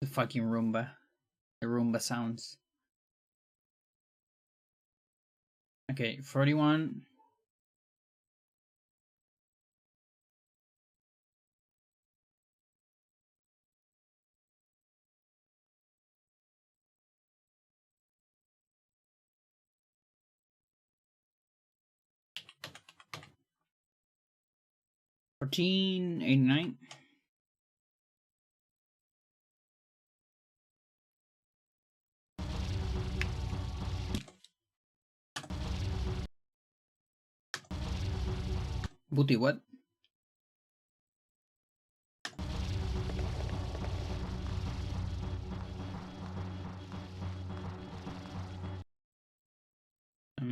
The fucking Roomba. The Roomba sounds. Okay, 41. $14.89. Booty, what? I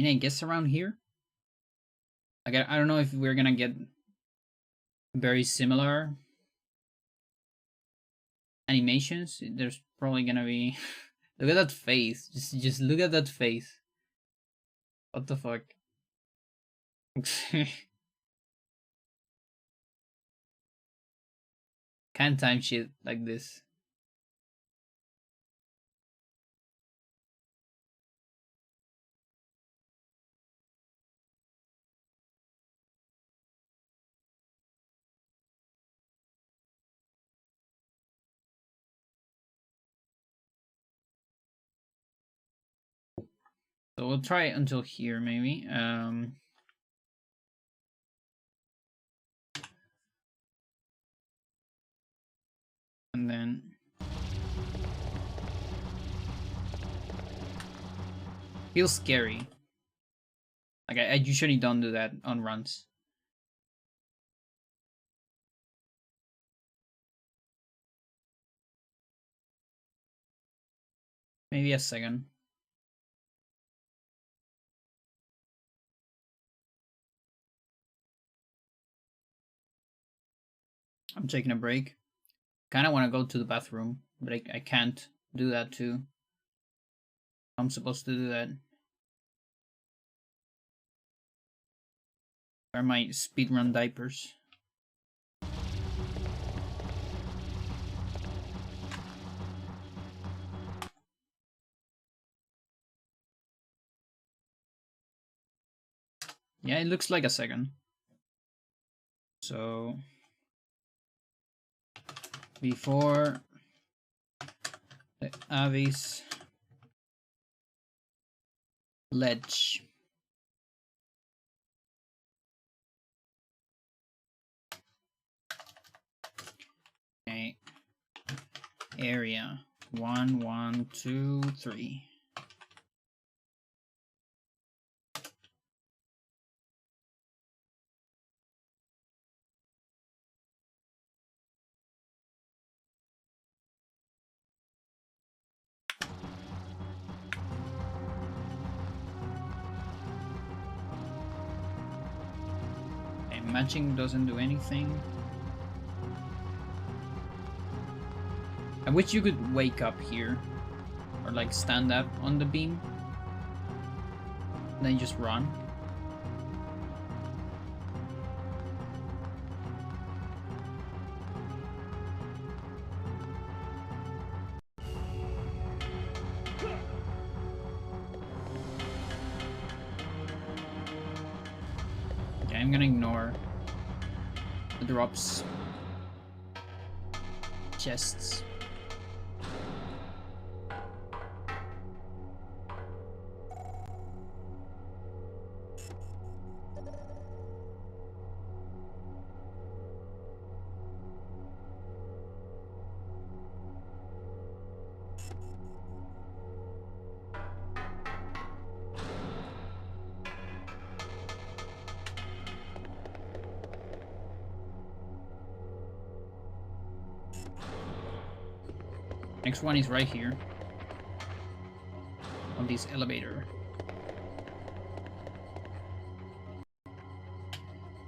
mean, I guess around here. Like, I don't know if we're gonna get very similar animations. There's probably gonna be. Look at that face. Just look at that face. What the fuck? Can't time shit like this. So we'll try until here, maybe. And then feels scary. Like I usually don't do that on runs. Maybe a second. I'm taking a break. Kind of want to go to the bathroom, but I can't do that too. I'm supposed to do that. Where are my speedrun diapers? Yeah, it looks like a second. So before the Avis ledge. Okay. Area 1, 1, 2, 3. Okay, matching doesn't do anything. I wish you could wake up here. Or like stand up on the beam. Then just run. Okay, I'm gonna ignore the drops. Chests. Next one is right here. On this elevator.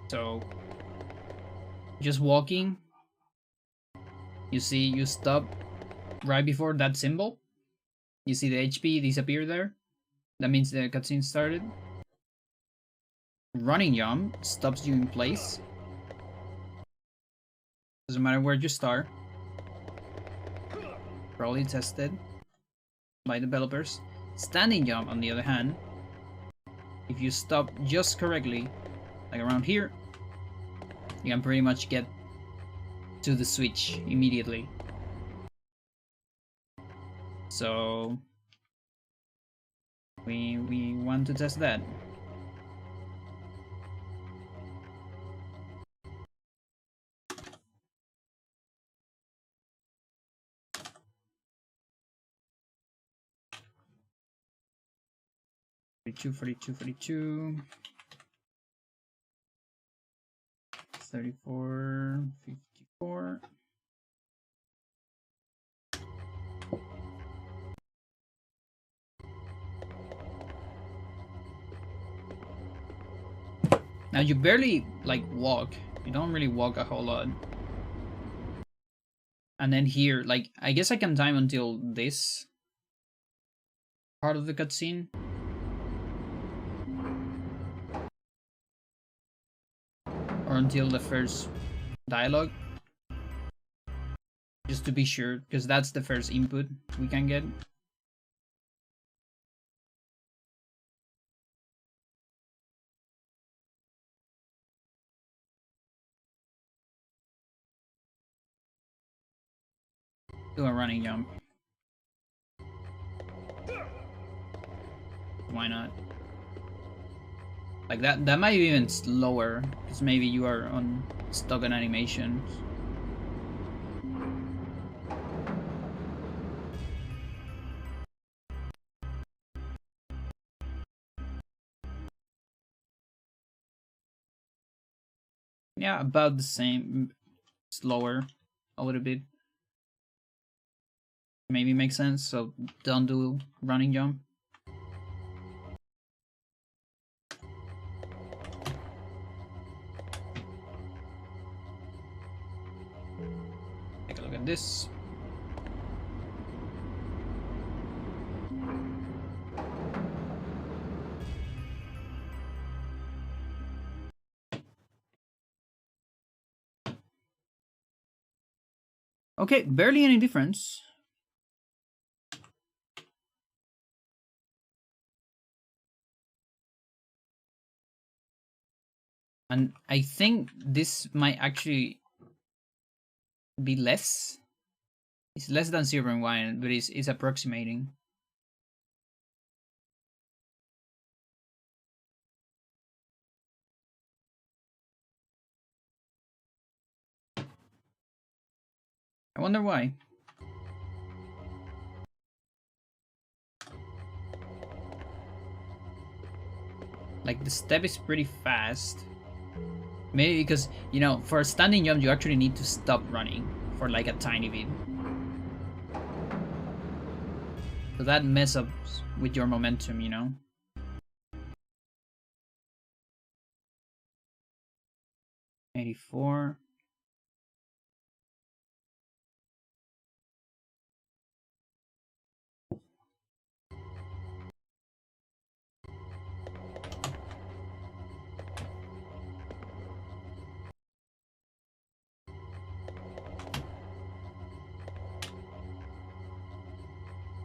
So, just walking. You see, you stop right before that symbol. You see the HP disappear there. That means the cutscene started. Running jump stops you in place. Doesn't matter where you start. Probably tested by developers. Standing jump, on the other hand, if you stop just correctly, like around here, you can pretty much get to the switch immediately. So we want to test that. Forty-two, 34, 54. Now you barely like walk. You don't really walk a whole lot. And then here, like, I guess I can time until this part of the cutscene. Or until the first dialogue. Just to be sure, because that's the first input we can get. Do a running jump. Why not? Like that might be even slower, because maybe you are on stuck on animations. Yeah, about the same. Slower a little bit. Maybe makes sense, so don't do running jump. Take a look at this. Okay, barely any difference. And I think this might actually be less. It's less than 0.1, but it's approximating. I wonder why. Like, the step is pretty fast. Maybe because, you know, for a standing jump, you actually need to stop running for like a tiny bit. So that messes up with your momentum, you know? '84.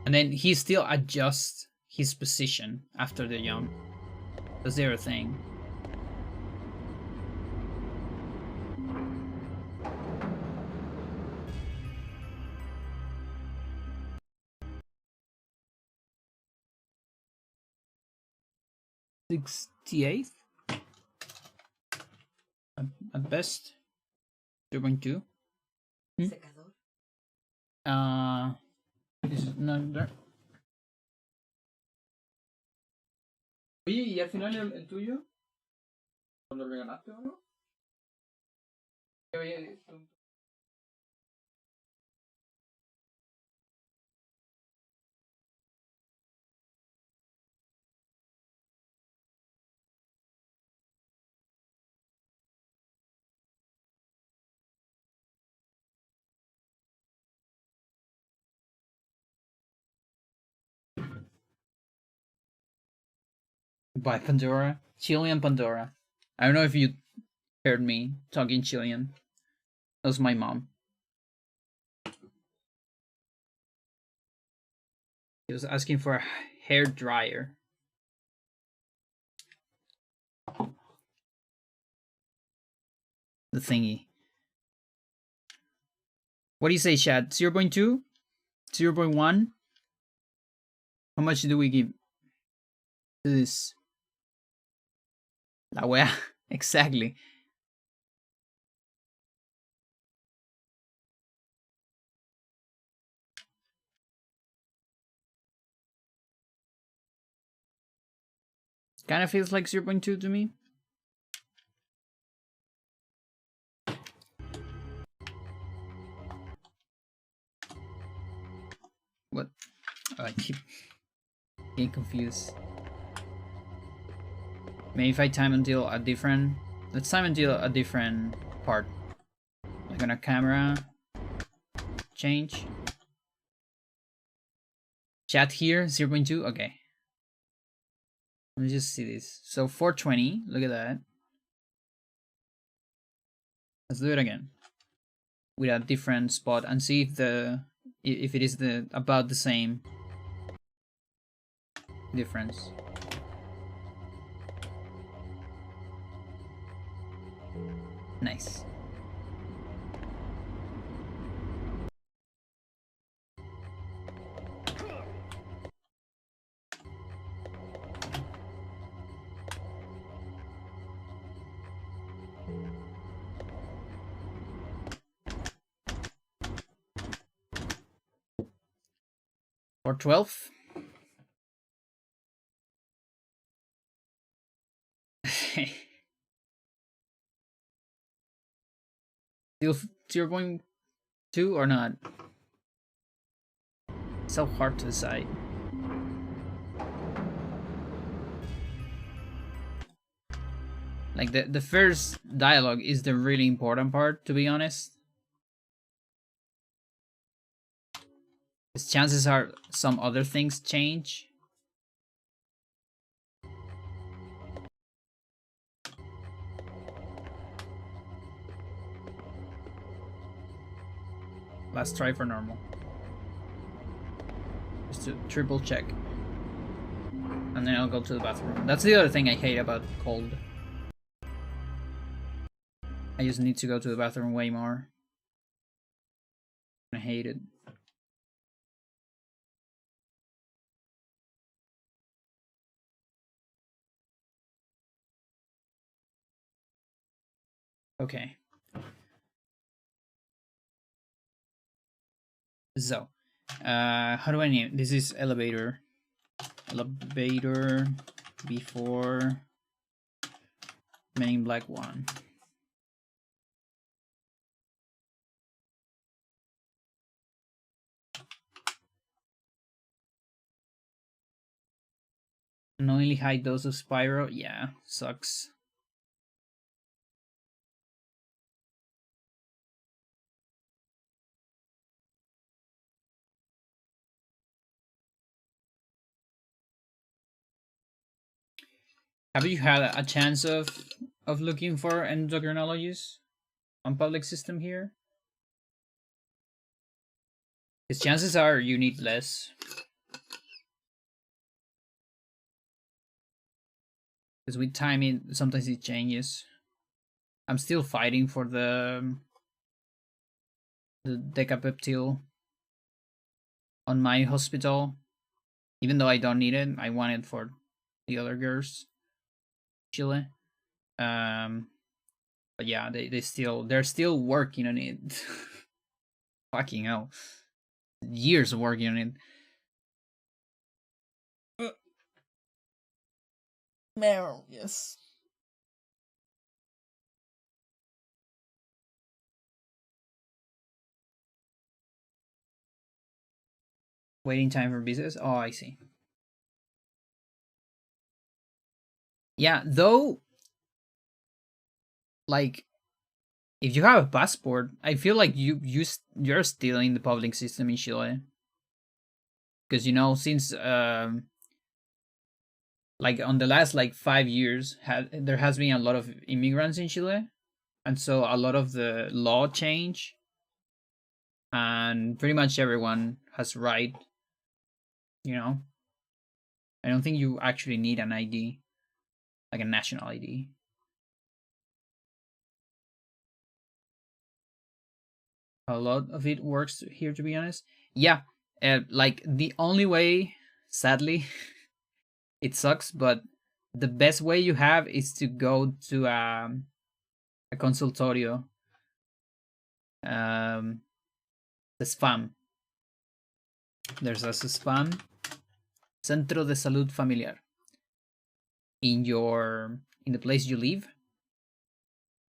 And then he still adjusts his position after the jump. That's the other thing. '68th? At best. 0.2. Is not there. Oye, ¿y al final el tuyo? ¿Lo regalaste o no? Oye, by Pandora. Chilean Pandora. I don't know if you heard me talking Chilean. That was my mom. He was asking for a hair dryer. The thingy. What do you say, Chad? 0.2? 0.1? How much do we give to this? La wea. Exactly. Kind of feels like 0.2 to me. What? I keep getting confused. Maybe if I time until a different... Let's time until a different part. Like on a camera. Change. Chat here, 0.2. Okay. Let me just see this. So 420. Look at that. Let's do it again. With a different spot and see if it is about the same difference. Nice. Or 12. Still 0.2 or not? So hard to decide. Like the first dialogue is the really important part, to be honest. Because chances are some other things change. Let's try for normal. Just to triple check. And then I'll go to the bathroom. That's the other thing I hate about cold. I just need to go to the bathroom way more. I hate it. Okay. So, how do I name? This is elevator. Elevator before Men in Black 1. Annoyingly high dose of Spyro. Yeah, sucks. Have you had a chance of looking for endocrinologists on public system here? Because chances are you need less. Because with time, sometimes it changes. I'm still fighting for the decapeptyl on my hospital, even though I don't need it. I want it for the other girls, Chile. But yeah, they're still working on it. Fucking hell, years working on it. Meryl, yes. Waiting time for visas. Oh, I see. Yeah, though, like, if you have a passport, I feel like you're still in the public system in Chile, because since like on the last like 5 years, there has been a lot of immigrants in Chile, and so a lot of the law change, and pretty much everyone has right. You know, I don't think you actually need an ID, like a national ID. A lot of it works here, to be honest. Yeah, like the only way, sadly, it sucks, but the best way you have is to go to a consultorio, the spam. There's a spam, Centro de Salud Familiar, in the place you live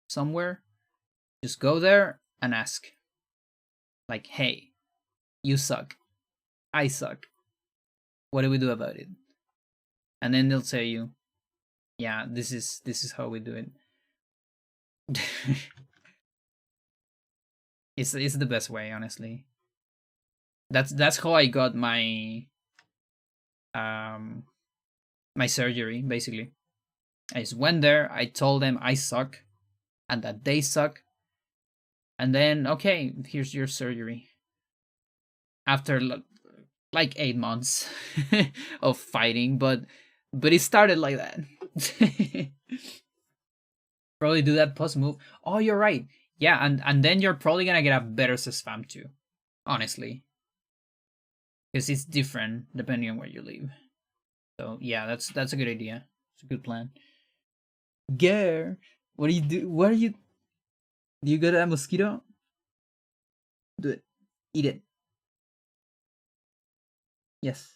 somewhere. Just go there and ask, like, hey, you suck, I suck, what do we do about it? And then they'll tell you, yeah, this is how we do it. It's the best way, honestly. That's how I got um my surgery, basically. I just went there, I told them I suck and that they suck, and then okay, here's your surgery. After like 8 months of fighting, but it started like that. Probably do that post move. Oh, you're right. Yeah, and then you're probably gonna get a better spam too, honestly, because it's different depending on where you live. So yeah, that's a good idea. It's a good plan. Gare, what do you do? What are you? Do you got a mosquito? Do it. Eat it. Yes.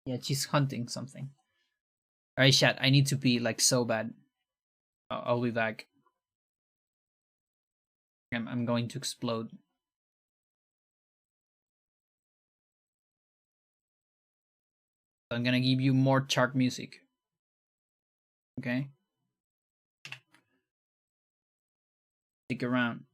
Yeah, she's hunting something. All right, chat. I need to pee like so bad. I'll be back. I'm going to explode. I'm gonna give you more chart music. Okay. Stick around.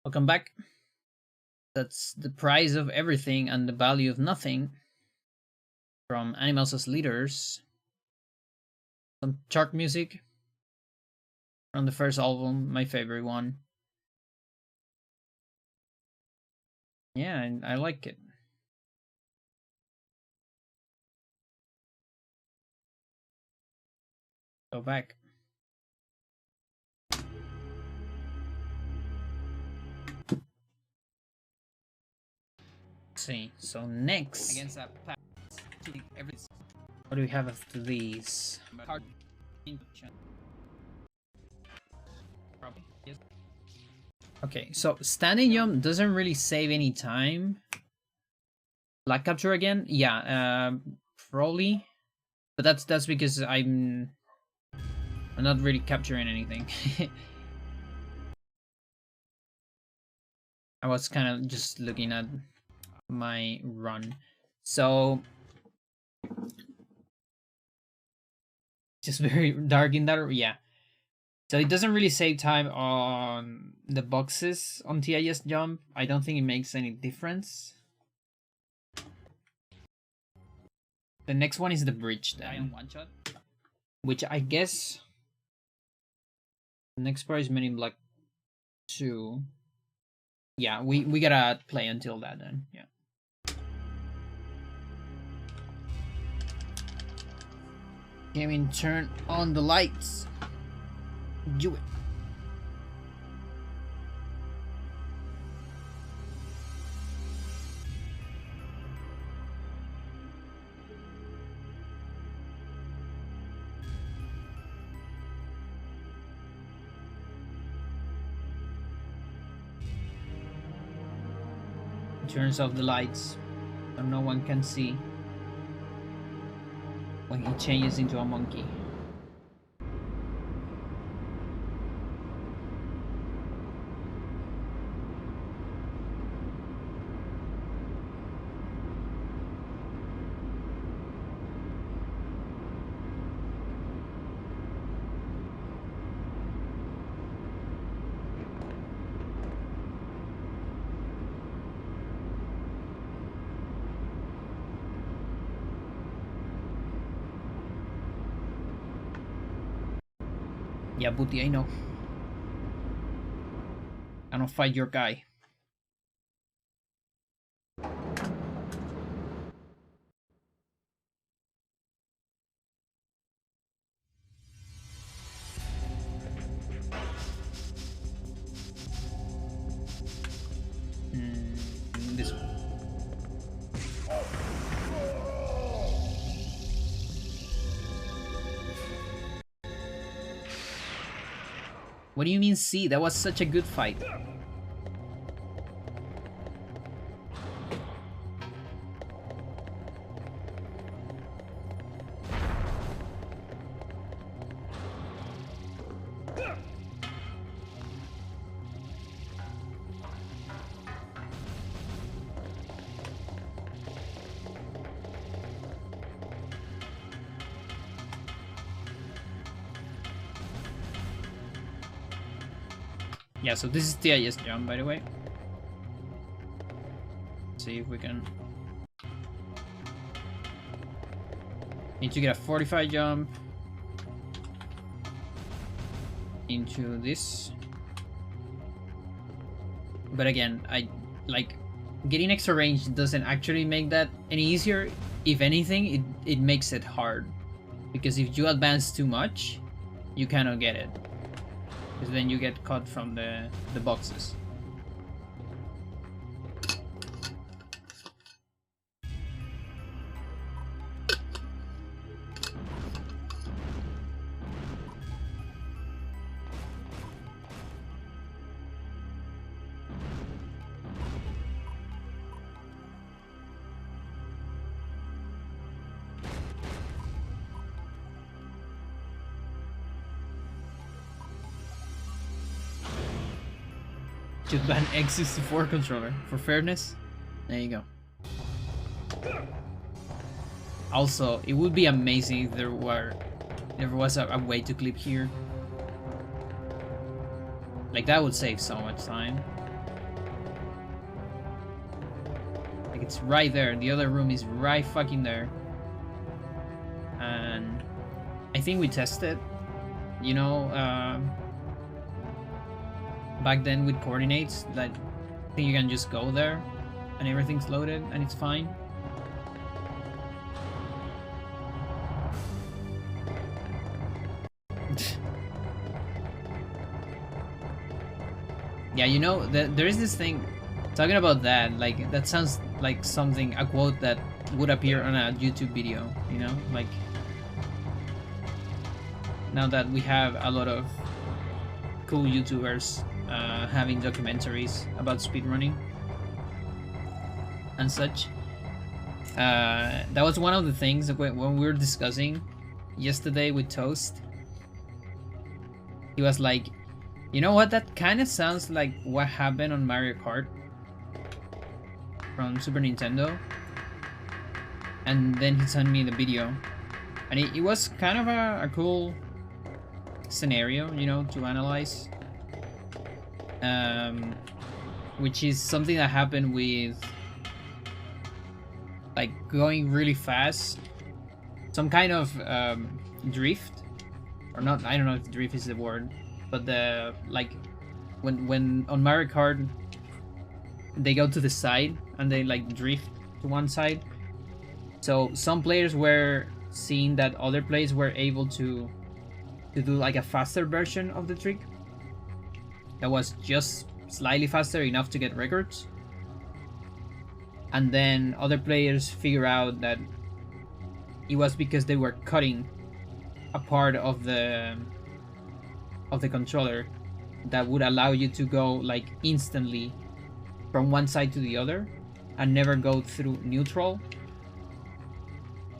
Welcome back. That's the price of everything and the value of nothing from Animals as Leaders. Some chart music from the first album, my favorite one. Yeah, I like it. Go back. Let's see. So next, Against that pass, what do we have after these? hard. Probably. Yes. Okay, so standing jump doesn't really save any time. Lag capture again? Yeah, probably. But that's because I'm not really capturing anything. I was kind of just looking at my run. So just very dark in that, yeah. So it doesn't really save time on the boxes on TIS jump. I don't think it makes any difference. The next one is the bridge then, One shot. which I guess the next part is Men in Black 2. Yeah, we gotta play until that then. Yeah. Gaming, turn on the lights. Do it. Turns off the lights so no one can see when he changes into a monkey. Yeah, Booty, I know. I don't fight your guy. This one. What do you mean see? That was such a good fight. Yeah, so this is TIS jump, by the way. Let's see if we can. Need to get a 45 jump into this. But again, I like getting extra range doesn't actually make that any easier. If anything, it makes it hard. Because if you advance too much, you cannot get it. Because then you get caught from the boxes. Should ban X64 controller for fairness. There you go. Also, it would be amazing if there was a way to clip here. Like that would save so much time. It's right there. The other room is right fucking there. And I think we tested, you know, back then with coordinates, that I think you can just go there and everything's loaded and it's fine. Yeah, you know, there is this thing talking about that, like that sounds like something, a quote that would appear on a YouTube video, you know, like now that we have a lot of cool YouTubers having documentaries about speedrunning and such. That was one of the things that when we were discussing yesterday with Toast. He was like, you know what, that kind of sounds like what happened on Mario Kart from Super Nintendo. And then he sent me the video. And it was kind of a cool scenario, you know, to analyze. Which is something that happened with like going really fast. Some kind of drift. Or not, I don't know if drift is the word. But the, like, when on Mario Kart, they go to the side and they like drift to one side. So some players were seeing that other players were able to do like a faster version of the trick that was just slightly faster enough to get records. And then other players figure out that it was because they were cutting a part of the controller that would allow you to go like instantly from one side to the other and never go through neutral,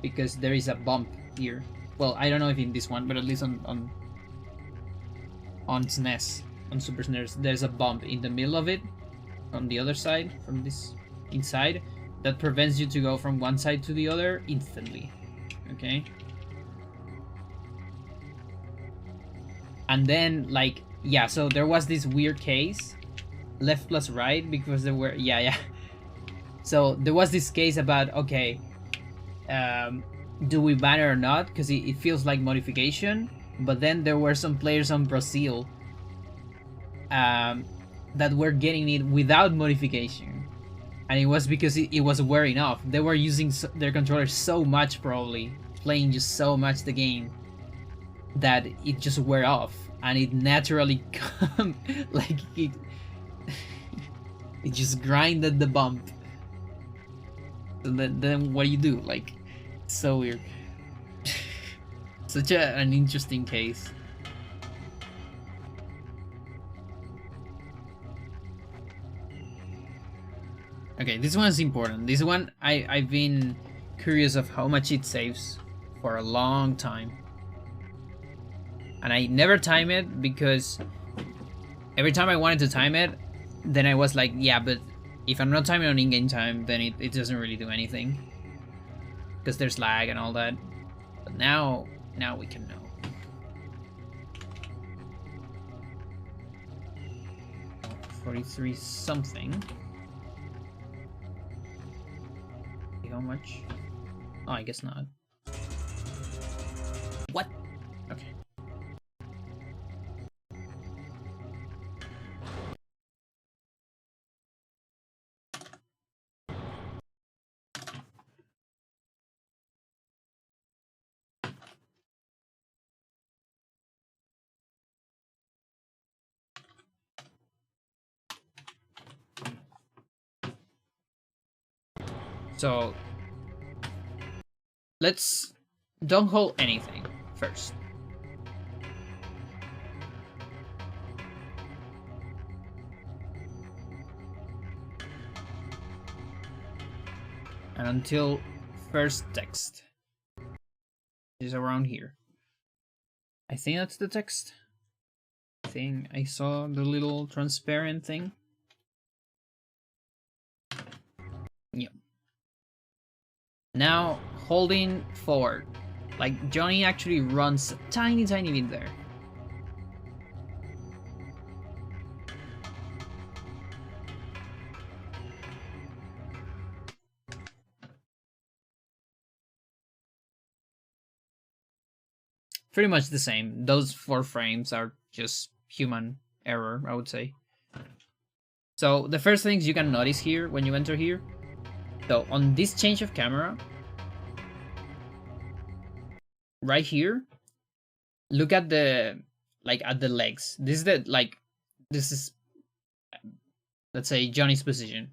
because there is a bump here. Well, I don't know if in this one, but at least on SNES, on Super SNES, there's a bump in the middle of it on the other side, from this inside, that prevents you to go from one side to the other instantly. Okay? And then, like, yeah, so there was this weird case, left plus right, because there were, yeah. So there was this case about, okay, do we ban it or not? Because it feels like modification. But then there were some players on Brazil that were getting it without modification. And it was because it was wearing off. They were using their controllers so much, probably, playing just so much the game, that it just wear off. And it naturally like it just grinded the bump. So then what do you do? Like, it's so weird. Such an interesting case. Okay, this one is important. This one, I've been curious of how much it saves for a long time. And I never time it, because every time I wanted to time it, then I was like, yeah, but if I'm not timing on in-game time, then it doesn't really do anything, because there's lag and all that. But now we can know. Oh, 43 something. How much? Oh, I guess not. What? Okay. So let's don't hold anything first. And until first text is around here. I think that's the text. I think I saw the little transparent thing. Yep. Now, holding forward. Like, Johnny actually runs a tiny bit there. pretty much the same. Those 4 frames are just human error, I would say. So the first things you can notice here when you enter here, so on this change of camera, right here, look at the, like, at the legs. This is the, like, this is, let's say, Johnny's position.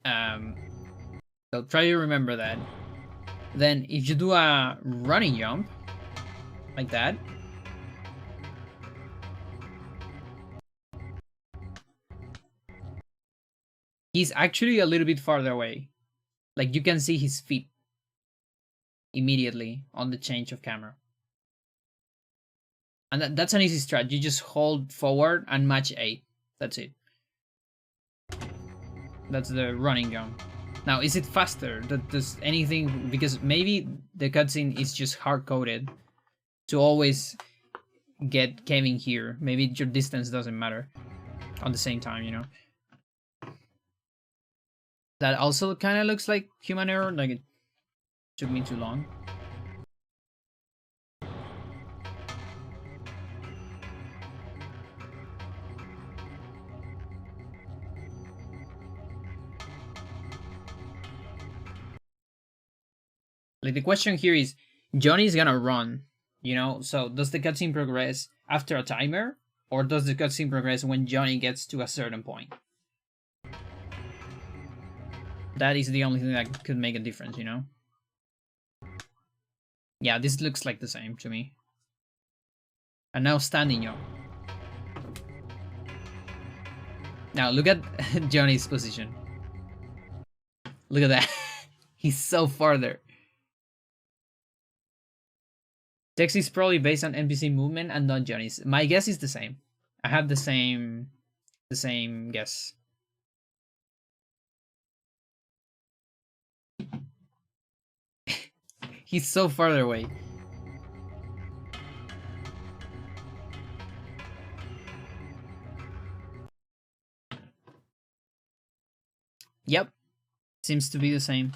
So try to remember that. Then if you do a running jump, like that, he's actually a little bit farther away. Like, you can see his feet immediately on the change of camera. And that's an easy strat. You just hold forward and match A. That's it. That's the running jump. Now, is it faster? Does anything, because maybe the cutscene is just hard-coded to always get Kevin here. Maybe your distance doesn't matter on the same time, you know? That also kind of looks like human error, like it took me too long. Like, the question here is, Johnny's gonna run, you know? So does the cutscene progress after a timer, or does the cutscene progress when Johnny gets to a certain point? That is the only thing that could make a difference, you know? Yeah, this looks like the same to me. And now standing jump. Now look at Johnny's position. Look at that. He's so farther. Text is probably based on NPC movement and not Johnny's. My guess is the same. I have the same guess. He's so farther away. Yep. Seems to be the same.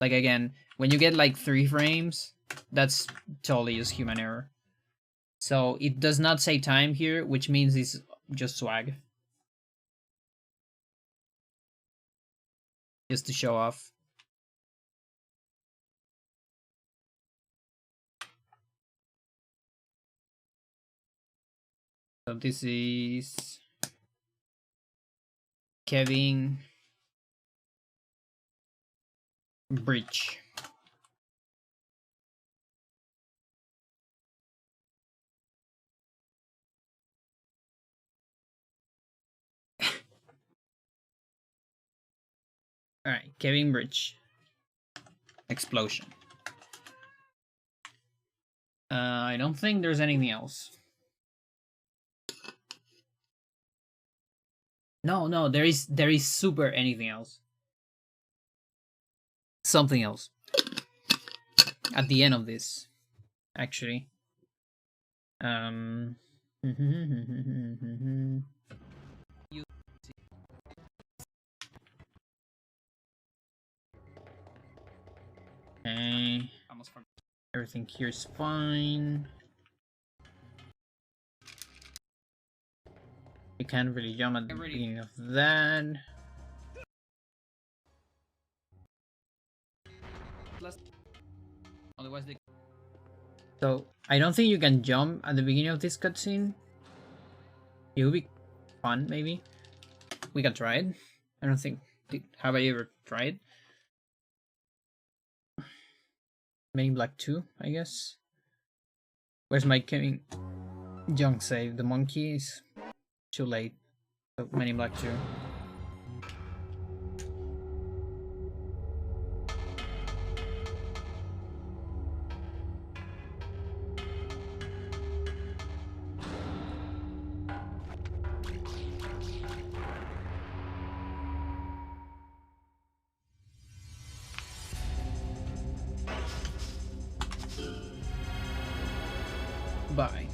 Like, again, when you get like 3 frames, that's totally just human error. So it does not say time here, which means it's just swag. Just to show off. So this is Kevin Bridge. Alright, Kevin Bridge. Explosion. I don't think there's anything else. No, there is super anything else. Something else. At the end of this, actually. Okay. Everything here is fine. You can't really jump at the beginning of that. Otherwise, so I don't think you can jump at the beginning of this cutscene. It would be fun, maybe. We can try it. I don't think. Have I ever tried? Men in Black 2, I guess. Where's my Kevin junk save? The monkey is too late. So Men in Black 2. Bye.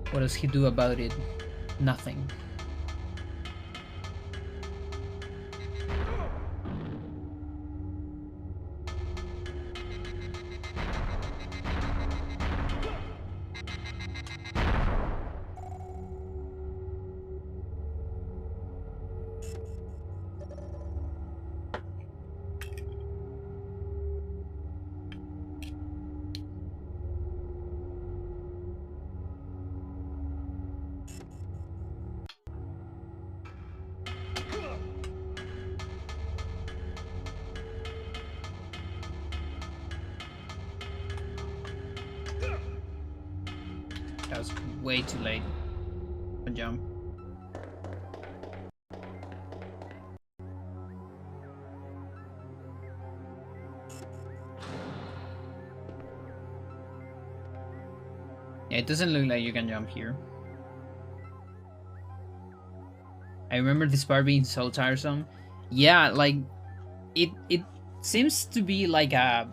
What does he do about it? Nothing. That was way too late. A jump. Yeah, it doesn't look like you can jump here. I remember this part being so tiresome. Yeah, like it seems to be like a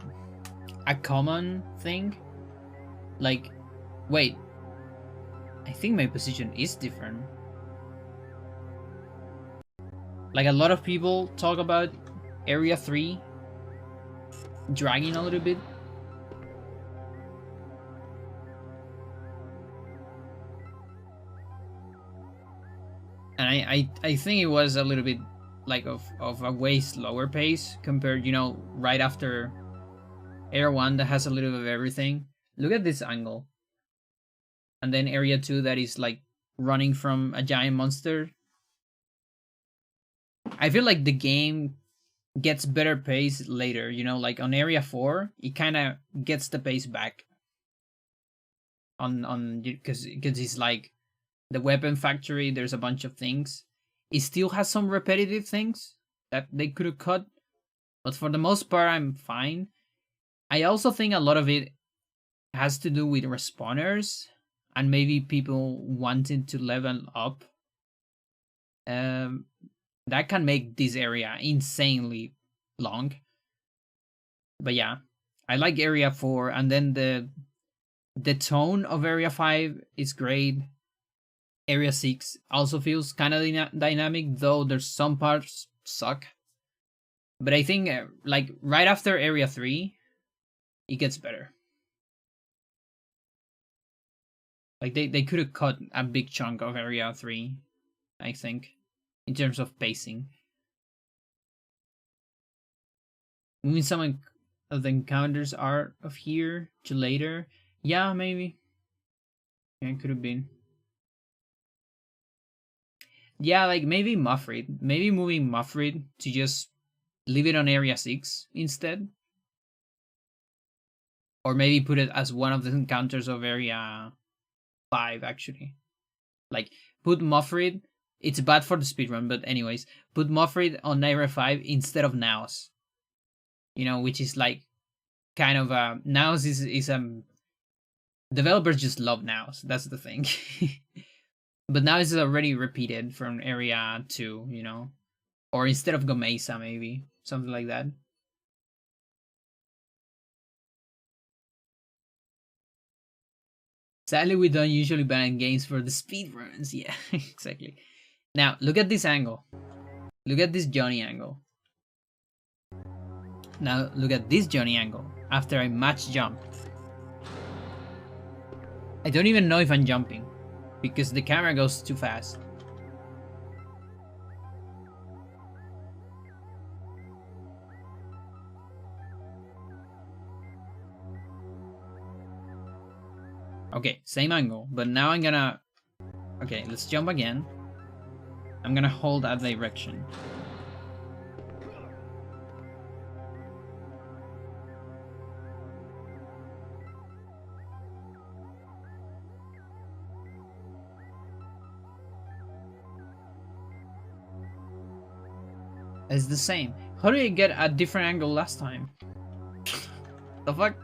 common thing. Like, wait, I think my position is different. Like a lot of people talk about Area 3 dragging a little bit. And I think it was a little bit like of a way slower pace compared, you know, right after Area 1 that has a little bit of everything. Look at this angle. And then Area 2 that is like running from a giant monster. I feel like the game gets better pace later, you know, like on Area 4, it kind of gets the pace back. On because it's like the weapon factory, there's a bunch of things. It still has some repetitive things that they could have cut, but for the most part, I'm fine. I also think a lot of it has to do with respawners and maybe people wanting to level up. That can make this area insanely long. But yeah, I like Area 4, and then the tone of Area 5 is great. Area 6 also feels kind of dynamic, though there's some parts suck. But I think like right after Area 3, it gets better. Like they could have cut a big chunk of Area 3, I think, in terms of pacing. Moving some of the encounters are of here to later. Yeah, maybe. Yeah, it could have been. Yeah, like maybe Muffrid. Maybe moving Muffrid to just leave it on Area 6 instead. Or maybe put it as one of the encounters of Area 5, actually. Like, put Muffrid. It's bad for the speedrun, but anyways, put Muffrid on Area 5 instead of Naos. You know, which is like kind of Naos is developers just love Naos. That's the thing. But now it's already repeated from Area 2, you know? Or instead of Gomesa, maybe. Something like that. Sadly, we don't usually ban games for the speedruns. Yeah, exactly. Now, look at this angle. Look at this Johnny angle. Now, look at this Johnny angle. After I match jump. I don't even know if I'm jumping. Because the camera goes too fast. Okay, same angle, but now I'm gonna... Okay, let's jump again. I'm gonna hold that direction. It's the same. How did I get a different angle last time? The fuck?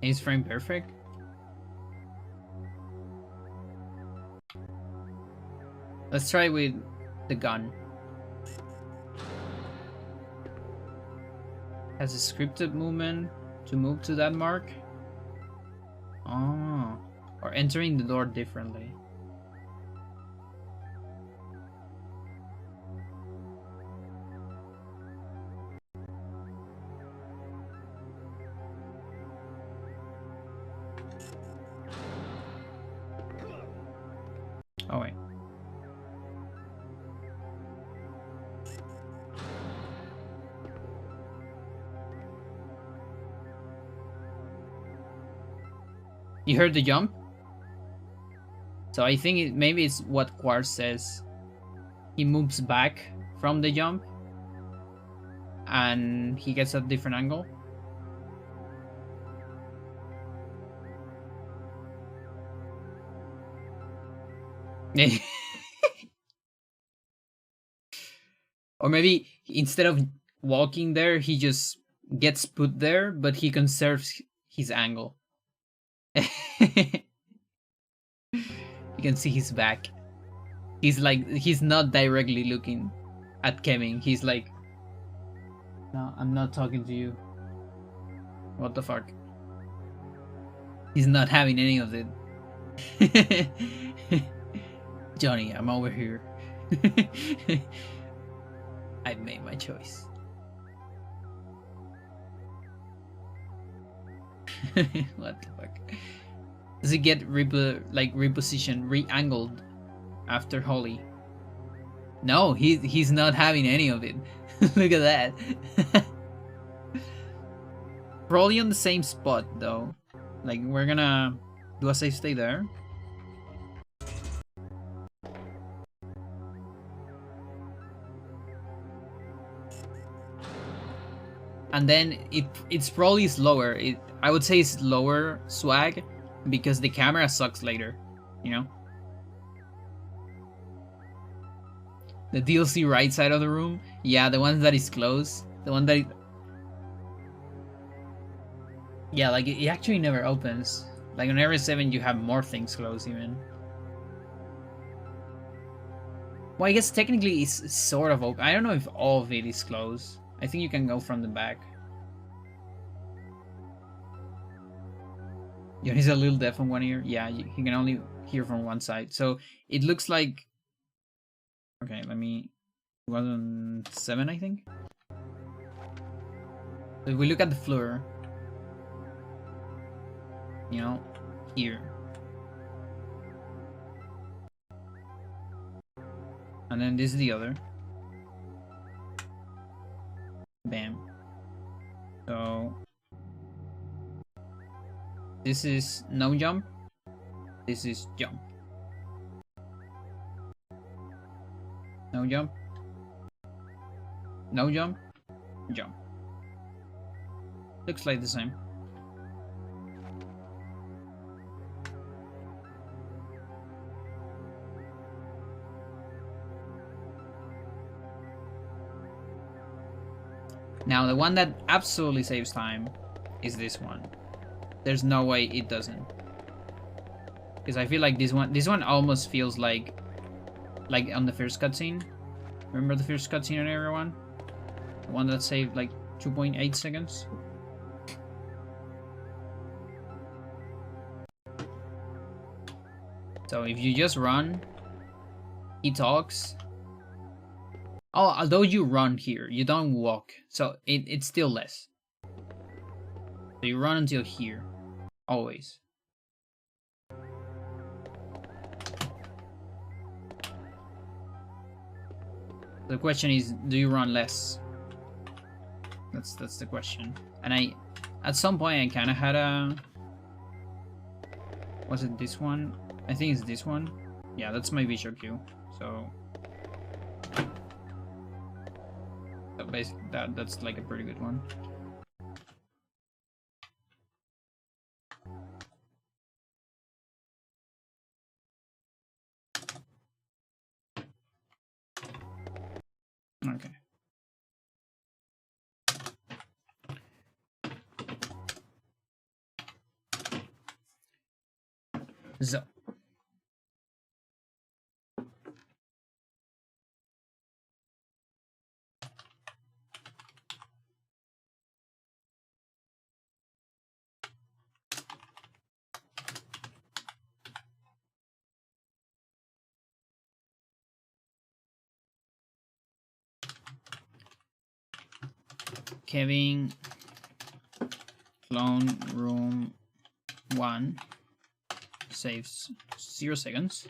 Is frame perfect? Let's try with the gun. Has a scripted movement to move to that mark? Oh, or entering the door differently. Oh wait. You heard the jump? So I think maybe it's what Quartz says. He moves back from the jump and he gets a different angle. Or maybe instead of walking there, he just gets put there, but he conserves his angle. You can see his back. He's not directly looking at Kevin. He's like, no, I'm not talking to you. What the fuck? He's not having any of it. Johnny, I'm over here. I've made my choice. What the fuck? Does it get repositioned, re-angled after Holly? No, he's not having any of it. Look at that. Probably on the same spot though. Like we're gonna do a safe stay there. And then it's probably slower. I would say it's lower swag because the camera sucks later, you know? The DLC right side of the room? Yeah, the one that is closed. The one that... Yeah, like it actually never opens. Like on Area 7 you have more things closed even. Well, I guess technically it's sort of open. I don't know if all of it is closed. I think you can go from the back. Yeah, he's a little deaf on one ear. Yeah, he can only hear from one side. So it looks like... Okay, let me... 2007, I think? So if we look at the floor... You know, here. And then this is the other. Bam. So... This is no jump. This is jump. No jump. No jump. Jump. Looks like the same. Now the one that absolutely saves time is this one. There's no way it doesn't. Because I feel like this one almost feels like on the first cutscene. Remember the first cutscene on Area 1? The one that saved like 2.8 seconds? So if you just run, he talks. Oh, although you run here, you don't walk. So it's still less. So you run until here. Always. The question is, do you run less? That's the question. And at some point I kinda had a... Was it this one? I think it's this one. Yeah, that's my visual cue. So basically that's like a pretty good one. Okay. So. Kevin, clone room 1, saves 0 seconds,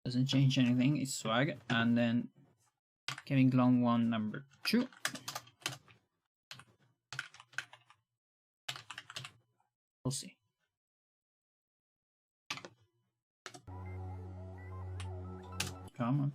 doesn't change anything, it's swag, and then Kevin clone 1 number 2. We'll see. Come on.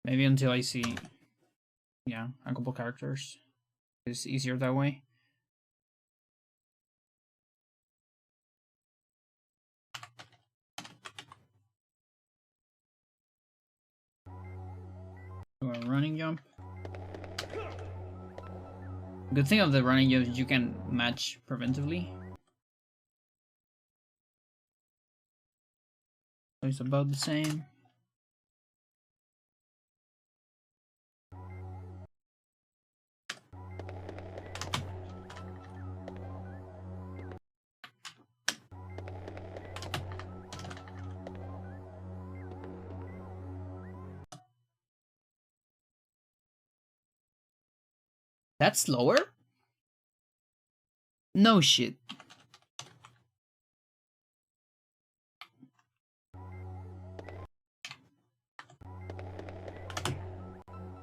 Maybe until I see, yeah, a couple characters. It's easier that way. Do a running jump. Good thing of the running jump is you can match preventively. So it's about the same. That's slower? No shit.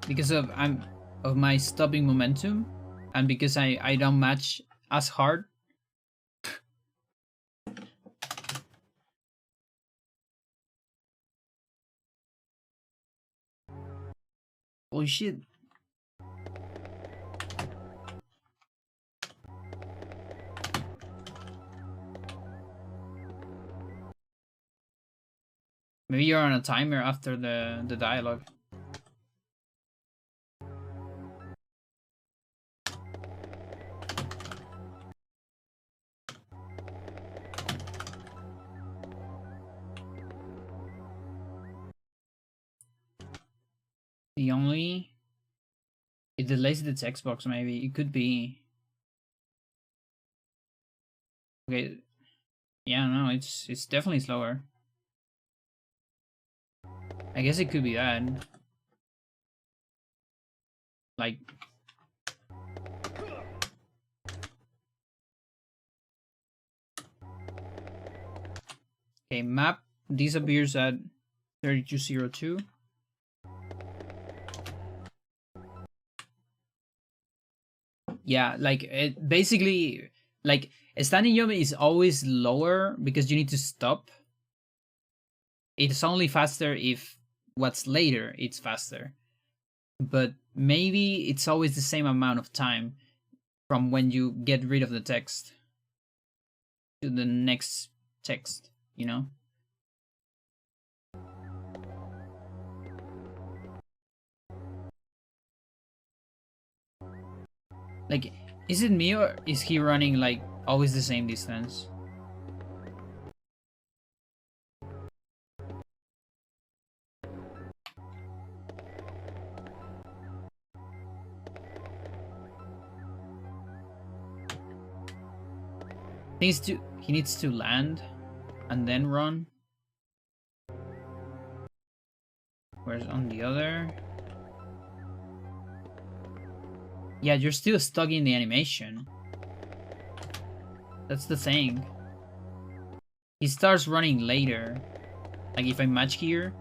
Because of my stopping momentum, and because I don't match as hard. Holy shit. Maybe you're on a timer after the dialogue. The only... It delays the text box, maybe. It could be... Okay. Yeah, no, it's definitely slower. I guess it could be that. Like... Okay, map disappears at 3202. Yeah, like it basically, like a standing jump is always lower because you need to stop. It's only faster if what's later it's faster, but maybe it's always the same amount of time from when you get rid of the text to the next text, you know? Like, is it me or is he running like always the same distance? He needs to land and then run. Whereas on the other... Yeah, you're still stuck in the animation. That's the thing. He starts running later. Like if I match here,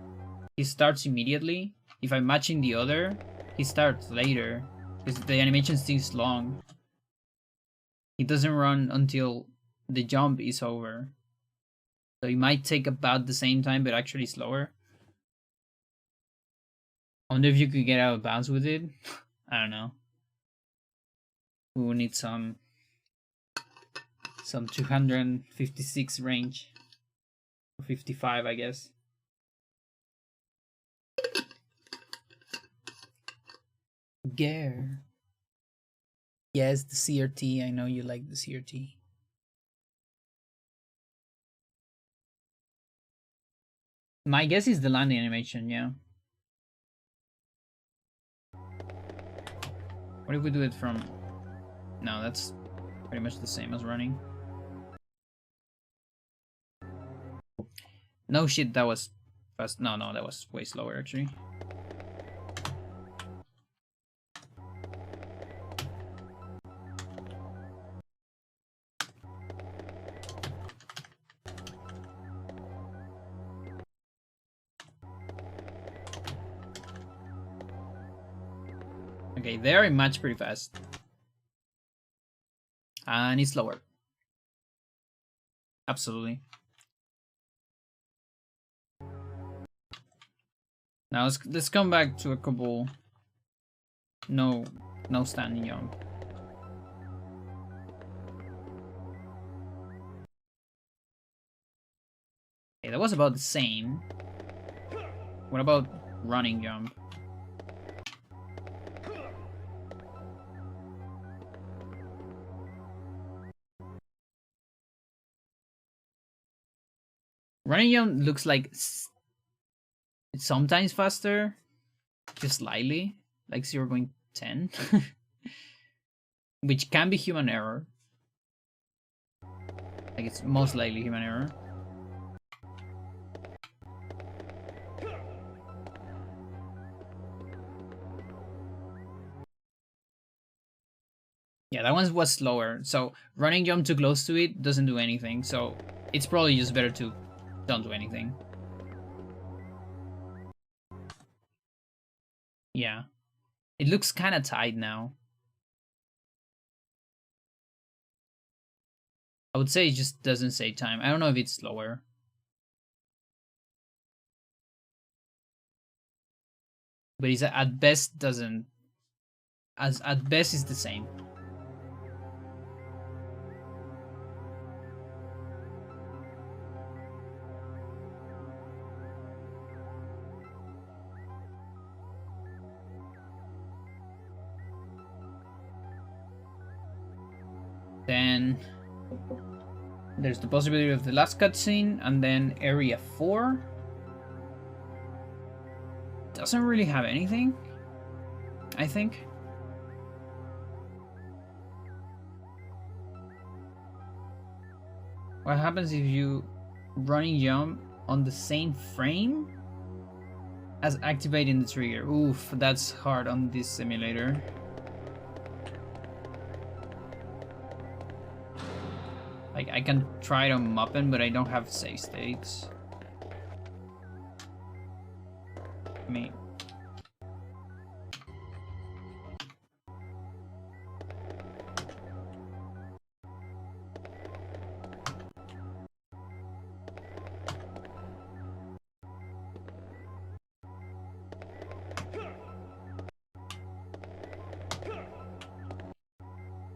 he starts immediately. If I'm matching the other, he starts later. Because the animation stays long. He doesn't run until the jump is over. So it might take about the same time, but actually slower. I wonder if you could get out of bounds with it. I don't know. We will need some 256 range. 55, I guess. Gare. Yes, the CRT. I know you like the CRT. My guess is the landing animation, yeah. What if we do it from... No, that's pretty much the same as running. No shit, that was fast. No, that was way slower actually. Okay, there it matched pretty fast. And it's lower. Absolutely. Now let's come back to a couple. No standing jump. Okay, that was about the same. What about running jump? Running jump looks like it's sometimes faster, just slightly, like 0.10, which can be human error. Like it's most likely human error. Yeah, that one was slower. So running jump too close to it doesn't do anything. So it's probably just better to don't do anything. Yeah. It looks kind of tight now. I would say it just doesn't say time. I don't know if it's slower. But it's at best doesn't. As at best is the same. Then there's the possibility of the last cutscene, and then area 4 doesn't really have anything, I think. What happens if you running jump on the same frame as activating the trigger? Oof, that's hard on this simulator. Like, I can try it on Muppin, but I don't have save states. I mean...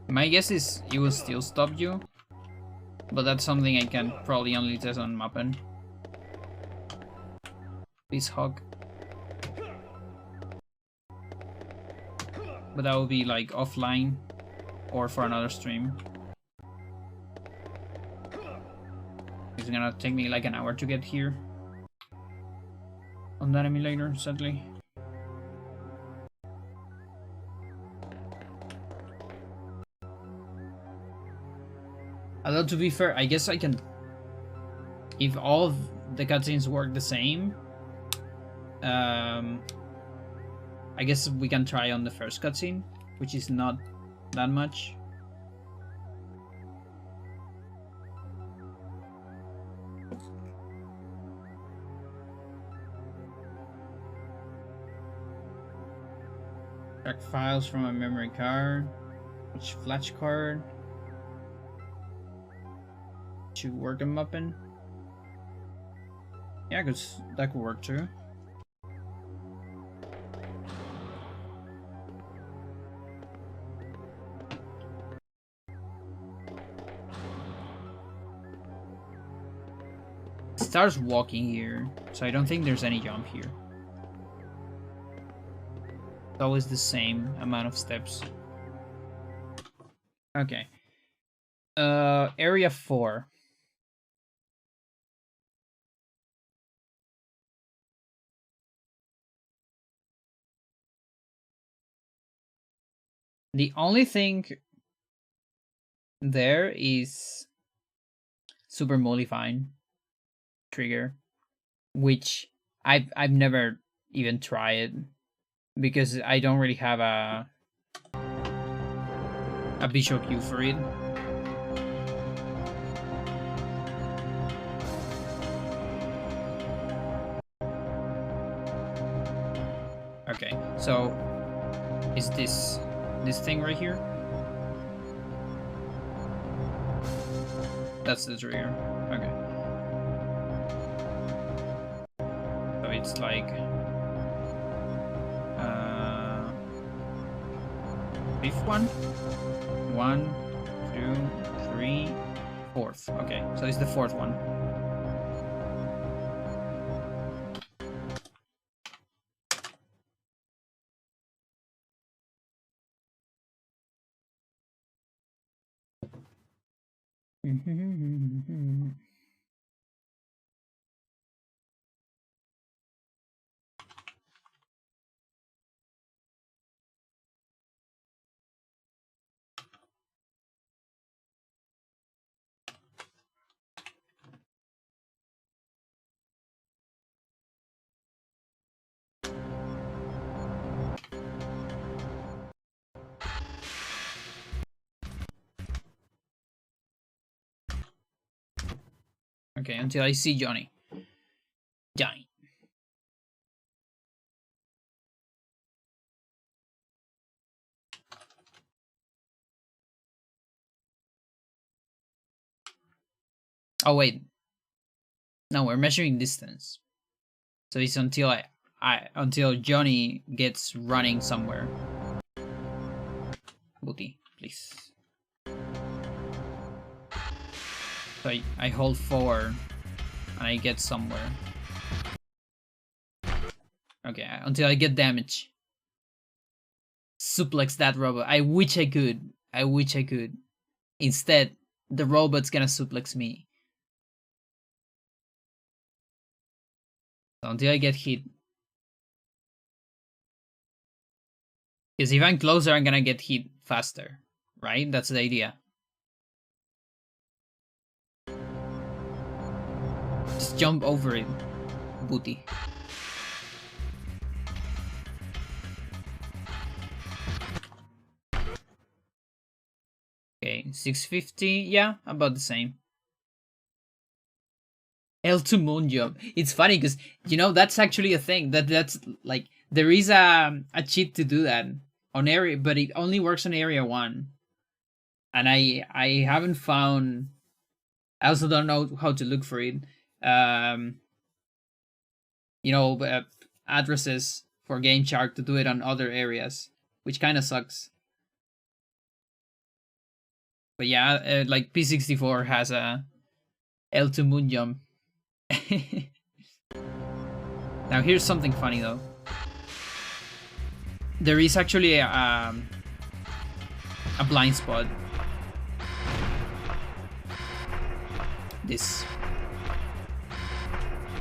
My guess is it will still stop you, but that's something I can probably only test on Muppin. Please hug. But that will be like offline or for another stream. It's gonna take me like an hour to get here on that emulator, sadly. Although, to be fair, I guess I can... If all of the cutscenes work the same, I guess we can try on the first cutscene, which is not that much. Track files from a memory card. Which flash card? To work them up in. Yeah, because that could work too. It starts walking here, so I don't think there's any jump here. It's always the same amount of steps. Okay. Area 4. The only thing there is super modifying trigger, which I've never even tried because I don't really have a visual cue for it. Okay, so is this thing right here. That's the trigger. Okay. So it's like fifth one. 1, 2, 3, fourth. Okay, so it's the fourth one. Okay, until I see Johnny. Johnny. Oh wait. No, we're measuring distance. So it's until until Johnny gets running somewhere. Booty, please. So I hold forward and I get somewhere. Okay, until I get damage. Suplex that robot. I wish I could. I wish I could. Instead, the robot's gonna suplex me. So until I get hit. Because if I'm closer, I'm gonna get hit faster. Right? That's the idea. Just jump over it. Booty. Okay, 650. Yeah, about the same. L2 moon jump. It's funny because you know that's actually a thing. That's like there is a cheat to do that on area, but it only works on area 1. And I haven't found. I also don't know how to look for it. You know, addresses for Game Shark to do it on other areas, which kind of sucks. But yeah, like P64 has a L2 moon jump. Now here's something funny though. There is actually a blind spot. This.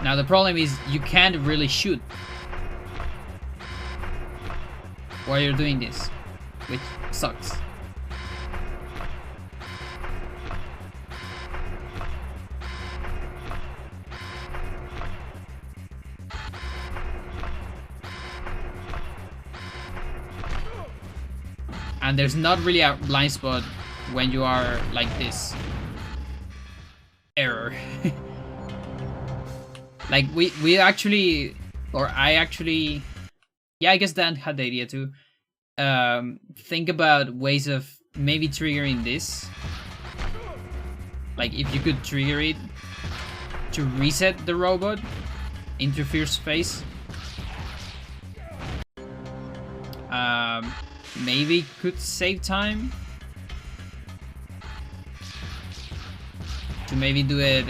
Now the problem is you can't really shoot while you're doing this, which sucks. And there's not really a blind spot when you are like this. Error. Like we actually, or I actually, yeah, I guess Dan had the idea too. Think about ways of maybe triggering this. Like if you could trigger it to reset the robot into first space. Maybe could save time to maybe do it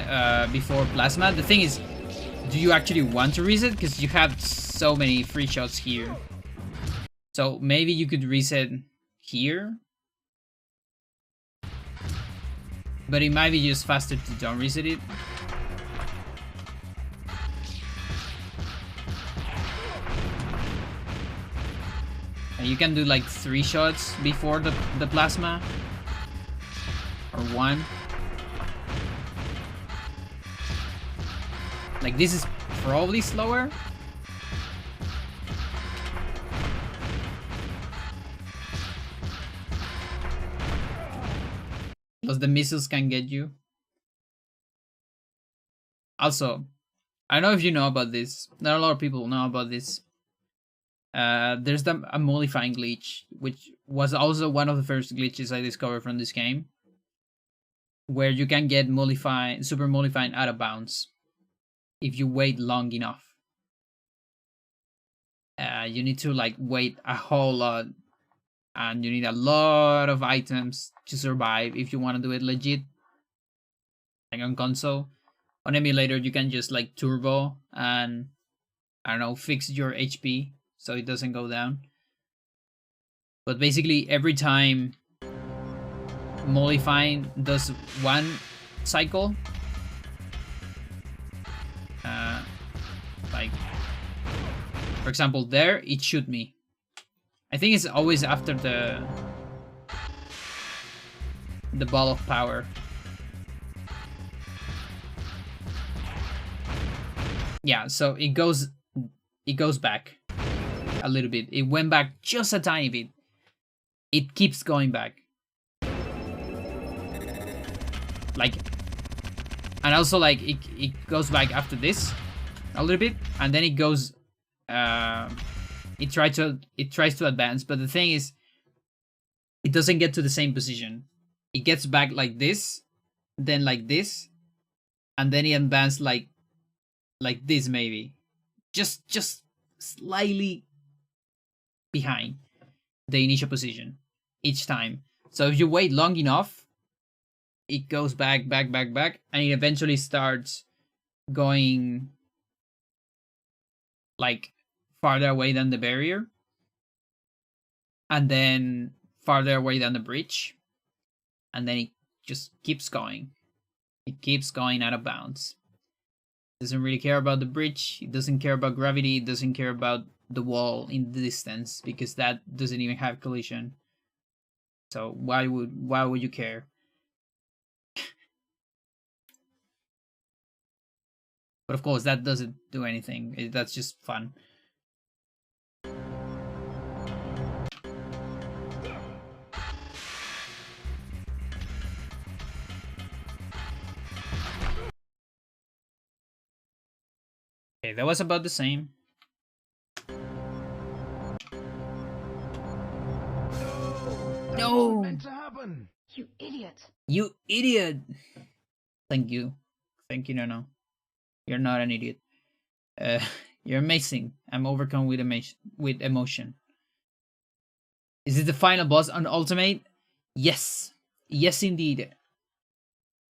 before plasma. The thing is, do you actually want to reset? Because you have so many free shots here. So maybe you could reset here. But it might be just faster to don't reset it. And you can do like 3 shots before the plasma. Or 1. Like this is probably slower. Plus the missiles can get you. Also, I don't know if you know about this. Not a lot of people know about this. there's a mollifying glitch, which was also one of the first glitches I discovered from this game, where you can get super mollifying out of bounds if you wait long enough. You need to like wait a whole lot, and you need a lot of items to survive if you want to do it legit. Like on console, on emulator you can just like turbo and I don't know, fix your HP so it doesn't go down. But basically every time mollifying does one cycle, like for example there, it shoot me. I think it's always after the ball of power. Yeah, so it goes back a little bit. It went back just a tiny bit. It keeps going back. Like, and also like it goes back after this a little bit, and then it goes it tries to advance, but the thing is it doesn't get to the same position. It gets back like this, then like this, and then it advances like this, maybe just slightly behind the initial position each time. So if you wait long enough, it goes back, and it eventually starts going like farther away than the barrier, and then farther away than the bridge, and then it just keeps going. It keeps going out of bounds. Doesn't really care about the bridge. It doesn't care about gravity. It doesn't care about the wall in the distance, because that doesn't even have collision. So why would you care? But of course that doesn't do anything. That's just fun. Okay, that was about the same. No! Meant to happen. You idiot. You idiot! Thank you. Thank you, no. You're not an idiot. You're amazing. I'm overcome with emotion. Is it the final boss on Ultimate? Yes. Yes, indeed.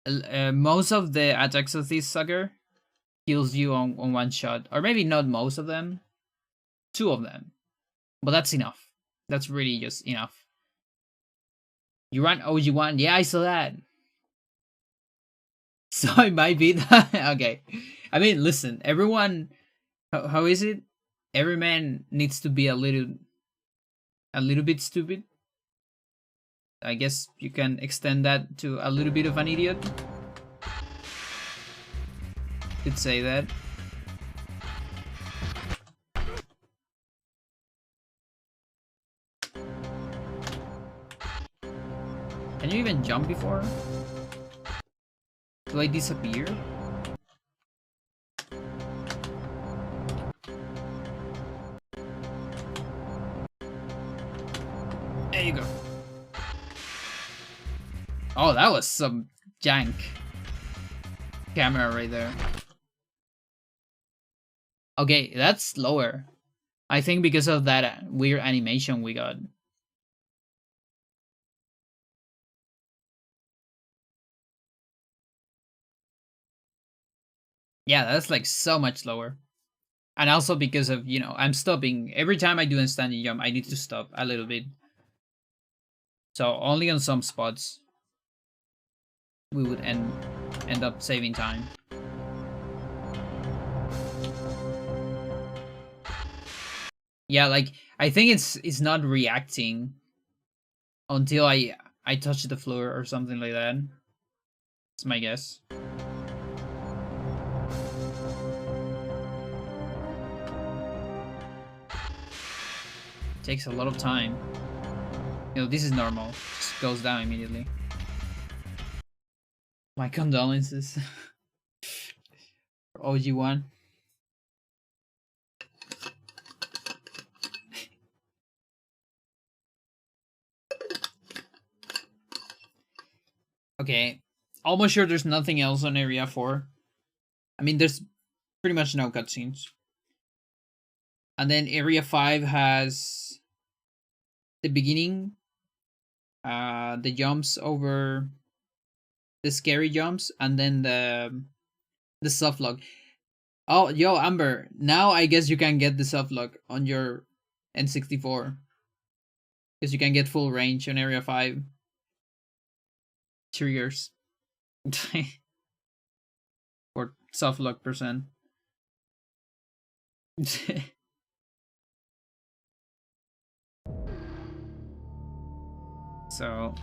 Most of the attacks of this sucker kills you on one shot. Or maybe not most of them. 2 of them. But that's enough. That's really just enough. You run OG1. Yeah, I saw that. So it might be that. Okay. I mean, listen, everyone, how is it? Every man needs to be a little bit stupid. I guess you can extend that to a little bit of an idiot. Could say that. Can you even jump before? Do I disappear? There you go. Oh, that was some jank camera right there. Okay, that's slower. I think because of that weird animation we got. Yeah, that's like so much slower. And also because of, you know, I'm stopping. Every time I do a standing jump, I need to stop a little bit. So only on some spots we would end up saving time. Yeah, like I think it's not reacting until I touch the floor or something like that. That's my guess. Takes a lot of time. You know, this is normal. Just goes down immediately. My condolences. OG1. Okay. Almost sure there's nothing else on Area 4. I mean, there's pretty much no cutscenes. And then Area 5 has the beginning, the jumps over the scary jumps, and then the soft lock. Oh, yo, Amber, now I guess you can get the soft lock on your N64. Because you can get full range on Area 5. Triggers. Or soft lock percent. So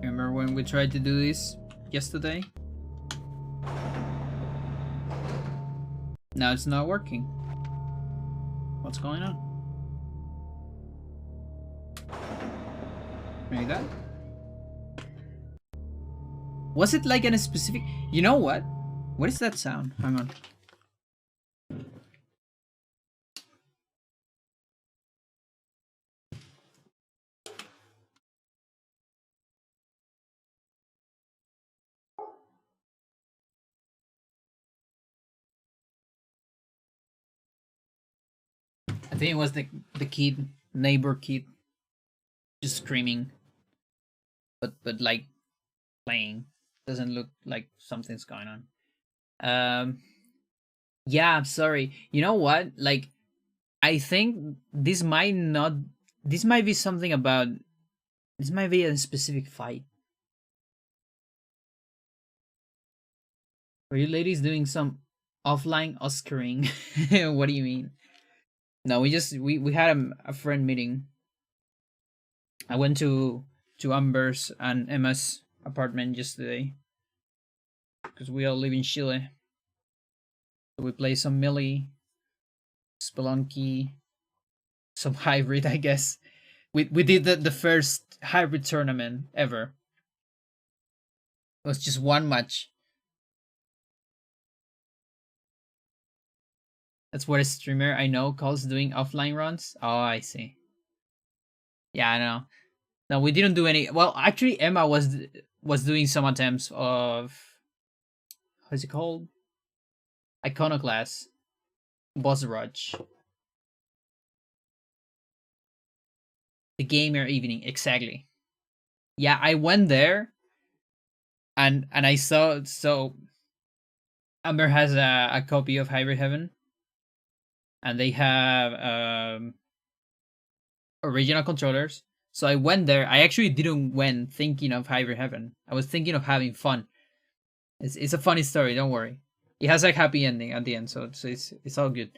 remember when we tried to do this yesterday? Now it's not working. What's going on? Maybe that? Was it like in a specific... You know what? What is that sound? Hang on. I think it was the kid, neighbor kid, just screaming, but like playing. Doesn't look like something's going on. Yeah, I'm sorry. You know what? Like, I think this might not. This might be something about. This might be a specific fight. Were you ladies doing some offline Oscaring? What do you mean? No, we had a friend meeting. I went to Amber's and Emma's apartment yesterday because we all live in Chile. So we play some Melee, Spelunky, some hybrid, I guess. We did the first hybrid tournament ever. It was just one match. That's what a streamer I know calls doing offline runs. Oh, I see. Yeah, I know. No, we didn't do any. Well, actually, Emma was doing some attempts of how's it called? Iconoclast, Boss Rush, the gamer evening. Exactly. Yeah, I went there, and I saw so Amber has a copy of Hybrid Heaven, and they have original controllers. So I went there. I actually didn't went thinking of Hybrid Heaven. I was thinking of having fun. It's a funny story. Don't worry. It has a happy ending at the end, so it's all good.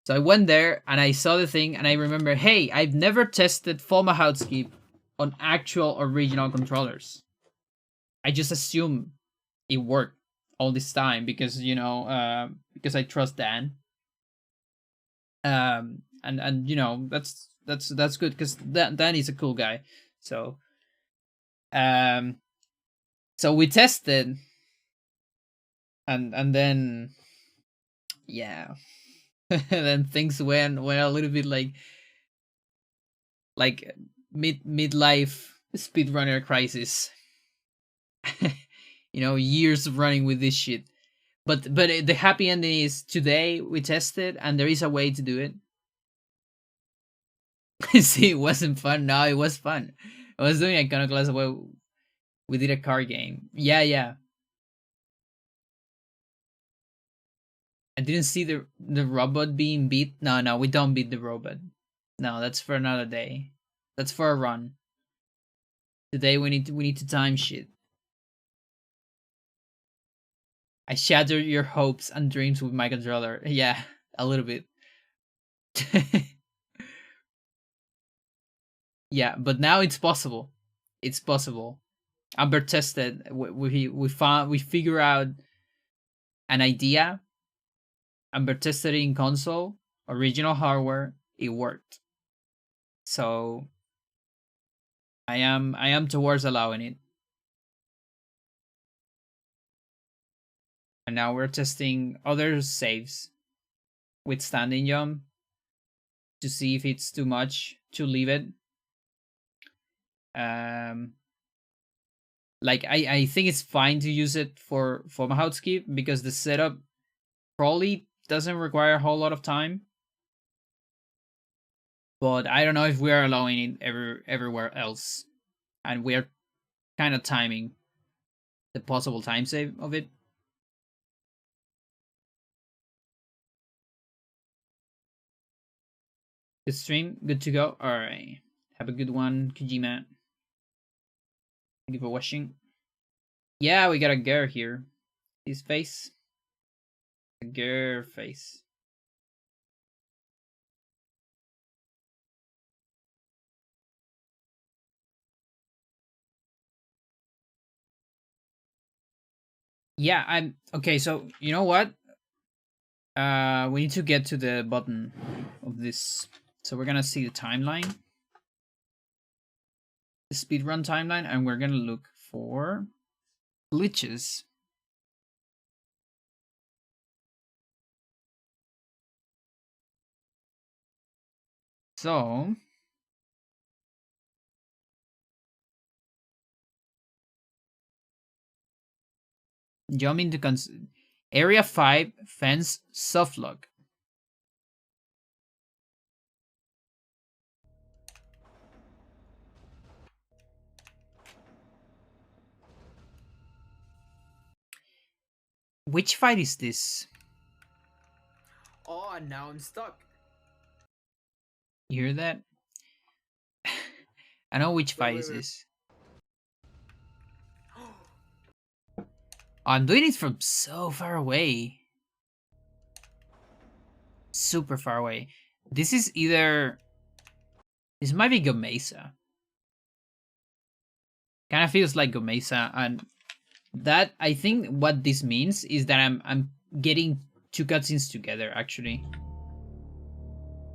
So I went there and I saw the thing, and I remember, hey, I've never tested Fomalhaut skip on actual original controllers. I just assume it worked all this time because because I trust Dan. And that's good because Dan is a cool guy. So so we tested, and then yeah, then things went a little bit like midlife speedrunner crisis. Years of running with this shit. But the happy ending is today we tested and there is a way to do it. See, it wasn't fun. No, it was fun. I was doing Iconoclast where we did a card game. Yeah. I didn't see the robot being beat. No, we don't beat the robot. No, that's for another day. That's for a run. Today we need to time shit. I shattered your hopes and dreams with my controller. Yeah, a little bit. Yeah, but now it's possible. It's possible. Amber tested. We figure out an idea. Amber tested it in console, original hardware. It worked. So I am towards allowing it. And now we're testing other saves with standing jump to see if it's too much to leave it. Like I think it's fine to use it for Fomalhaut skip because the setup probably doesn't require a whole lot of time. But I don't know if we are allowing it everywhere else, and we are kind of timing the possible time save of it. Good stream, good to go. All right, have a good one, Kojima. Thank you for watching. Yeah, we got a girl here. His face, a girl face. Yeah, I'm okay. So you know what? We need to get to the button of this. So we're gonna see the timeline, the speedrun timeline, and we're gonna look for glitches. So jump into area 5 fence soft lock. Which fight is this? Oh, and now I'm stuck. You hear that? I know which fight wait, is wait. this. I'm doing it from so far away. Super far away. This is either... This might be Gomesa. Kind of feels like Gomesa, and that, I think what this means is that I'm getting two cutscenes together, actually.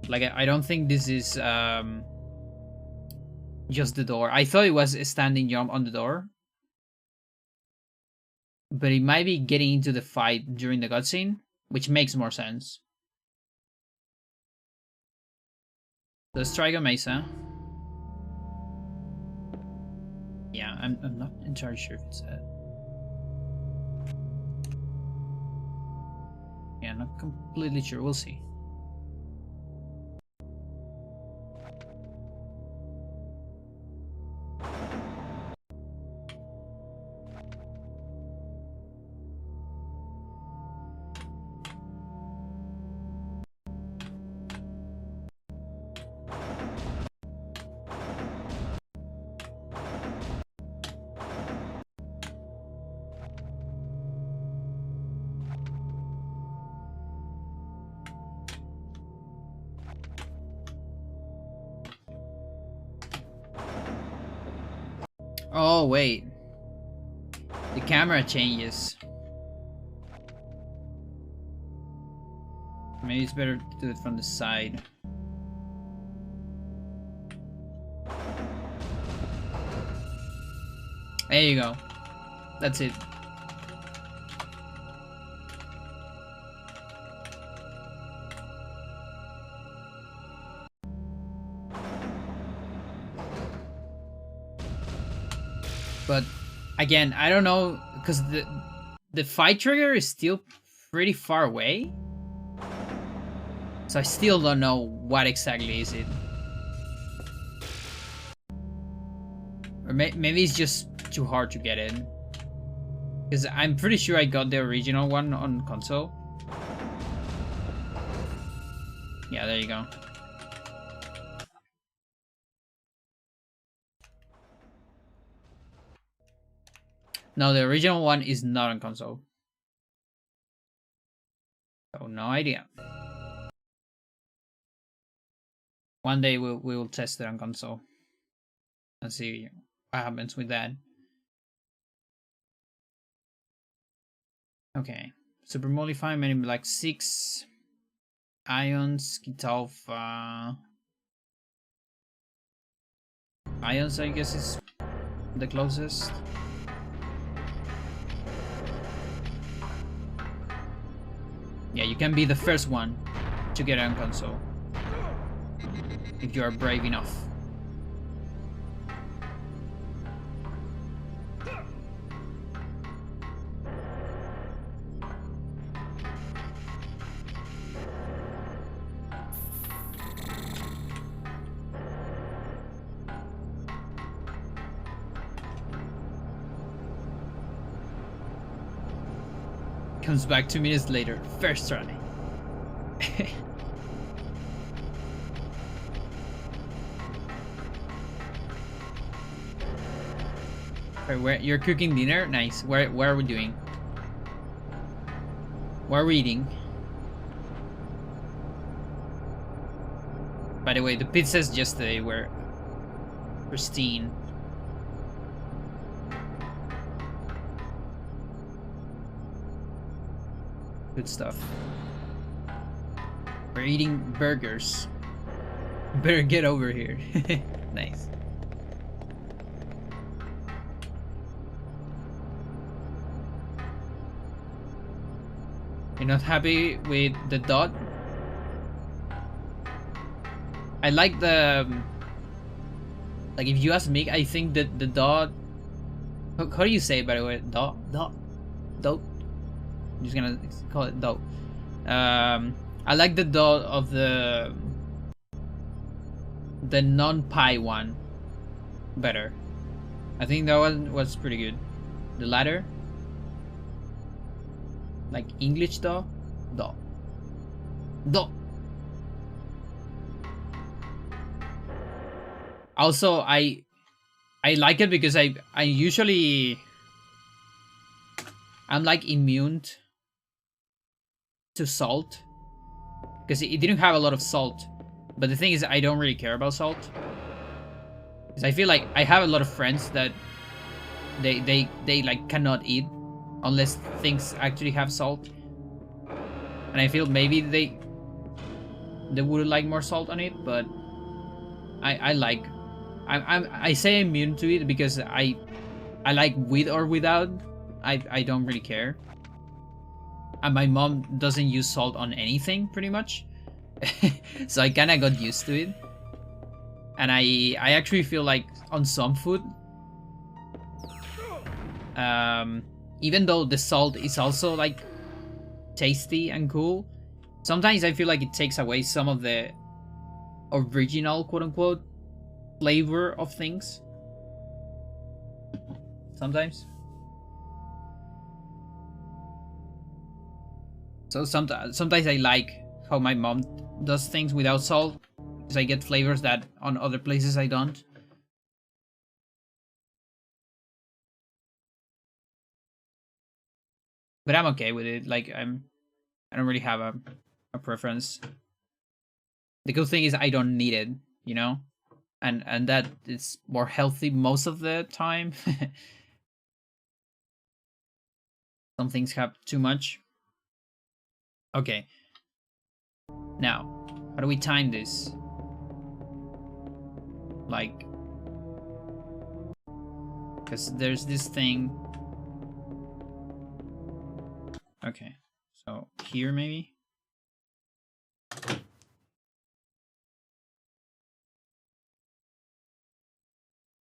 Like, I don't think this is just the door. I thought it was a standing jump on the door. But it might be getting into the fight during the cutscene, which makes more sense. Let's try Gomesa. Yeah, I'm not entirely sure if it's that. Yeah, not completely sure. We'll see. Oh, wait. The camera changes. Maybe it's better to do it from the side. There you go. That's it. But again, I don't know, because the fight trigger is still pretty far away. So I still don't know what exactly is it. Or maybe it's just too hard to get in. Because I'm pretty sure I got the original one on console. Yeah, there you go. No, the original one is not on console. So no idea. One day we will test it on console and see what happens with that. Okay, Super Mollify, Men in Black 6, Ions, Kitalfa. Ions, I guess, is the closest. Yeah, you can be the first one to get on console. if you are brave enough. Comes back 2 minutes later. First try. Where you're cooking dinner? Nice. Where are we doing? What are we eating? By the way, the pizzas yesterday were pristine. Good stuff. We're eating burgers. Better get over here. Nice. You're not happy with the dot? I like the... Like, if you ask me, I think that the dot... How do you say it, by the way? Dot? I'm just gonna call it dot. I like the dot of the non-pi one better. I think that one was pretty good. The latter, like English dot. Also, I like it because I usually I'm like immune to salt because it didn't have a lot of salt. But the thing is, I don't really care about salt because I feel like I have a lot of friends that they like cannot eat unless things actually have salt, and I feel maybe they would like more salt on it. But I say immune to it because I like with or without. I don't really care. And my mom doesn't use salt on anything pretty much. So I kinda got used to it. And I actually feel like on some food, even though the salt is also like tasty and cool, sometimes I feel like it takes away some of the original quote-unquote flavor of things. Sometimes. So sometimes I like how my mom does things without salt, because I get flavors that on other places I don't. But I'm okay with it. Like I don't really have a preference. The good thing is I don't need it, you know? And that it's more healthy most of the time. Some things have too much. Okay. Now, how do we time this? Like, because there's this thing. Okay, so here maybe.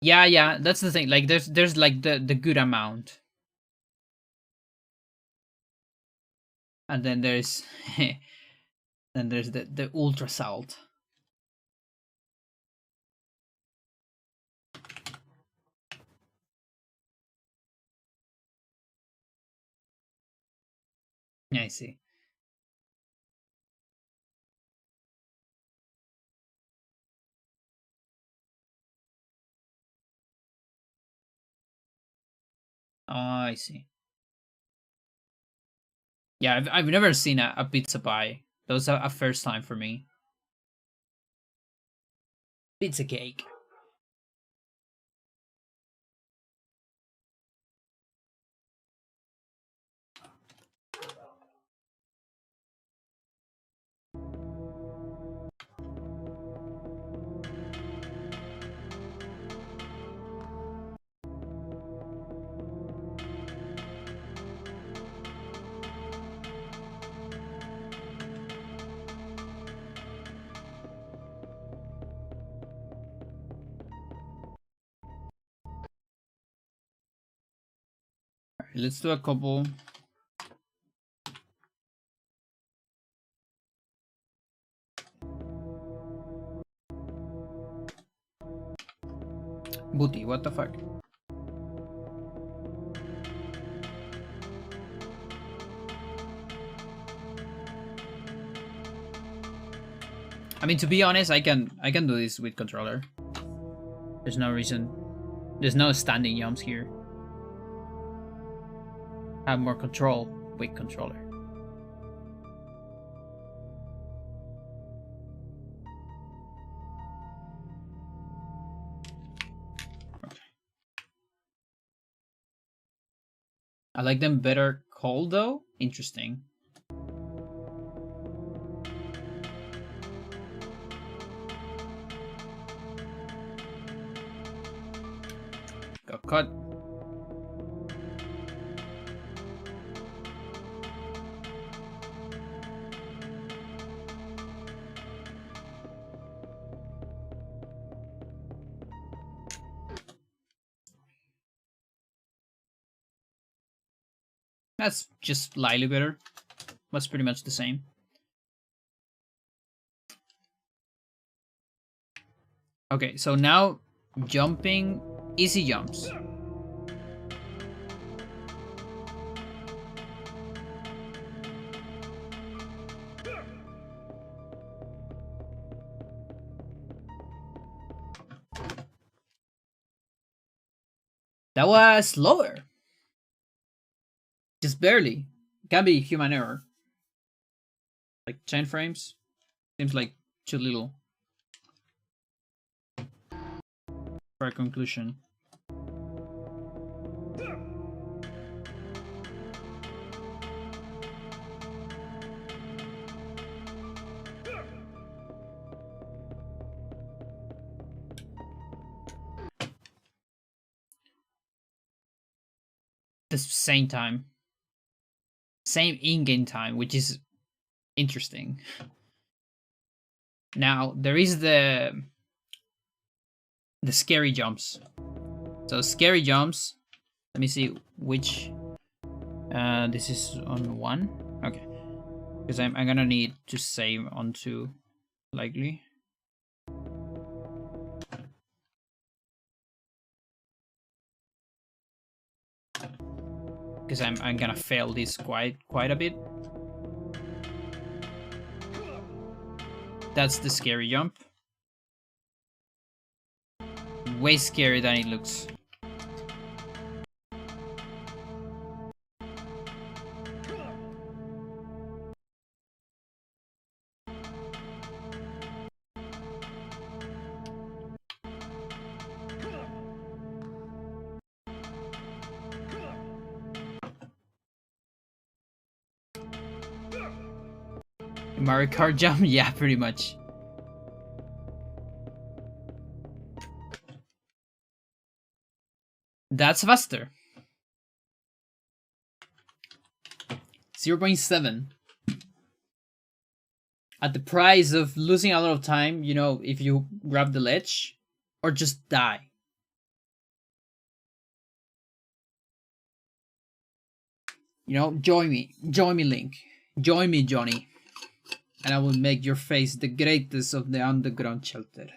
Yeah, that's the thing. Like, there's like the good amount, and then there's then there's the ultra salt. Yeah, I see. Oh, I see. Yeah, I've never seen a pizza pie. That was a first time for me. Pizza cake. Alright, let's do a couple. Booty, what the fuck? I mean, to be honest, I can do this with controller. There's no reason. There's no standing jumps here. I have more control with controller. Okay. I like them better cold though. Interesting. Got cut. That's just slightly better. That's pretty much the same. Okay, so now jumping, easy jumps. That was slower. Just barely. Can be human error. Like 10 frames. Seems like too little. For a conclusion. The same time. Same in-game time, which is interesting. Now, there is the scary jumps. So scary jumps, let me see which, this is on 1, okay. Because I'm gonna need to save on 2, likely. Because I'm gonna fail this quite a bit. That's the scary jump. Way scarier than it looks. Mario Kart jump? Yeah, pretty much. That's faster. 0.7. At the price of losing a lot of time, you know, if you grab the ledge or just die. You know, join me, Link. Join me, Johnny. And I will make your face the greatest of the underground shelter.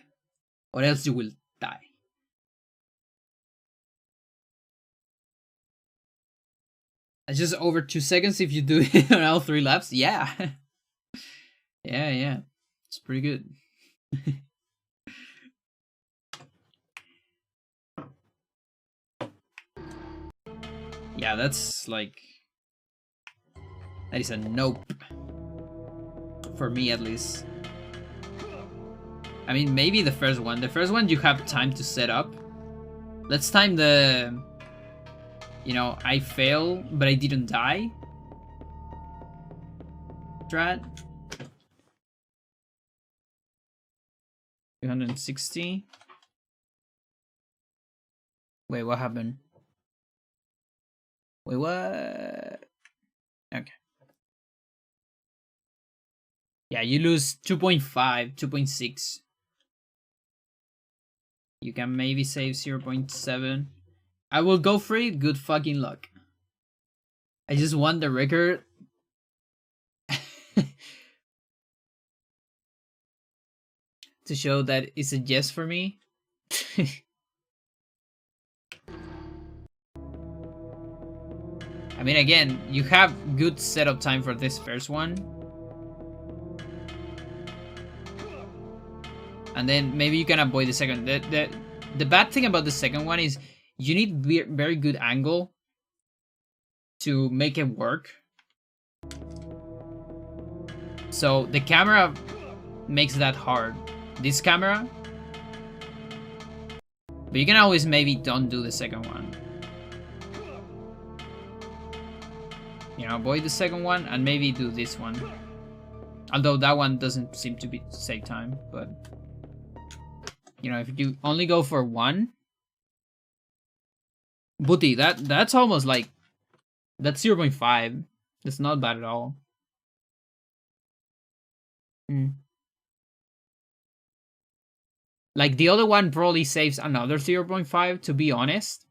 Or else you will die. It's just over 2 seconds if you do it on all 3 laps. Yeah. Yeah. It's pretty good. Yeah, that's like... That is a nope. For me, at least. I mean, maybe the first one. The first one you have time to set up. Let's time the... You know, I fail, but I didn't die. Strat. 260. Wait, what happened? Wait, what? Okay. Yeah, you lose 2.5, 2.6. You can maybe save 0.7. I will go for it. Good fucking luck. I just want the record. To show that it's a yes for me. I mean, again, you have good setup time for this first one. And then maybe you can avoid the second. The bad thing about the second one is you need very good angle to make it work. So the camera makes that hard. This camera. But you can always maybe don't do the second one. You know, avoid the second one and maybe do this one. Although that one doesn't seem to be save time, but you know, if you only go for one. Booty, that's almost like that's 0.5. That's not bad at all. Like the other one probably saves another 0.5 to be honest.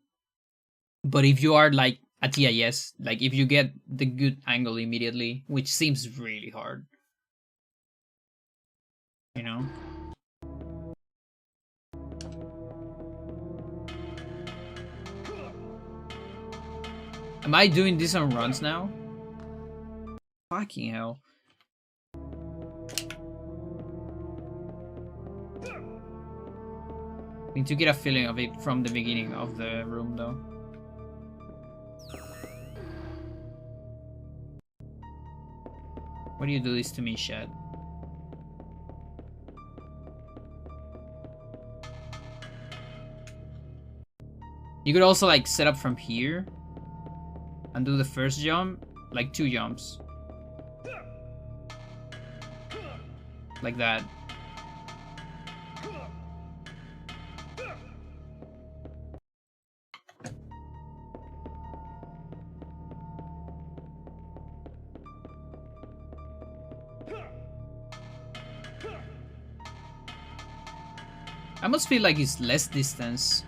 But if you are like a TIS, like if you get the good angle immediately, which seems really hard. You know? Am I doing this on runs now? Fucking hell. Need to get a feeling of it from the beginning of the room though. Why do you do this to me, Shed? You could also like set up from here and do the first jump, like 2 jumps. Like that. I must feel like it's less distance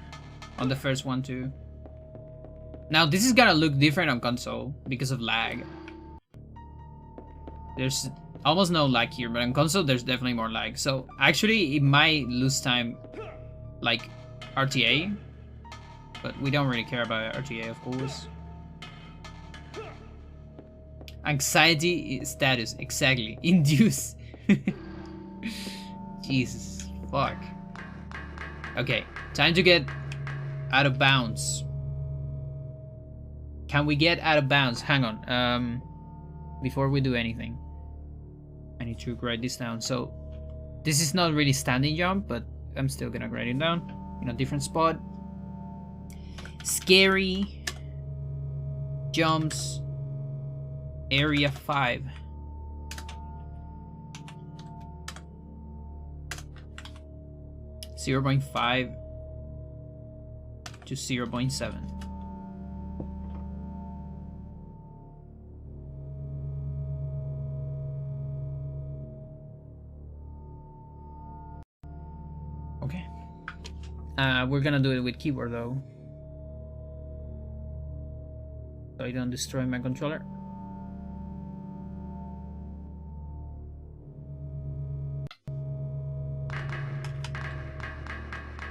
on the first one too. Now this is gonna look different on console because of lag. There's almost no lag here, but on console there's definitely more lag. So actually it might lose time like RTA, but we don't really care about RTA of course. Anxiety status, exactly. Induce. Jesus, fuck. Okay, time to get out of bounds. Can we get out of bounds? Hang on. Before we do anything, I need to write this down. So this is not really standing jump, but I'm still gonna write it down in a different spot. Scary jumps, area 5. .5 to 0.7. Okay. We're gonna do it with keyboard though, so I don't destroy my controller.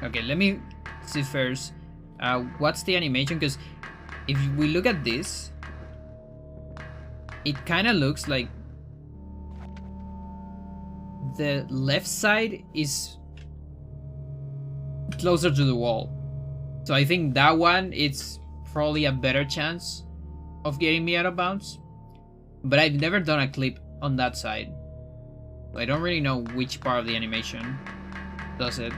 Okay, let me see first. What's the animation? Because if we look at this, it kind of looks like the left side is closer to the wall. So I think that one it's probably a better chance of getting me out of bounds. But I've never done a clip on that side, so I don't really know which part of the animation does it.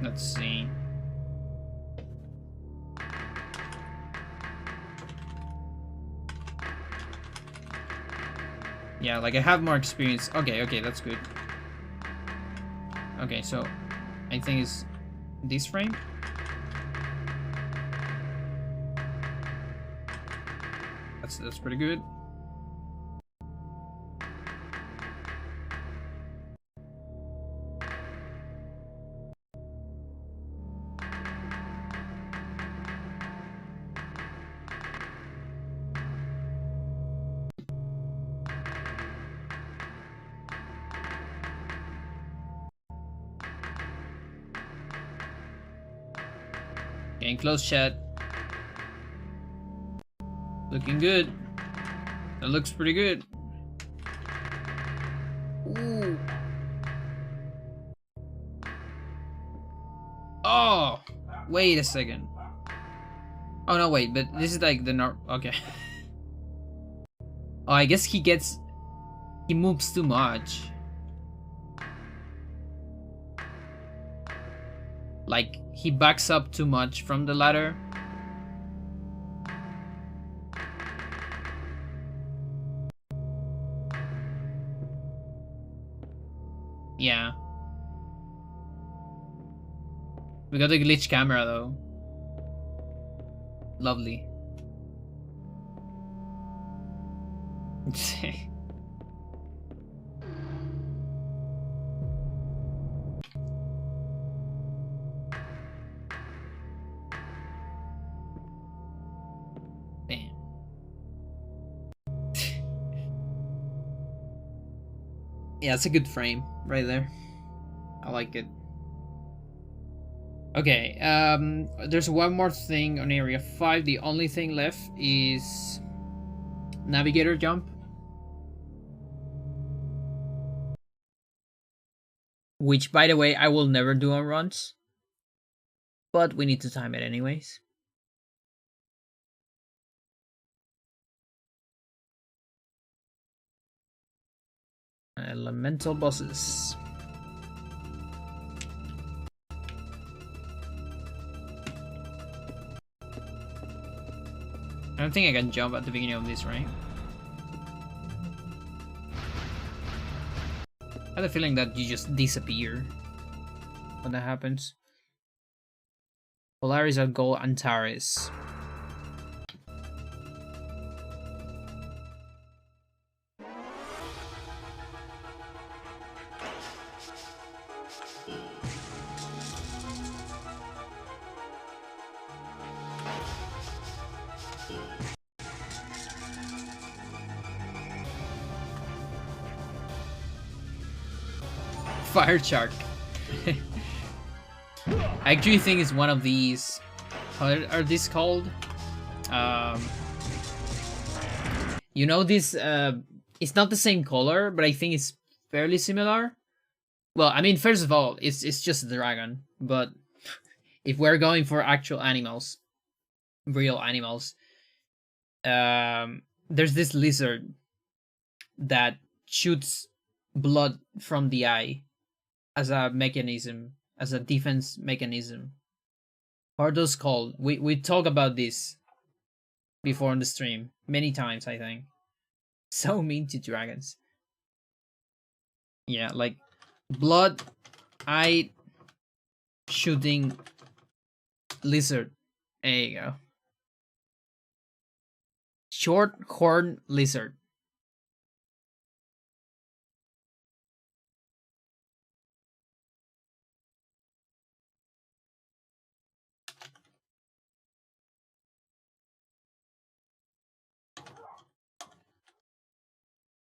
Let's see. Yeah, like I have more experience. Okay, that's good. Okay, so I think it's this frame. That's pretty good. Getting close, chat. Looking good. That looks pretty good. Ooh. Oh! Wait a second. Oh no, wait, but this is like the okay. Oh, I guess he moves too much. Like, he backs up too much from the ladder. Yeah. We got the glitch camera though. Lovely. Bam. Yeah, it's a good frame right there. I like it. Okay, there's one more thing on area 5. The only thing left is navigator jump. Which, by the way, I will never do on runs. But we need to time it anyways. Elemental bosses. I don't think I can jump at the beginning of this, right? I have a feeling that you just disappear when that happens. Polaris are goal Antares. Fire shark. I actually think it's one of these. How are these called? You know this. It's not the same color, but I think it's fairly similar. Well, I mean, first of all, it's just a dragon. But if we're going for actual animals, real animals, there's this lizard that shoots blood from the eye as a mechanism, as a defense mechanism. How are those called? We talk about this before on the stream many times, I think. So mean to dragons. Yeah, like blood eye shooting lizard. There you go. Short horn lizard.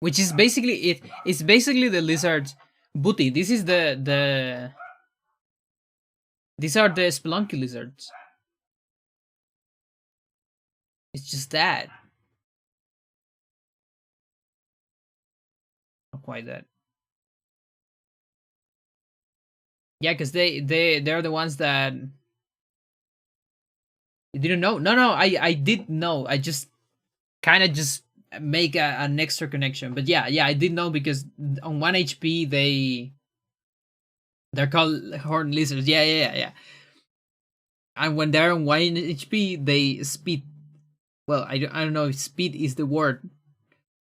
Which is basically it. It's basically the lizard's booty. This is the. These are the Spelunky lizards. It's just that. Not quite that. Yeah, because they're the ones that. You didn't know? No, I did know. I just kind of just make an extra connection. But yeah, I did know because on 1 HP they're called horn lizards. Yeah. And when they're on 1 HP, they spit. Well, I don't know if spit is the word.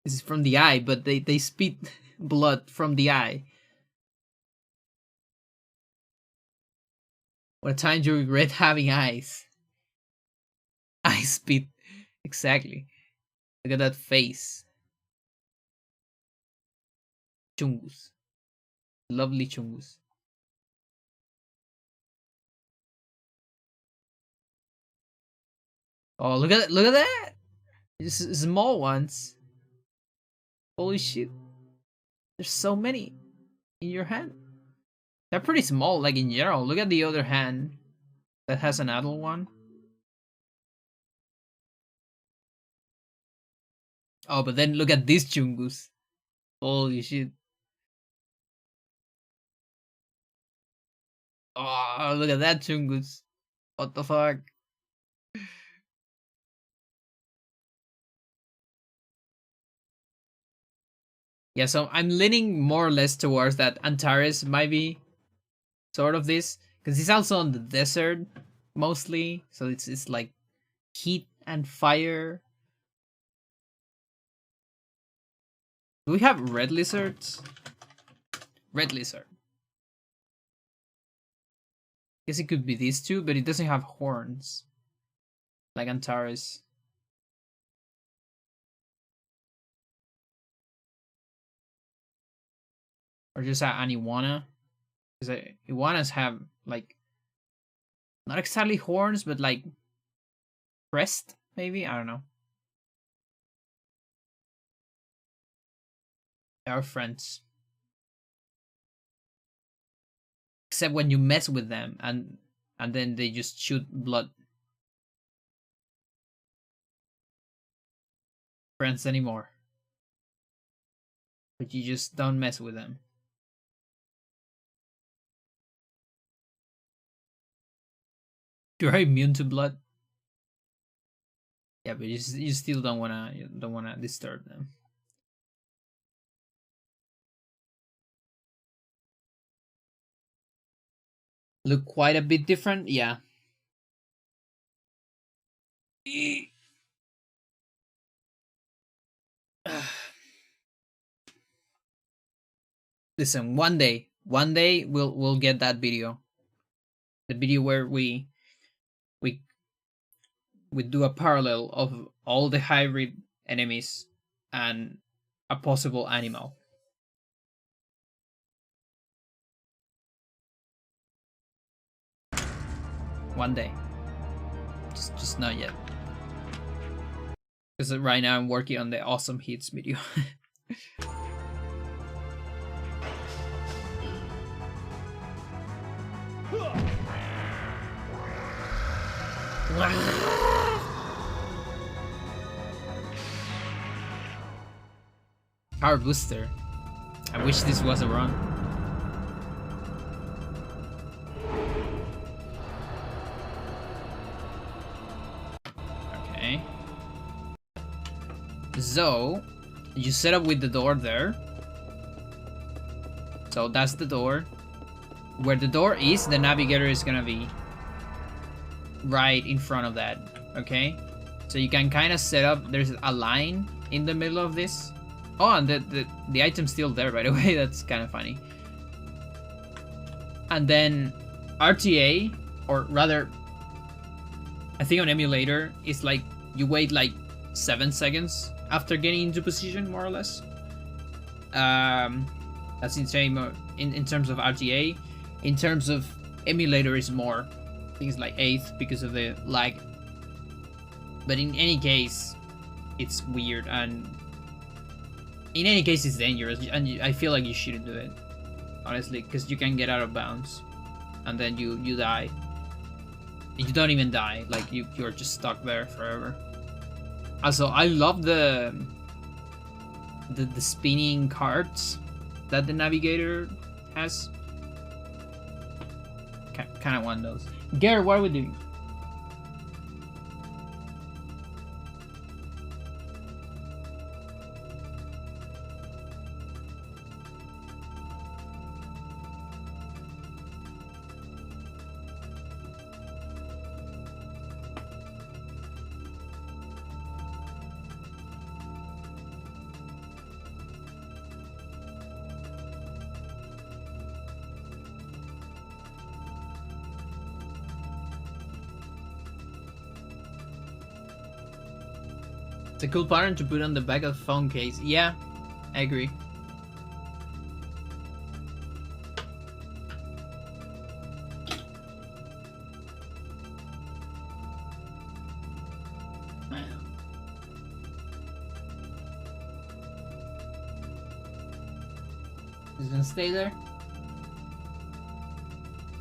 This is from the eye, but they spit blood from the eye. What a time you regret having eyes. I spit. Exactly. Look at that face. Chungus. Lovely chungus. Oh, look at that! Just small ones. Holy shit. There's so many in your hand. They're pretty small, like in general. Look at the other hand that has an adult one. Oh, but then look at this Chungus. Holy shit. Oh, look at that Chungus. What the fuck? Yeah, so I'm leaning more or less towards that Antares might be sort of this. Because he's also on the desert, mostly. So it's like heat and fire. Do we have red lizards? Red lizard. Guess it could be these two, but it doesn't have horns. Like Antares. Or just an iguana. Because iguanas have, like, not exactly horns, but like crest, maybe? I don't know. They are friends. Except when you mess with them and then they just shoot blood. Friends anymore. But you just don't mess with them. You're immune to blood. Yeah, but you still don't wanna disturb them. Look quite a bit different, yeah. Listen, one day we'll get that video. The video where we do a parallel of all the hybrid enemies and a possible animal. One day. Just not yet. Because right now I'm working on the awesome hits video. Power booster. I wish this was a run. Okay. So, you set up with the door there. So that's the door. Where the door is, the navigator is gonna be right in front of that. Okay? So you can kind of set up, there's a line in the middle of this. Oh, and the item's still there, by the way. That's kind of funny. And then RTA, or rather, I think on emulator, it's like you wait like 7 seconds after getting into position, more or less. That's insane in terms of RTA. In terms of emulator, is more. I think it's like 8th because of the lag. But in any case, it's weird, and in any case it's dangerous, and I feel like you shouldn't do it, honestly, because you can get out of bounds and then you die. You don't even die, like you're just stuck there forever. Also, I love the spinning carts that the navigator has. Kind of want those. Garrett, what are we doing? It's a cool pattern to put on the back of the phone case. Yeah, I agree. Is it gonna stay there?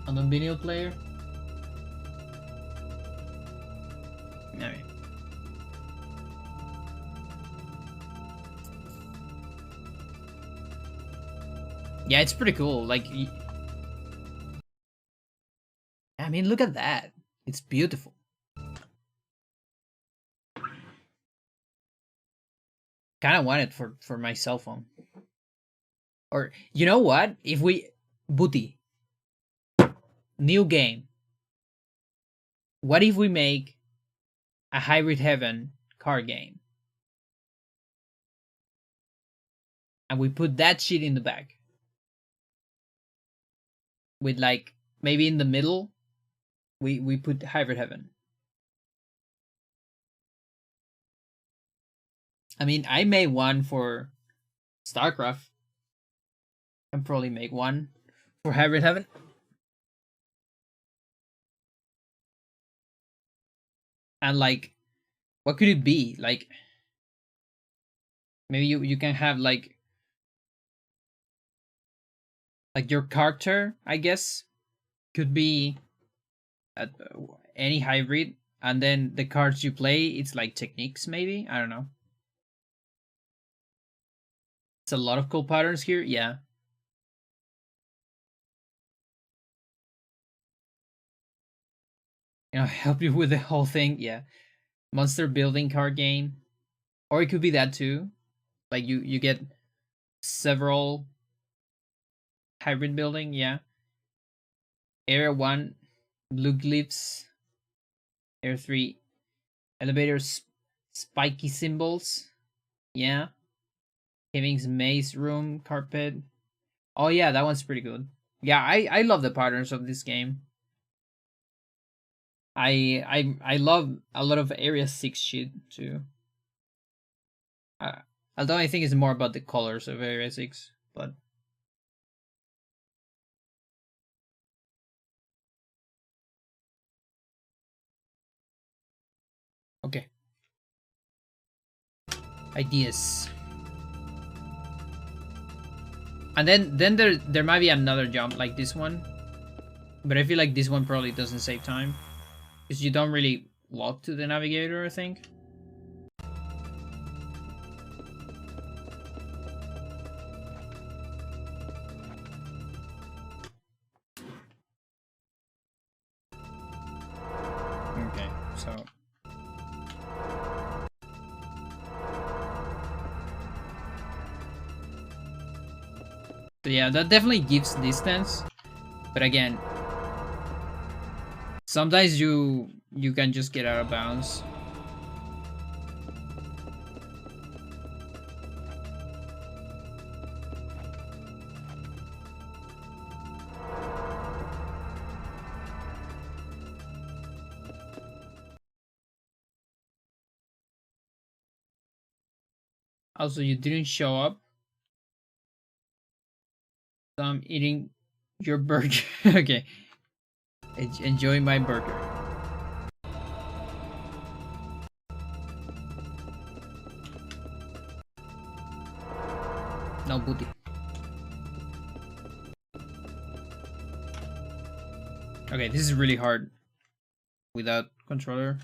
On the video player? Alright. Yeah, it's pretty cool. Like, I mean, look at that. It's beautiful. Kind of want it for my cell phone. Or you know what? If we Booty, new game. What if we make a Hybrid Heaven card game? And we put that shit in the back. With like maybe in the middle we put Hybrid Heaven. I mean, I made one for StarCraft. I can probably make one for Hybrid Heaven. And like, what could it be? Like, maybe you can have like your character, I guess, could be any hybrid, and then the cards you play, it's like techniques, maybe. I don't know. It's a lot of cool patterns here. Yeah. Help you with the whole thing. Yeah. Monster building card game. Or it could be that too. Like you get several hybrid building, yeah. Area 1, blue glyphs. Area 3, elevators, spiky symbols. Yeah. Keving's maze room, carpet. Oh yeah, that one's pretty good. Yeah, I love the patterns of this game. I love a lot of Area 6 shit too. Although I think it's more about the colors of Area 6, but okay. Ideas. And then there might be another jump like this one. But I feel like this one probably doesn't save time. Because you don't really walk to the navigator, I think. Okay, so yeah, that definitely gives distance. But again, sometimes you can just get out of bounds. Also, you didn't show up. So I'm eating your burger. Okay. Enjoy my burger. No booty. Okay, this is really hard without controller.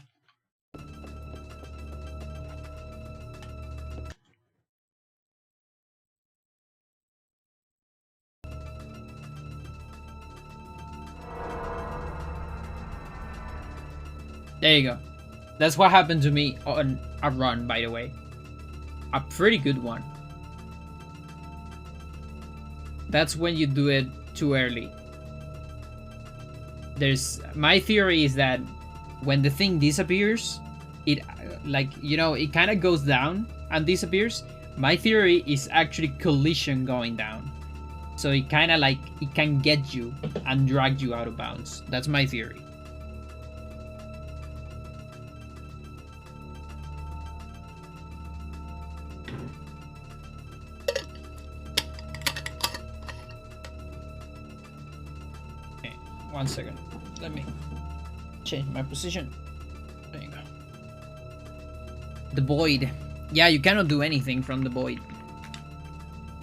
There you go. That's what happened to me on a run, by the way. A pretty good one. That's when you do it too early. My theory is that when the thing disappears, it it kind of goes down and disappears. My theory is actually collision going down. So it kind of it can get you and drag you out of bounds. That's my theory. Okay, 1 second. Let me change my position. There you go. The void. Yeah, you cannot do anything from the void.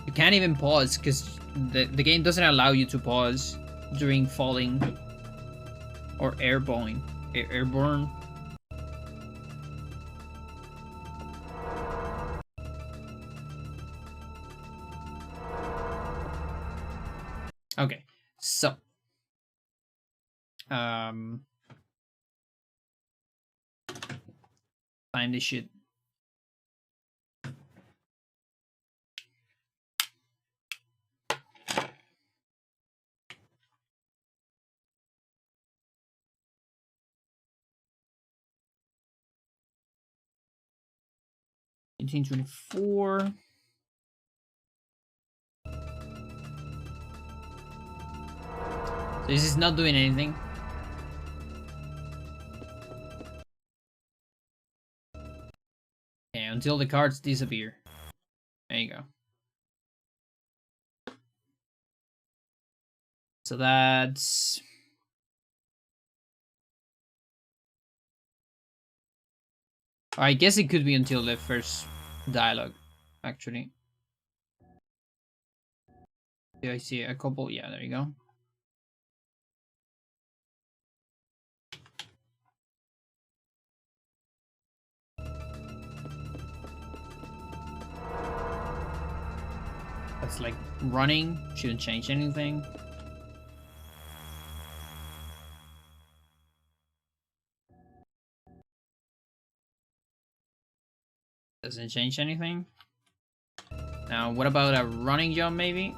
You can't even pause because the game doesn't allow you to pause during falling or airborne. Airborne. Time this shit. Eighteen 24. This is not doing anything. Okay, until the cards disappear. There you go. So that's... I guess it could be until the first dialogue, actually. Yeah, I see a couple. Yeah, there you go. That's like running. Shouldn't change anything. Doesn't change anything. Now, what about a running jump, maybe?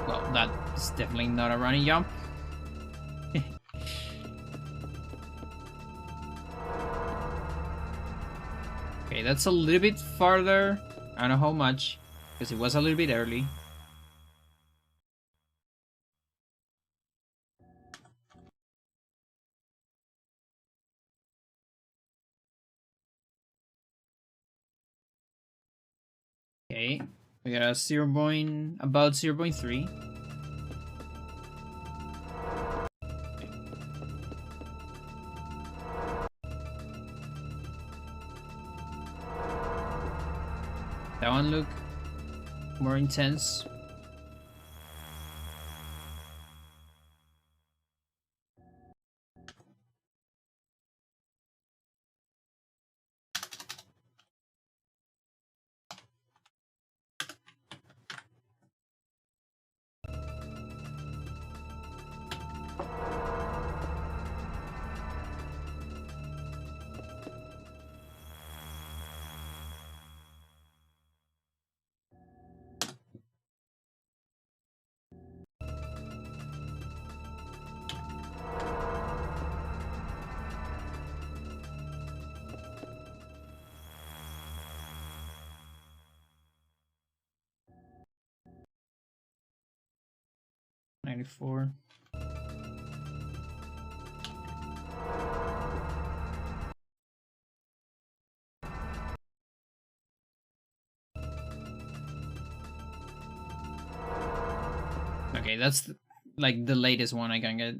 Well, that's definitely not a running jump. Okay, that's a little bit farther. I don't know how much, because it was a little bit early. Okay, we got a 0. About 0.3. That one look more intense. $94. Okay, that's like the latest one I can get.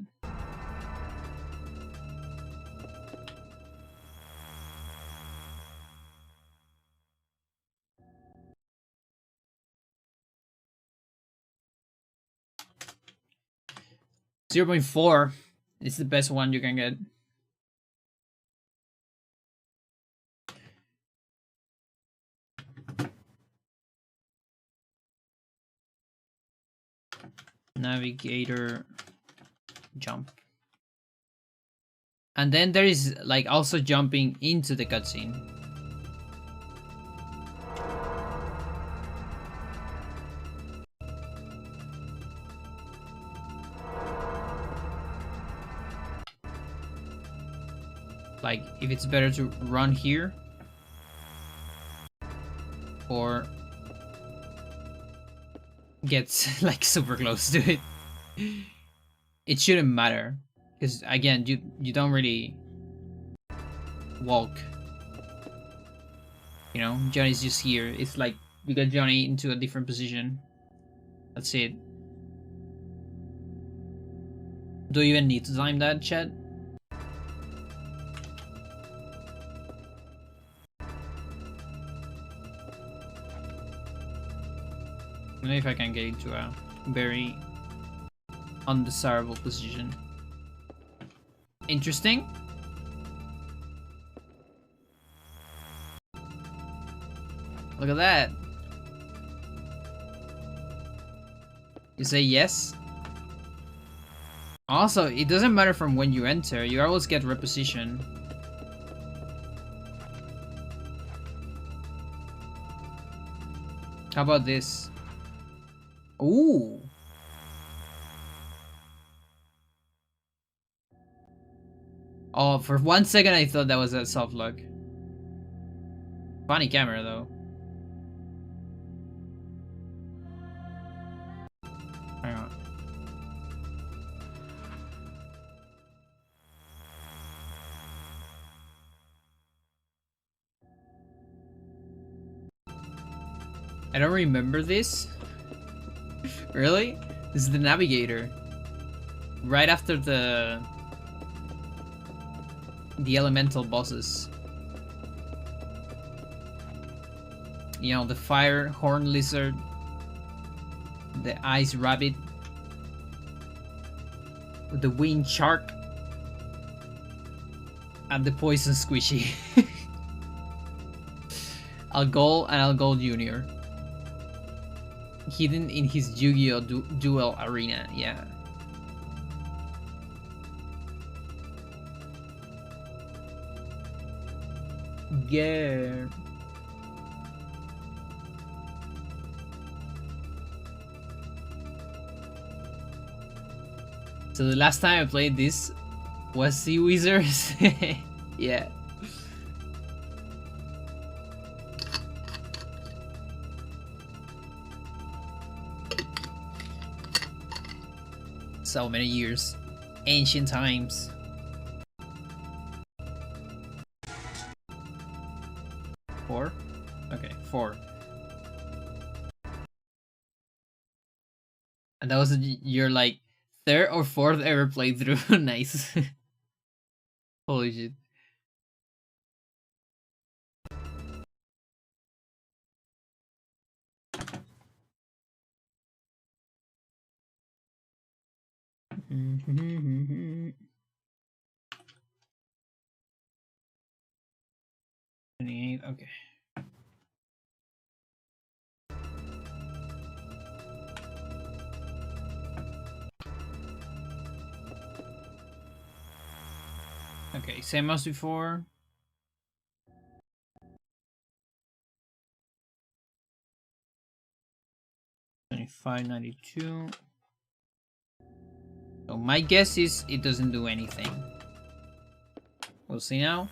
$0.4 is the best one you can get. Navigator jump. And then there is like also jumping into the cutscene. Like if it's better to run here or get like super close to it. It shouldn't matter because again you don't really walk, you know. Johnny's just here. It's like you got Johnny into a different position. That's it. Do you even need to time that, chat? Maybe if I can get into a very undesirable position. Interesting. Look at that. You say yes. Also, it doesn't matter from when you enter, you always get reposition. How about this? Ooh. Oh, for 1 second I thought that was a soft lock. Funny camera though. Hang on. I don't remember this. Really? This is the navigator. Right after the elemental bosses. You know, the fire horn lizard, the ice rabbit, the winged shark, and the poison squishy. Algol and Algol Jr. Hidden in his Yu-Gi-Oh! Duel arena, yeah. Yeah. So the last time I played this was Sea Wizards. Yeah. So many years. Ancient times. Four? Okay, 4. And that was your like 3rd or 4th ever playthrough. Nice. Holy shit. Okay. Okay, same as before. $25.92. So my guess is it doesn't do anything. We'll see now.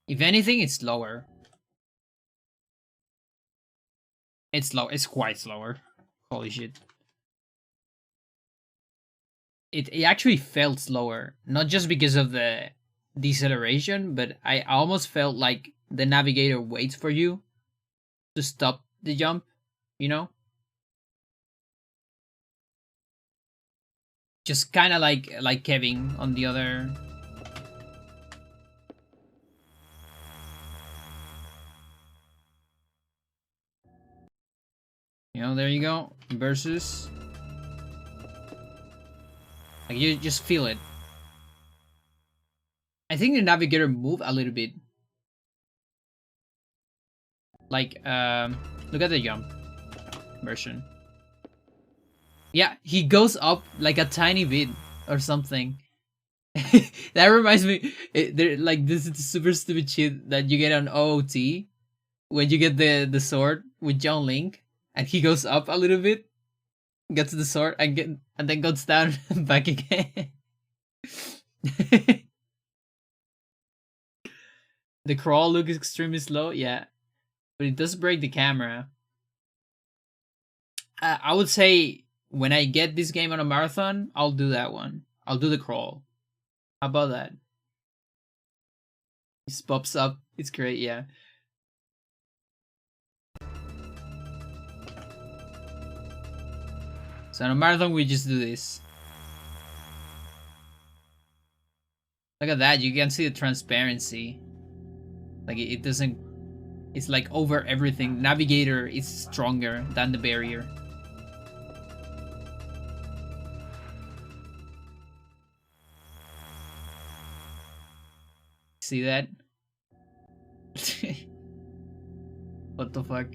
If anything, it's slower. It's slow. It's quite slower. Holy shit. It actually felt slower. Not just because of the deceleration, but I almost felt like the navigator waits for you to stop the jump, you know? Just kind of like Kevin on the other. You know, there you go. Versus. Like you just feel it. I think the navigator moved a little bit. Like, look at the jump version. Yeah, he goes up like a tiny bit or something. That reminds me, like this is the super stupid shit that you get on OOT when you get the sword with John Link, and he goes up a little bit, gets the sword, and then goes down back again. The crawl looks extremely slow, yeah, but it does break the camera. I would say when I get this game on a marathon, I'll do that one. I'll do the crawl. How about that? It pops up. It's great, yeah. So on a marathon, we just do this. Look at that. You can see the transparency. Like it doesn't. It's like over everything. Navigator is stronger than the barrier. See that? What the fuck?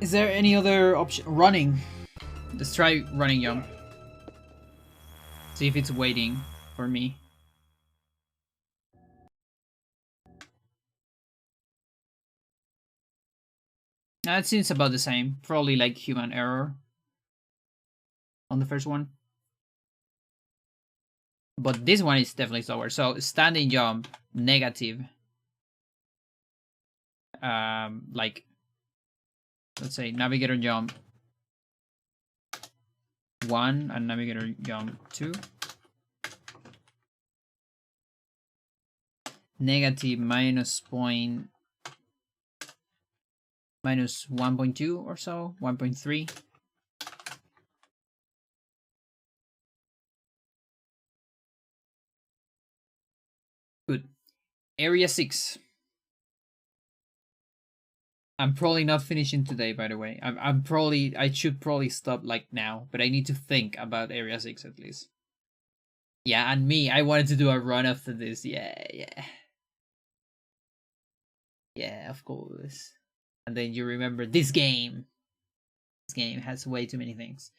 Is there any other option? Running. Let's try running jump. See if it's waiting for me. It seems about the same. Probably like human error on the first one. But this one is definitely slower. So standing jump, negative. Like, let's say navigator jump 1 and navigator jump 2. Negative minus 1.2 or so, 1.3. Good. Area 6. I'm probably not finishing today, by the way. I should probably stop like now, but I need to think about Area 6 at least. Yeah, and me, I wanted to do a run after this. Yeah. Yeah, of course. And then you remember this game. This game has way too many things.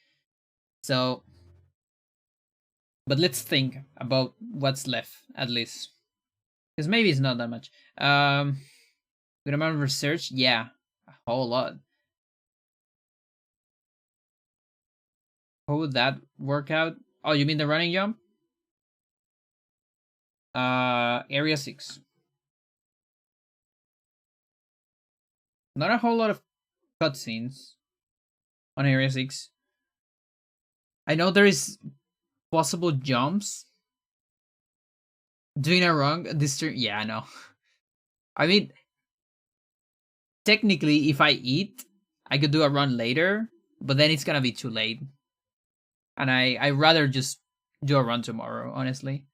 So, but let's think about what's left, at least. Because maybe it's not that much. Good amount of research? Yeah, a whole lot. How would that work out? Oh, you mean the running jump? Area 6. Not a whole lot of cutscenes on Area 6. I know there is possible jumps. Doing it wrong this turn? Yeah, I know. I mean, technically, if I eat, I could do a run later, but then it's gonna be too late. And I rather just do a run tomorrow, honestly.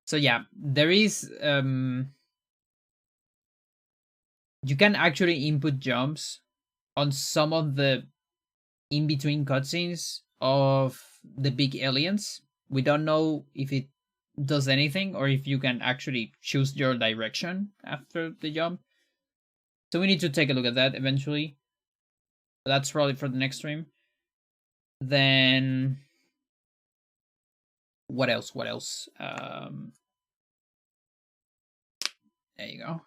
So yeah, there is you can actually input jumps on some of the in between cutscenes of the big aliens. We don't know if it does anything or if you can actually choose your direction after the jump. So we need to take a look at that eventually. That's probably for the next stream. Then what else? There you go.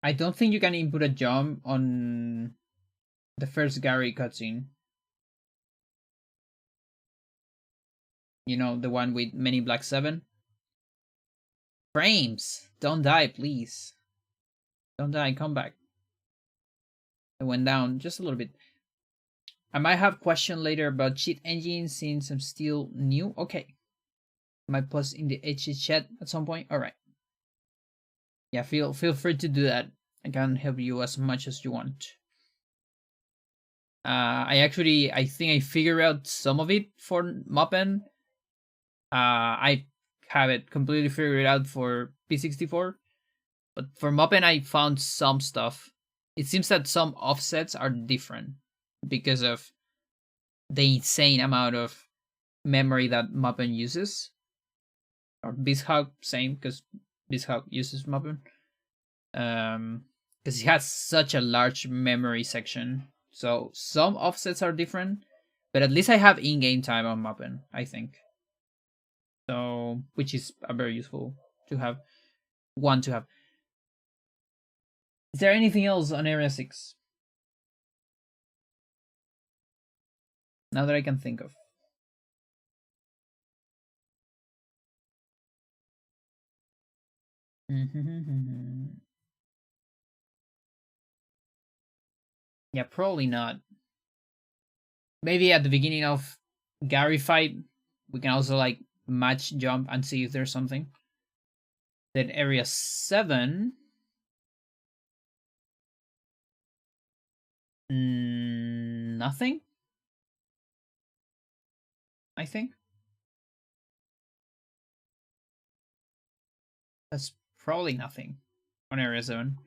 I don't think you can input a jump on the first Gary cutscene. You know, the one with many Black 7. Frames! Don't die, please. Don't die, come back. It went down just a little bit. I might have question later about cheat engines since I'm still new. Okay. I might post in the HC chat at some point. Alright. Yeah, feel free to do that. I can help you as much as you want. I think I figured out some of it for Muppen. I have it completely figured out for P64. But for Muppen, I found some stuff. It seems that some offsets are different because of the insane amount of memory that Muppen uses. Or Bizhug, same, because Bizhug uses Muppen. Because it has such a large memory section. So some offsets are different, but at least I have in-game time on Muppen, I think. So, which is a very useful to have. One to have. Is there anything else on Area 6? Now that I can think of. Yeah, probably not. Maybe at the beginning of Gary fight, we can also like match jump and see if there's something. Then Area 7. Nothing? I think. That's probably nothing on Area 7.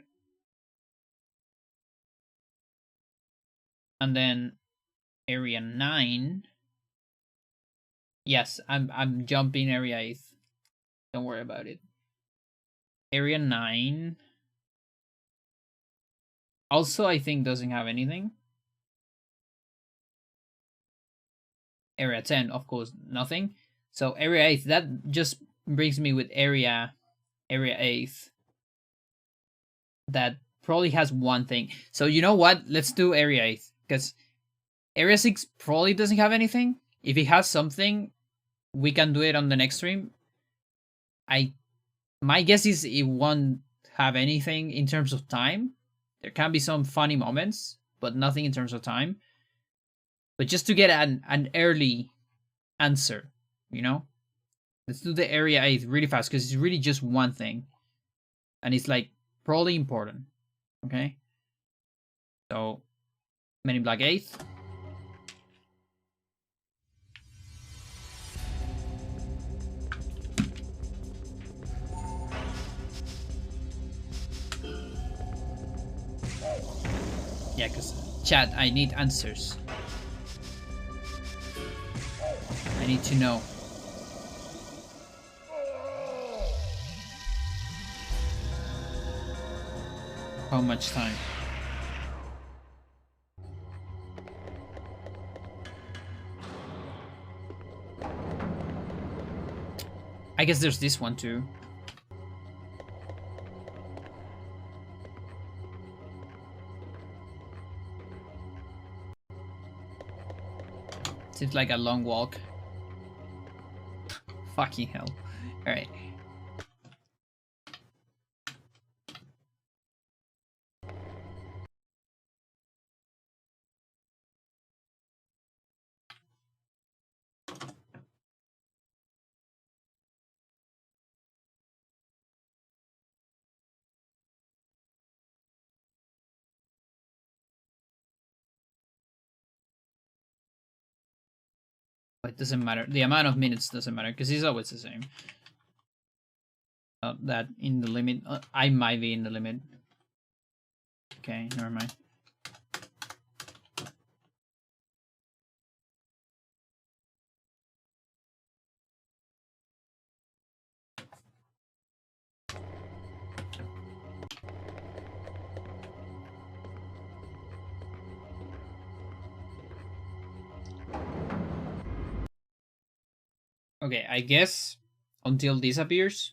And then Area 9. Yes, I'm jumping area 8. Don't worry about it. Area 9 also I think doesn't have anything. Area 10, of course, nothing. So area 8, that just brings me with area 8 that probably has one thing. So you know what? Let's do area 8 because area 6 probably doesn't have anything. If it has something, we can do it on the next stream. I My guess is it won't have anything in terms of time. There can be some funny moments, but nothing in terms of time. But just to get an early answer, you know? Let's do the area 8 really fast because it's really just one thing. And it's like probably important. Okay? So Men in Black 8. Yeah, because chat, I need answers. I need to know. How much time? I guess there's this one too. Seems like a long walk. Fucking hell. Alright. But it doesn't matter. The amount of minutes doesn't matter because it's always the same. That in the limit. I might be in the limit. Okay, never mind. Okay, I guess until this appears.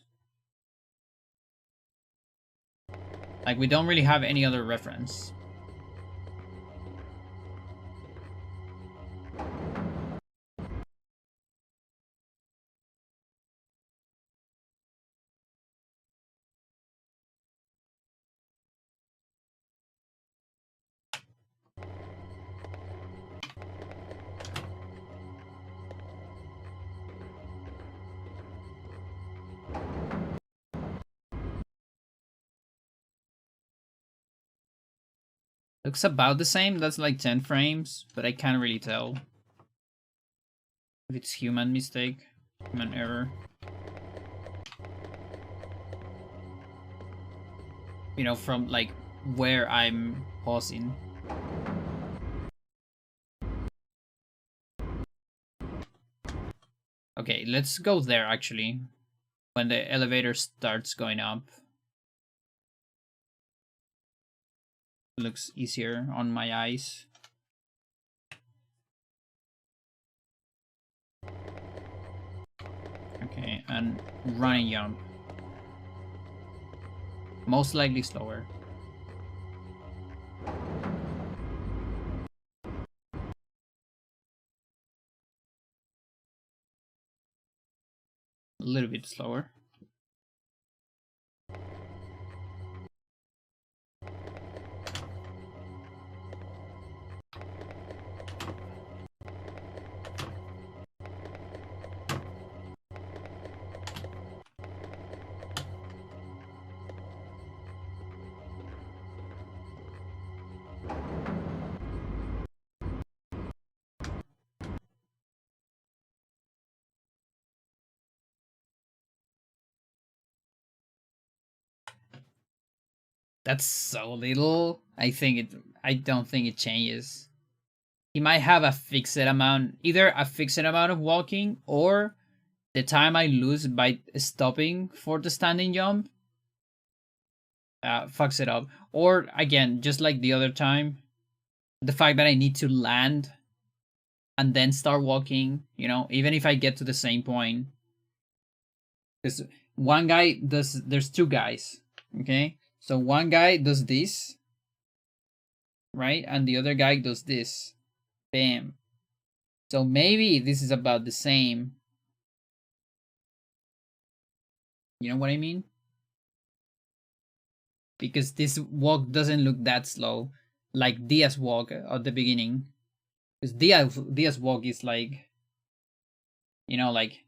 Like, we don't really have any other reference. Looks about the same. That's like 10 frames, but I can't really tell if it's human mistake, human error. You know, from like where I'm pausing. Okay, let's go there actually. When the elevator starts going up. Looks easier on my eyes. Okay, and running jump. Most likely slower. A little bit slower. That's so little. I don't think it changes. he might have a fixed amount, either a fixed amount of walking or the time I lose by stopping for the standing jump fucks it up. Or again, just like the other time, the fact that I need to land and then start walking, you know, even if I get to the same point. Because one guy does, there's two guys, okay? So one guy does this, right? And the other guy does this. Bam. So maybe this is about the same. You know what I mean? Because this walk doesn't look that slow, like Dia's walk at the beginning. Because Dia's walk is like, you know, like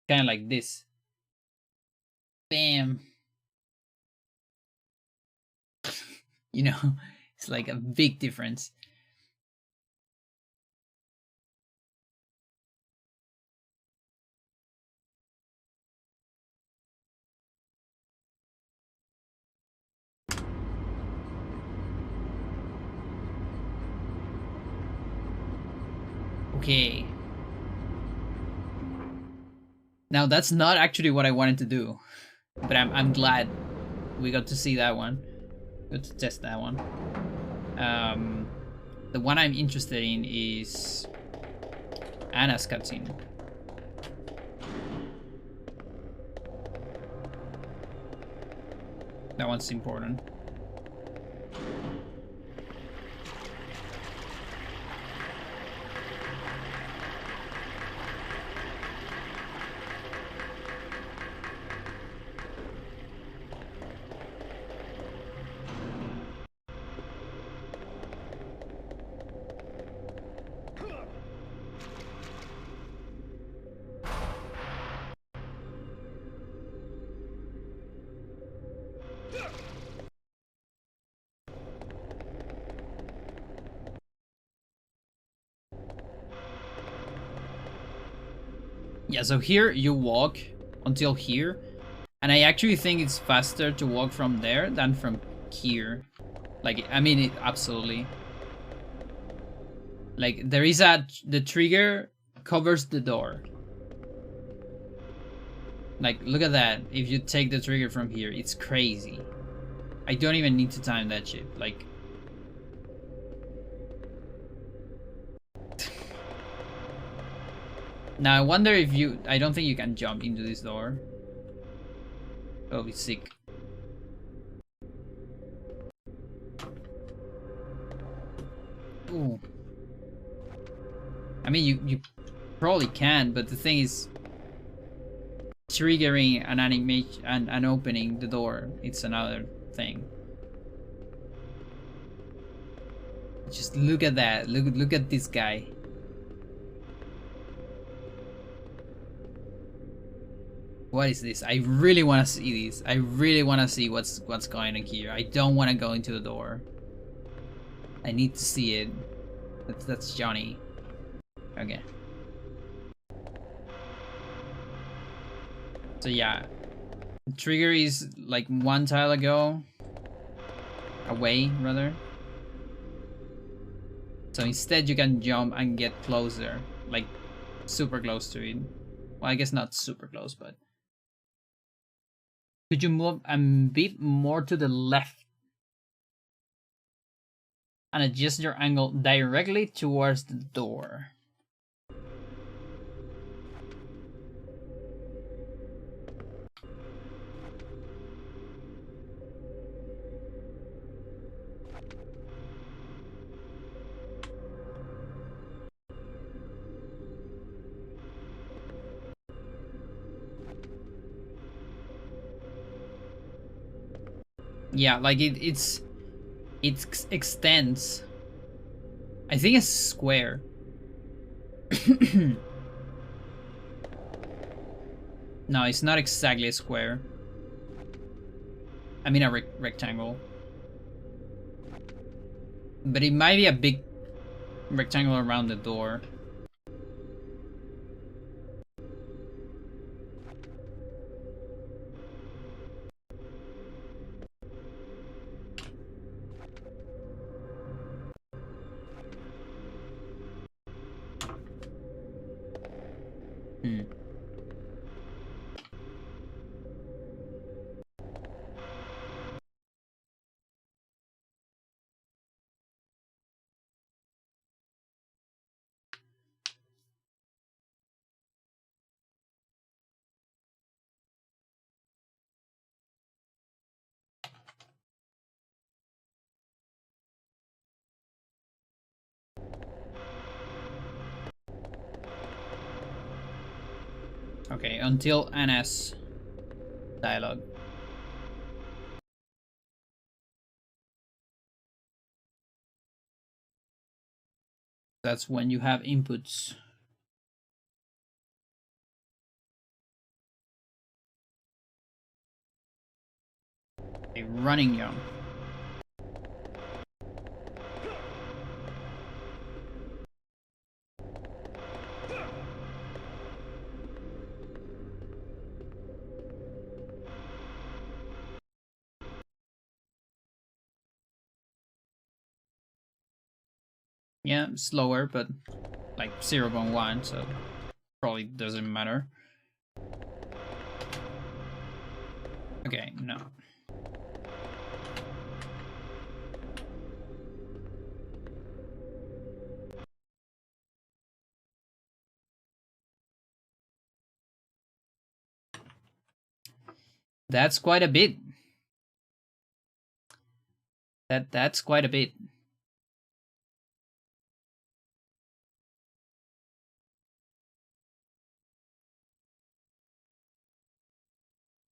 kind of like this. Bam. You know, it's like a big difference. Okay. Now that's not actually what I wanted to do, but I'm glad we got to see that one. Got to test that one. The one I'm interested in is Anna's cutscene. That one's important. Yeah, so here you walk until here, and I actually think it's faster to walk from there than from here. Like, I mean, it absolutely. Like, there is the trigger covers the door. Like, look at that. If you take the trigger from here, it's crazy. I don't even need to time that shit. Like, now I wonder if you, I don't think you can jump into this door. That'll be sick. Ooh. I mean, you probably can, but the thing is, triggering an animation and opening the door, it's another thing. Just look at that. Look at this guy. What is this? I really want to see this. I really want to see what's going on here. I don't want to go into the door. I need to see it. That's Johnny. Okay. So yeah, the trigger is like one tile away rather. So instead you can jump and get closer, like super close to it. Well, I guess not super close, but could you move a bit more to the left and adjust your angle directly towards the door? Yeah, like it extends. I think it's square. No, it's not exactly a square. I mean a rectangle. But it might be a big rectangle around the door. Hmm. Okay, until Anna's dialogue. That's when you have inputs. A running jump. Yeah, slower, but like 0.1, so probably doesn't matter. Okay, no. That's quite a bit. That's quite a bit.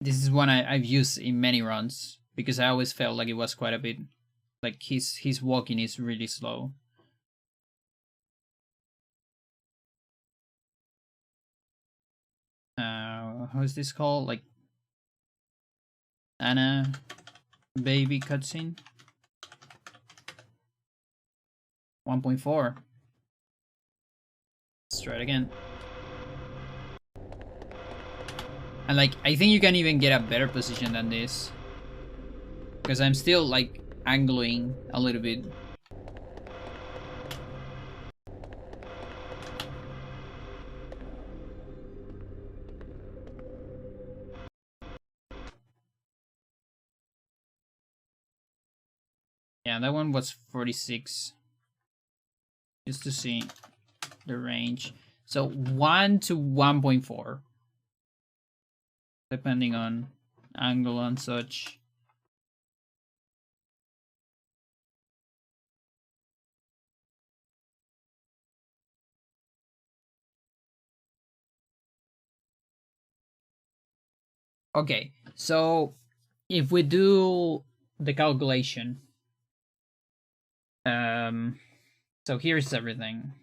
This is one I've used in many runs because I always felt like it was quite a bit. Like his walking is really slow. How is this called? Like Anna baby cutscene. 1.4. Let's try it again. And like I think you can even get a better position than this. Because I'm still like angling a little bit. Yeah, that one was 46. Just to see the range. So 1 to 1.4. Depending on angle and such. Okay, so if we do the calculation, so here's everything.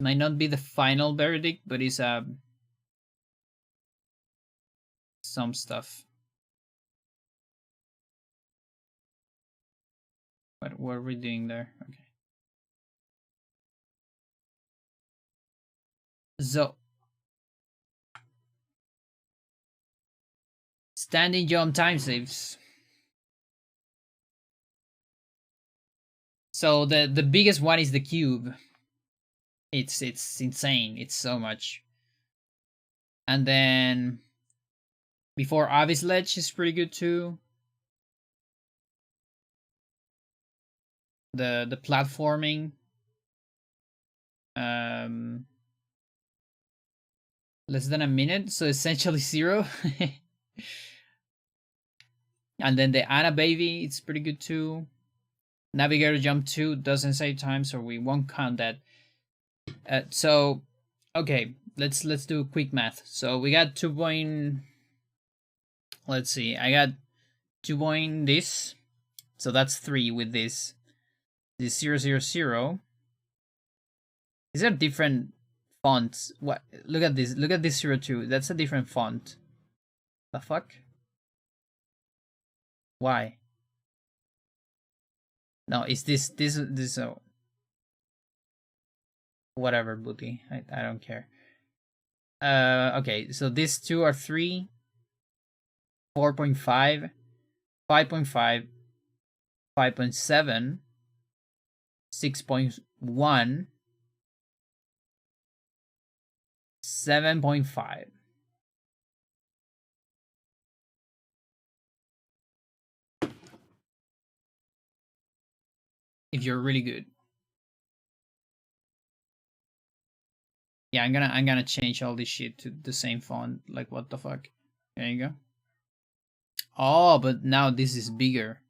Might not be the final verdict, but it's some stuff. What are we doing there? Okay. So standing jump time saves. So the biggest one is the cube. It's insane. It's so much. And then before Avis Ledge is pretty good too. The platforming. Less than a minute, so essentially 0. And then the Anna baby, it's pretty good too. Navigator jump 2 doesn't save time, so we won't count that. So okay, let's do quick math. So we got 2 point. Let's see, I got 2 point this, so that's 3 with this 000. These are different fonts. What? Look at this. Look at this 02. That's a different font. The fuck? Why? No, it's this. Whatever, booty. I don't care. Okay. So these two are 3, 4.5, 5.5, 5.7, 1 7.5. If you're really good. Yeah, I'm gonna change all this shit to the same font. Like, what the fuck? There you go. Oh, but now this is bigger.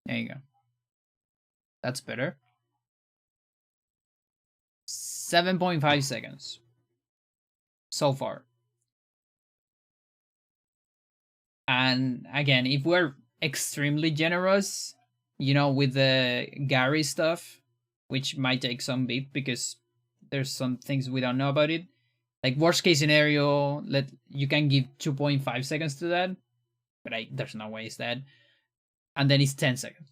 There you go. That's better. 7.5 seconds. So far. And again, if we're extremely generous, you know, with the Gary stuff, which might take some bit because there's some things we don't know about it. Like, worst case scenario, you can give 2.5 seconds to that, but there's no way it's that. And then it's 10 seconds.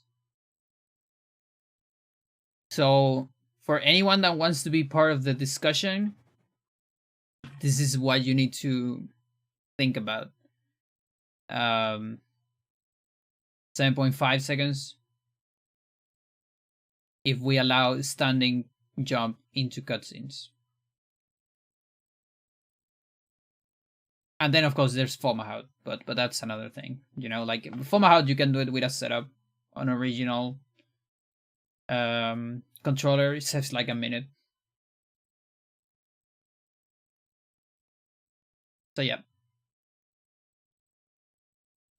So for anyone that wants to be part of the discussion, this is what you need to think about. 7.5 seconds if we allow standing jump into cutscenes. And then, of course, there's Fomalhaut, but that's another thing. You know, like, Fomalhaut, you can do it with a setup on original controller. It saves like a minute. So yeah,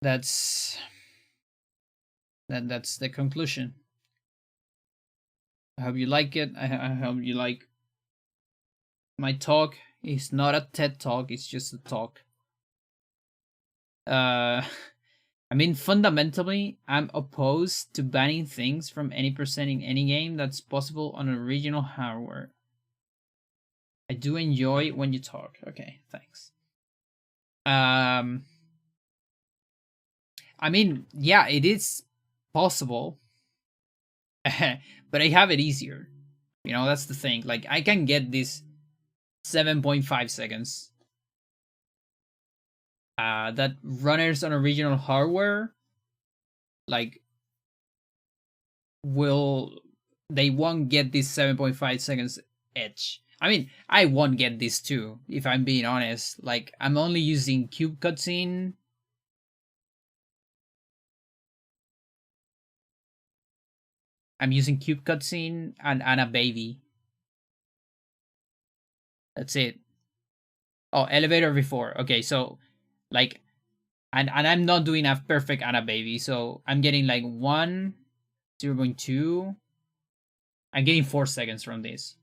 that's the conclusion. I hope you like it. I hope you like my talk. It's not a TED talk, it's just a talk. I mean, fundamentally, I'm opposed to banning things from any percent in any game that's possible on original hardware. I do enjoy when you talk. Okay, thanks. I mean, yeah, it is possible, but I have it easier. You know, that's the thing. Like, I can get this 7.5 seconds. That runners on original hardware, like, they won't get this 7.5 seconds edge. I mean, I won't get this too, if I'm being honest. Like, I'm only using cube cutscene. I'm using cube cutscene and a baby. That's it. Oh, elevator before. Okay, so, like, and I'm not doing a perfect Anna baby, so I'm getting like 1, 0.2. I'm getting 4 seconds from this.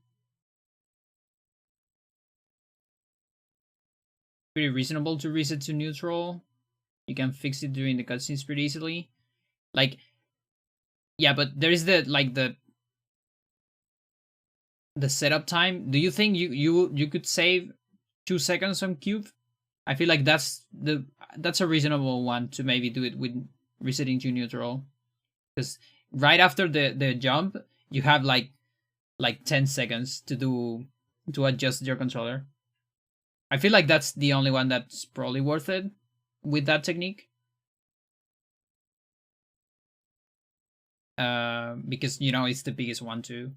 Pretty reasonable to reset to neutral. You can fix it during the cutscenes pretty easily. Like, yeah, but there is the setup time. Do you think you could save 2 seconds on cube? I feel like that's a reasonable one to maybe do it with resetting to neutral, because right after the jump you have like 10 seconds to adjust your controller. I feel like that's the only one that's probably worth it with that technique. Because, you know, it's the biggest one too.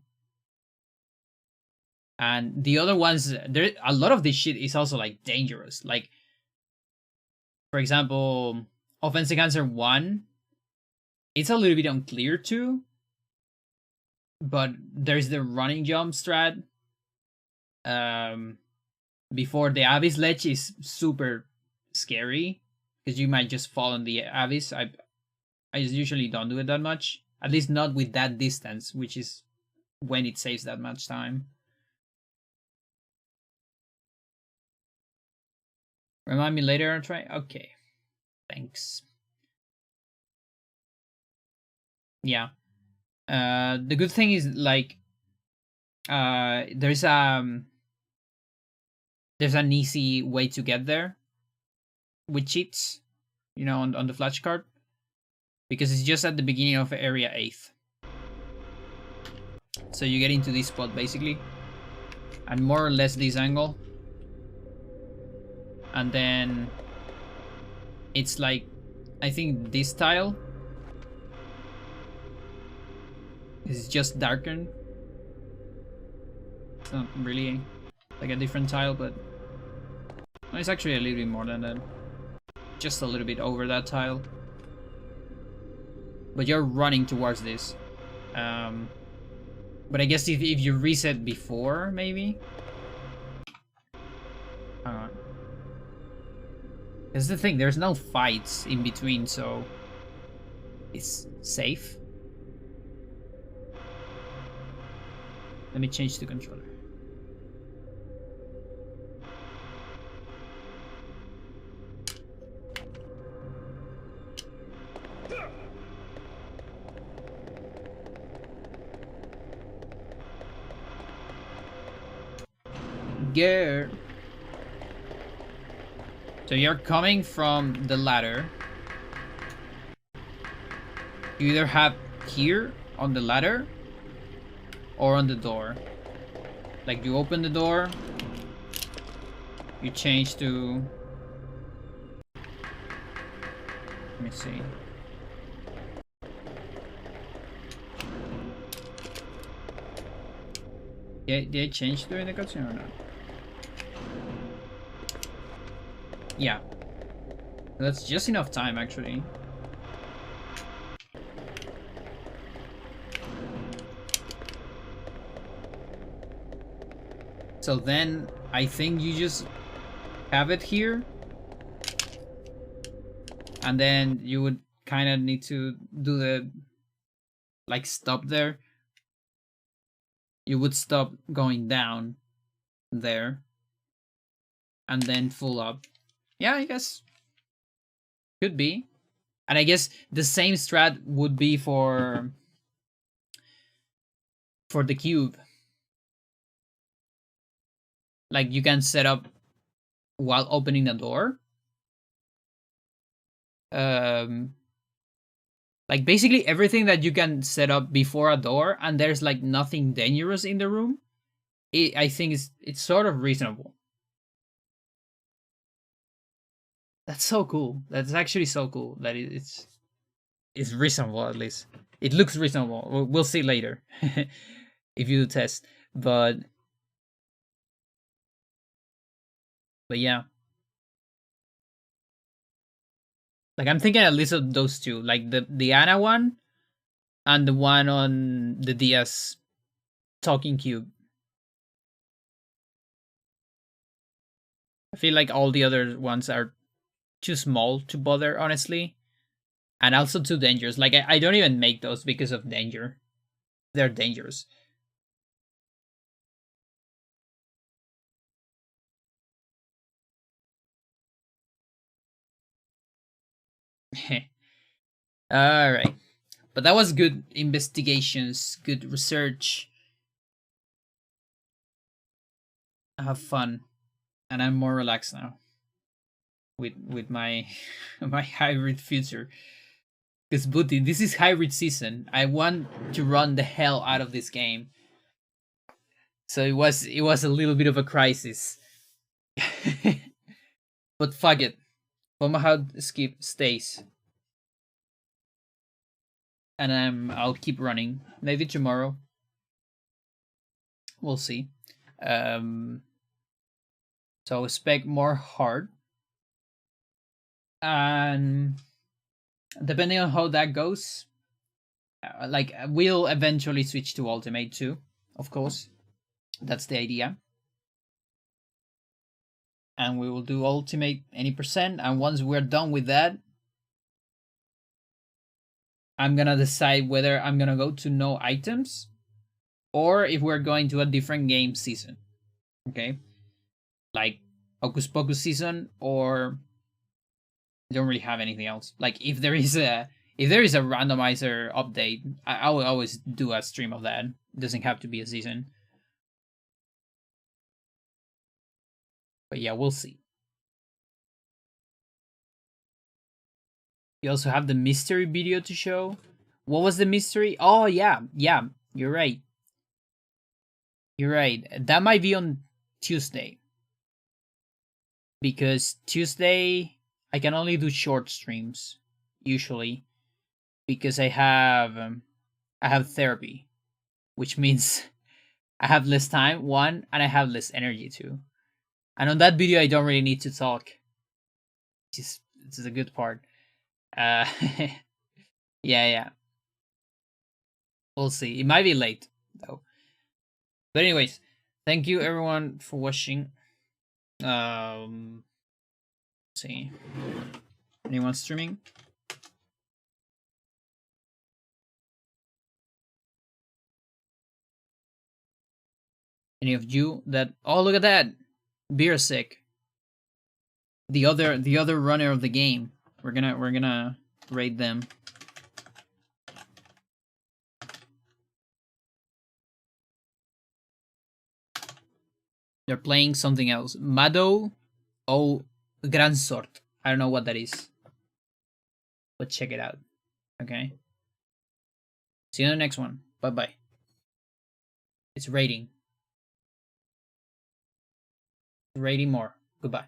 And the other ones, there a lot of this shit is also like dangerous. Like, for example, offensive answer 1, it's a little bit unclear too. But there's the running jump strat. Before the abyss ledge is super scary because you might just fall in the abyss. I usually don't do it that much, at least not with that distance, which is when it saves that much time. Remind me later, I'll try. Okay, thanks. Yeah. The good thing is, like, there's an easy way to get there with cheats, you know, on the flashcard, because it's just at the beginning of area 8. So you get into this spot basically, and more or less this angle, and then it's like, I think this tile, It's just darkened. It's not really like a different tile, but it's actually a little bit more than that. Just a little bit over that tile. But you're running towards this. But I guess if you reset before, maybe? Hang on. That's the thing, there's no fights in between, so it's safe. Let me change the controller. Go. So you're coming from the ladder. You either have here on the ladder or on the door. Like you open the door, you change to, let me see. Did I change during the cutscene or not? Yeah. That's just enough time actually. So then I think you just have it here. And then you would kind of need to do the, like, stop there. You would stop going down there. And then full up. Yeah, I guess. Could be. And I guess the same strat would be for the cube. Like you can set up while opening the door. Like basically everything that you can set up before a door and there's like nothing dangerous in the room. I think it's sort of reasonable. That's so cool. That's actually so cool that it's reasonable, at least. It looks reasonable. We'll see later if you test. But yeah. Like I'm thinking at least of those two, like the Ana one and the one on the DS talking cube. I feel like all the other ones are too small to bother, honestly. And also too dangerous. Like I don't even make those because of danger. They're dangerous. Alright. But that was good investigations, good research. I have fun. And I'm more relaxed now. With my my hybrid future. Because Booty, this is hybrid season. I want to run the hell out of this game. So it was a little bit of a crisis. But fuck it. Fomalhaut skip stays. And I'll keep running. Maybe tomorrow. We'll see. So expect more hard. And depending on how that goes, like we'll eventually switch to Ultimate too, of course. That's the idea. And we will do Ultimate any percent. And once we're done with that, I'm gonna decide whether I'm gonna go to no items or if we're going to a different game season. Okay? Like Hocus Pocus season, or I don't really have anything else. Like if there is a randomizer update, I will always do a stream of that. It doesn't have to be a season. But yeah, we'll see. You also have the mystery video to show. What was the mystery? Oh yeah, you're right. You're right. That might be on Tuesday. Because Tuesday I can only do short streams usually because I have therapy. which means I have less time, one, and I have less energy too. And on that video, I don't really need to talk. This is a good part. Yeah, yeah. We'll see. It might be late though. But anyways, thank you everyone for watching. Let's see. Anyone streaming? Any of you that? Oh, look at that! Beer sick. The other runner of the game. We're gonna raid them. They're playing something else. Mado o Gran Sort. I don't know what that is. But check it out. Okay. See you in the next one. Bye bye. It's raiding. Raiding more. Goodbye.